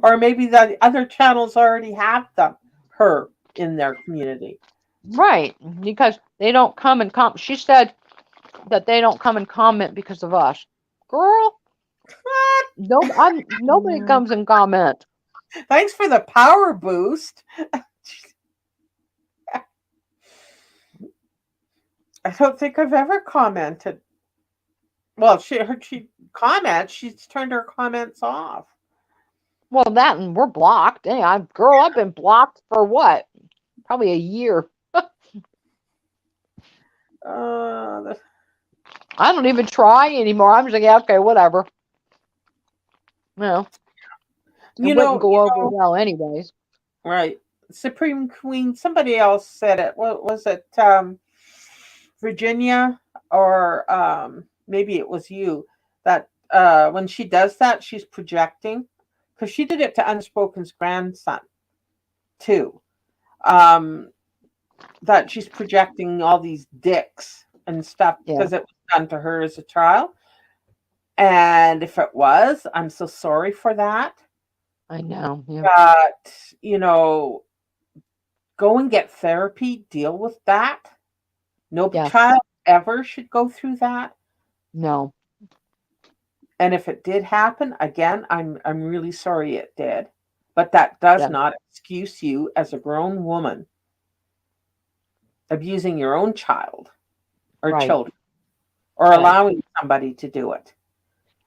Or maybe the other channels already have her in their community. Right. Because they don't come and comment. She said that they don't come and comment because of us. Girl, nobody comes and comment. Thanks for the power boost. I don't think I've ever commented. Well, she comments. She's turned her comments off. Well, that and we're blocked. Hey, I've been blocked for what? Probably a year. I don't even try anymore. I'm just like, yeah, okay, whatever. It wouldn't go over well anyways. Right. Supreme Queen, somebody else said it. What was it? Virginia, or maybe it was you, that when she does that, she's projecting, because she did it to Unspoken's grandson. too. That she's projecting all these dicks and stuff Yeah, because it was done to her as a child. And if it was, I'm so sorry for that. I know. Yeah. But, you know, go and get therapy, deal with that. No Yes. child ever should go through that. No. And if it did happen, again, I'm really sorry it did. But that does Yeah. not excuse you as a grown woman abusing your own child or Right. children or Right. allowing somebody to do it.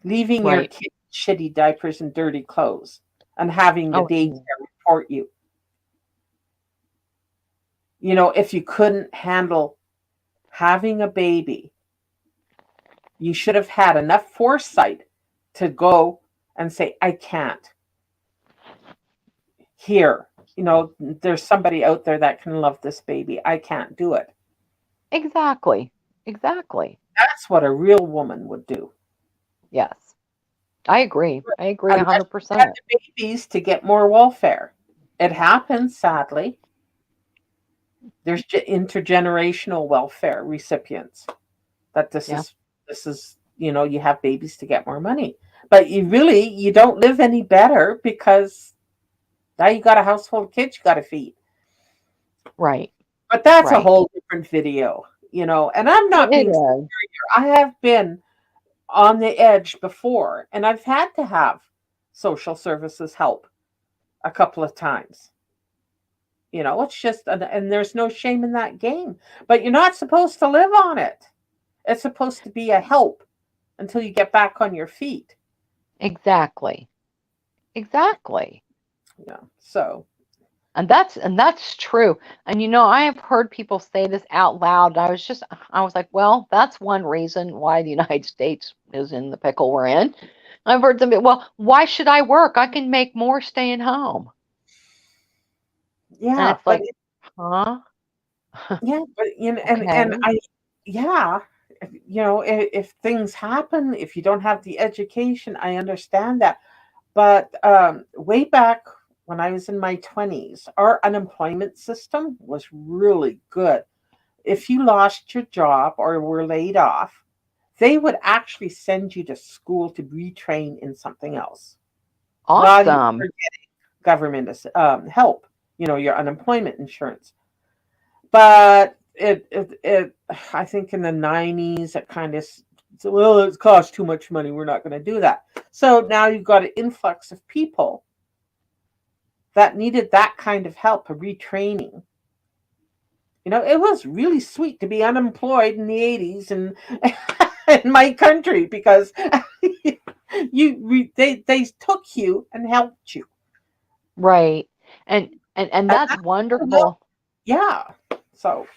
Leaving your Right. kid in shitty diapers and dirty clothes and having the Oh, daycare report you. You know, if you couldn't handle having a baby, you should have had enough foresight to go and say, I can't. Here, you know, there's somebody out there that can love this baby. I can't do it. exactly. Exactly. That's what a real woman would do. Yes. I agree. I agree Unless you had 100%. the babies to get more welfare. It happens, sadly. There's intergenerational welfare recipients. That Yeah. this is, you know, you have babies to get more money. But you don't live any better because now you got a house full of kids you got to feed. Right. But that's a Right. whole different video, you know. And I'm not It being is. I have been on the edge before, and I've had to have social services help a couple of times. You know, it's just, and there's no shame in that game. But you're not supposed to live on it. It's supposed to be a help until you get back on your feet. Exactly. Exactly. Yeah. So, And that's true. And I have heard people say this out loud. I was like, well, that's one reason why the United States is in the pickle we're in. I've heard them be, well, why should I work? I can make more staying home. And yeah, it's like, huh? but you know, and Okay. I, yeah, you know, if things happen, if you don't have the education, I understand that. But way back when I was in my 20s, our unemployment system was really good. If you lost your job or were laid off, they would actually send you to school to retrain in something else while you Awesome. were government help, you know, your unemployment insurance. But I think in the 90s, it kind of, well, it costs too much money. We're not going to do that. So now you've got an influx of people that needed that kind of help, a retraining. You know, it was really sweet to be unemployed in the 80s and in my country because they took you and helped you. Right. And And that's that's a little, wonderful. yeah. So,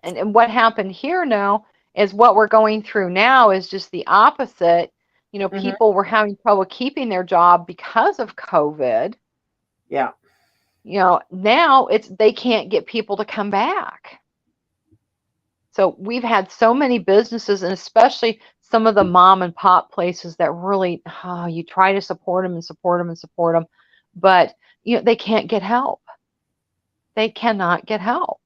And what happened here now is what we're going through now is just the opposite. mhm, People were having trouble keeping their job because of COVID. yeah. Now it's they can't get people to come back. So we've had so many businesses, and especially some of the mom and pop places that really, you try to support them and support them and support them, but they can't get help. They cannot get help.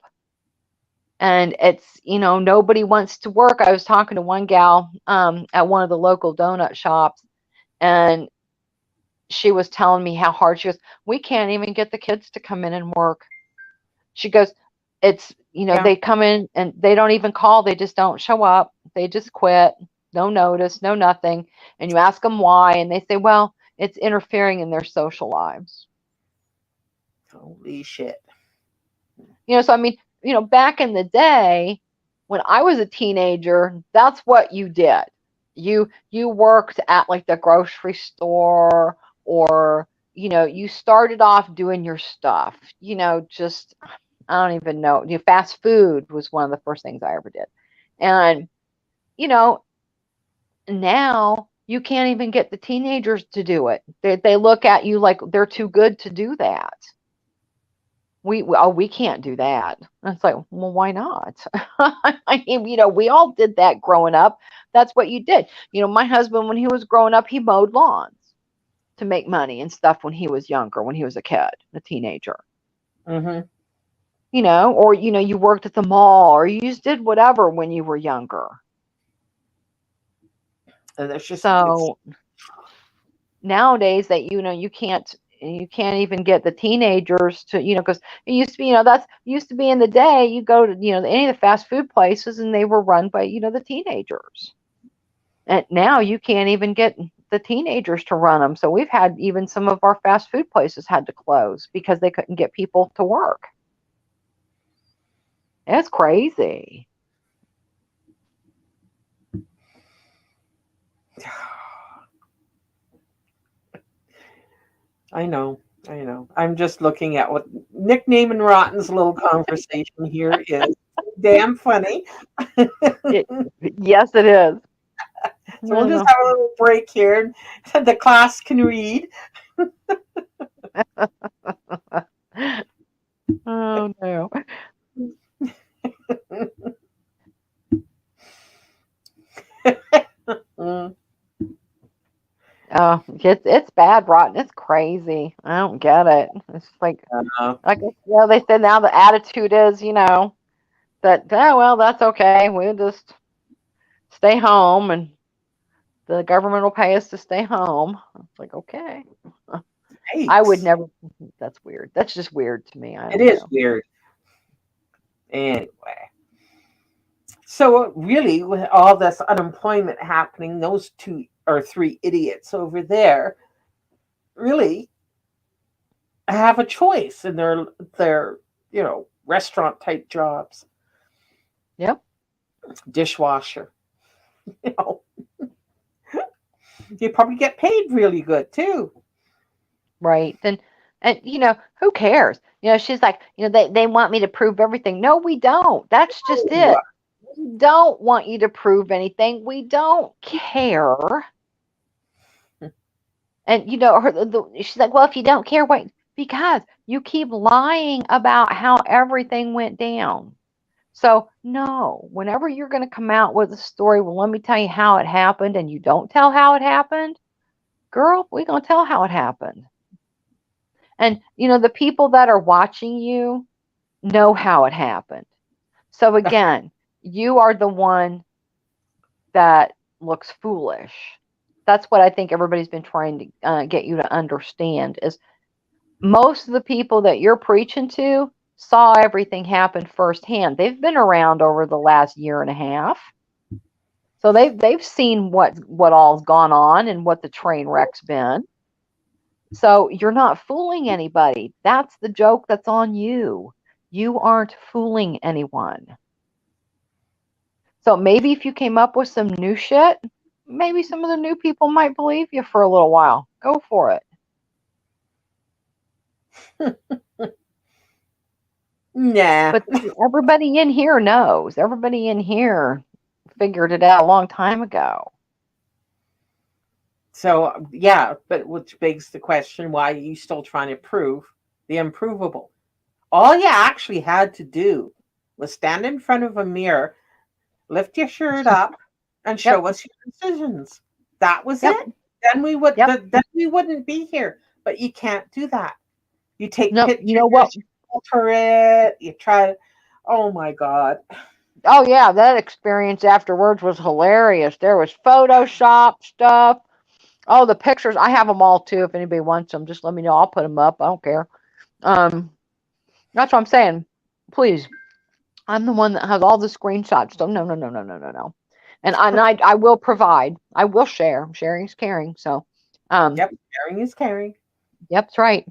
And it's, nobody wants to work. I was talking to one gal at one of the local donut shops, and she was telling me how hard she was. We can't even get the kids to come in and work. She goes, it's, Yeah. they come in and they don't even call. They just don't show up. They just quit. No notice, no nothing. And you ask them why, and they say, well, it's interfering in their social lives. Holy shit. So I mean, back in the day when I was a teenager, that's what you did. You worked at like the grocery store, or you started off doing your stuff. Just I don't even know. Fast food was one of the first things I ever did. And you know, now you can't even get the teenagers to do it. They look at you like they're too good to do that. We can't do that. And it's like, well, why not? I mean, we all did that growing up. That's what you did. My husband, when he was growing up, he mowed lawns to make money and stuff when he was younger, when he was a kid, a teenager. Mm-hmm. Or you worked at the mall, or you just did whatever when you were younger. And it's So nowadays that you can't even get the teenagers to because it used to be that's used to be in the day you go to any of the fast food places and they were run by the teenagers, and now you can't even get the teenagers to run them. So we've had even some of our fast food places had to close because they couldn't get people to work. That's crazy. I know. I know. I'm just looking at what Nickname and Rotten's little conversation here is. Damn funny. it, yes, it is. So we'll No, just no. have a little break here and the class can read. Oh no. Mm, Oh, it's bad, rotten. It's crazy. I don't get it. It's uh, they said now the attitude is, that well, that's okay. We'll just stay home, and the government will pay us to stay home. It's like, okay. I would yikes. never. That's weird. That's just weird to me. I It don't is know. weird. Anyway. So really, with all this unemployment happening, those two or three idiots over there really have a choice in their restaurant type jobs. Yep. Dishwasher. You know, you probably get paid really good too. Right. Then, and who cares? She's like, they want me to prove everything. No, we don't. That's just Oh, it. We don't want you to prove anything. We don't care. And she's like, well, if you don't care, wait, because you keep lying about how everything went down. So no, whenever you're going to come out with a story, well, let me tell you how it happened, and you don't tell how it happened, girl, we're going to tell how it happened. And the people that are watching you know how it happened. So again, you are the one that looks foolish. That's what I think everybody's been trying to get you to understand is most of the people that you're preaching to saw everything happen firsthand. They've been around over the last year and a half. So they've seen what all's gone on and what the train wreck's been. So you're not fooling anybody. That's the joke that's on you. You aren't fooling anyone. So maybe if you came up with some new shit, maybe some of the new people might believe you for a little while. Go for it. nah. But everybody in here knows. Everybody in here figured it out a long time ago. So yeah, but which begs the question: why are you still trying to prove the improvable? All you actually had to do was stand in front of a mirror, lift your shirt up, and Yep. show us your decisions. That was Yep. it. Then Yep. then we wouldn't be here. But you can't do that. You take No, you know pictures, what? you alter it, you try to. Oh my God! Oh yeah, that experience afterwards was hilarious. There was Photoshop stuff. Oh, the pictures. I have them all too. If anybody wants them, just let me know. I'll put them up. I don't care. Um, that's what I'm saying. Please, I'm the one that has all the screenshots. So no, no, no, no, no, no, no. And I will provide. I will share. Sharing is caring. So, um, Yep, caring is caring. yep, that's right.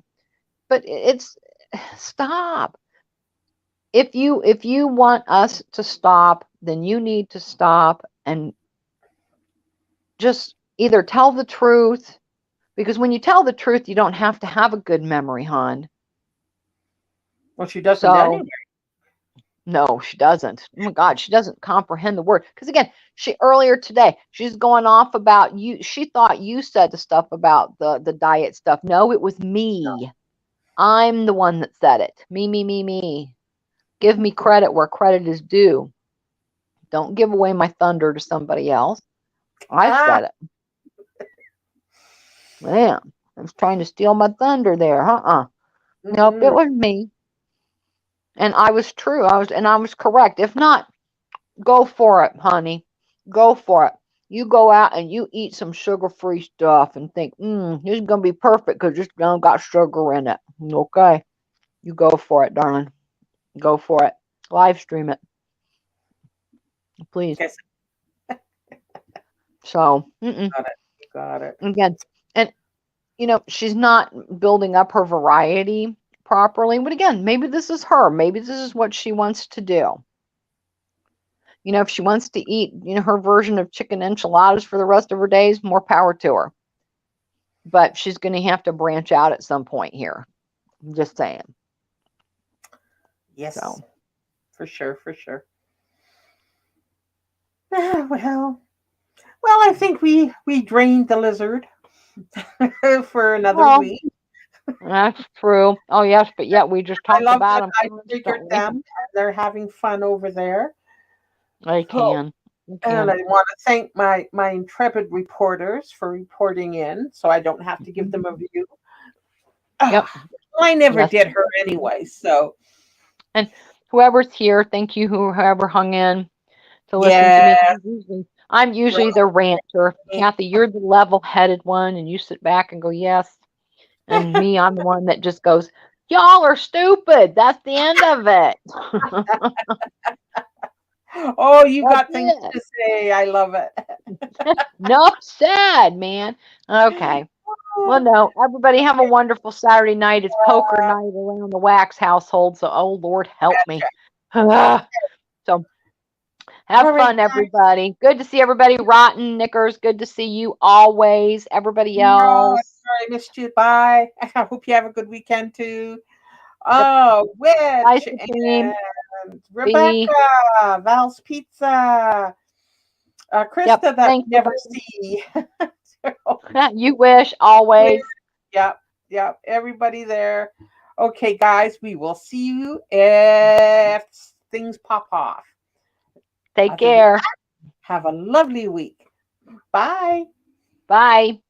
But it's stop. If you want us to stop, then you need to stop and just either tell the truth, because when you tell the truth, you don't have to have a good memory, hon. Well, she doesn't So anyway. no, she doesn't. Oh my God, she doesn't comprehend the word. Because again, she earlier today, she's going off about you. She thought you said the stuff about the diet stuff. No, it was me. I'm the one that said it. Me, me, me, me. Give me credit where credit is due. Don't give away my thunder to somebody else. I Ah, said it. Man, I was trying to steal my thunder there. Uh-uh. Nope, it mm-mm. was me. And I was true. I was correct. If not, go for it, honey. Go for it. You go out and you eat some sugar-free stuff and think, this is gonna be perfect because it's got sugar in it. Okay, you go for it, darling. Go for it. Live stream it, please. Yes, So, got it. Got it. again, and she's not building up her variety properly. But again, maybe this is her. Maybe this is what she wants to do. If she wants to eat, her version of chicken enchiladas for the rest of her days, more power to her. But she's going to have to branch out at some point here. I'm just saying. Yes, So, for sure, for sure. Well, I think we drained the lizard for another well, week. that's true. Oh, yes, but yet we just I talked love about that them I triggered constantly. them. They're having fun over there. They Oh, can. They and I can. want to thank my intrepid reporters for reporting in, so I don't have to give them a view. Yep. I never Yes. did her anyway, so And whoever's here, thank you, whoever hung in to listen to me. yeah. I'm usually the ranter. Kathy, you're the level-headed one, and you sit back and go, yes. And me, I'm the one that just goes, y'all are stupid. That's the end of it. Oh, you That's got things it. to say. I love it. Enough said, man. Okay. Well, no, everybody have a wonderful Saturday night. It's poker night around the Wax household, so oh Lord help me. So have All right, fun, everybody. Good to see everybody. Rotten Knickers, good to see you always. Everybody no, else. sorry, I missed you. Bye. I hope you have a good weekend too. Yep. Oh, Bye, Witch Supreme. and B. Rebecca, Val's Pizza, Yep. Krista that Thanks, we never everybody. see. You wish always. Yep, yep, everybody there. Okay, guys, we will see you if things pop off. Take Other than care. that, have a lovely week. Bye. Bye.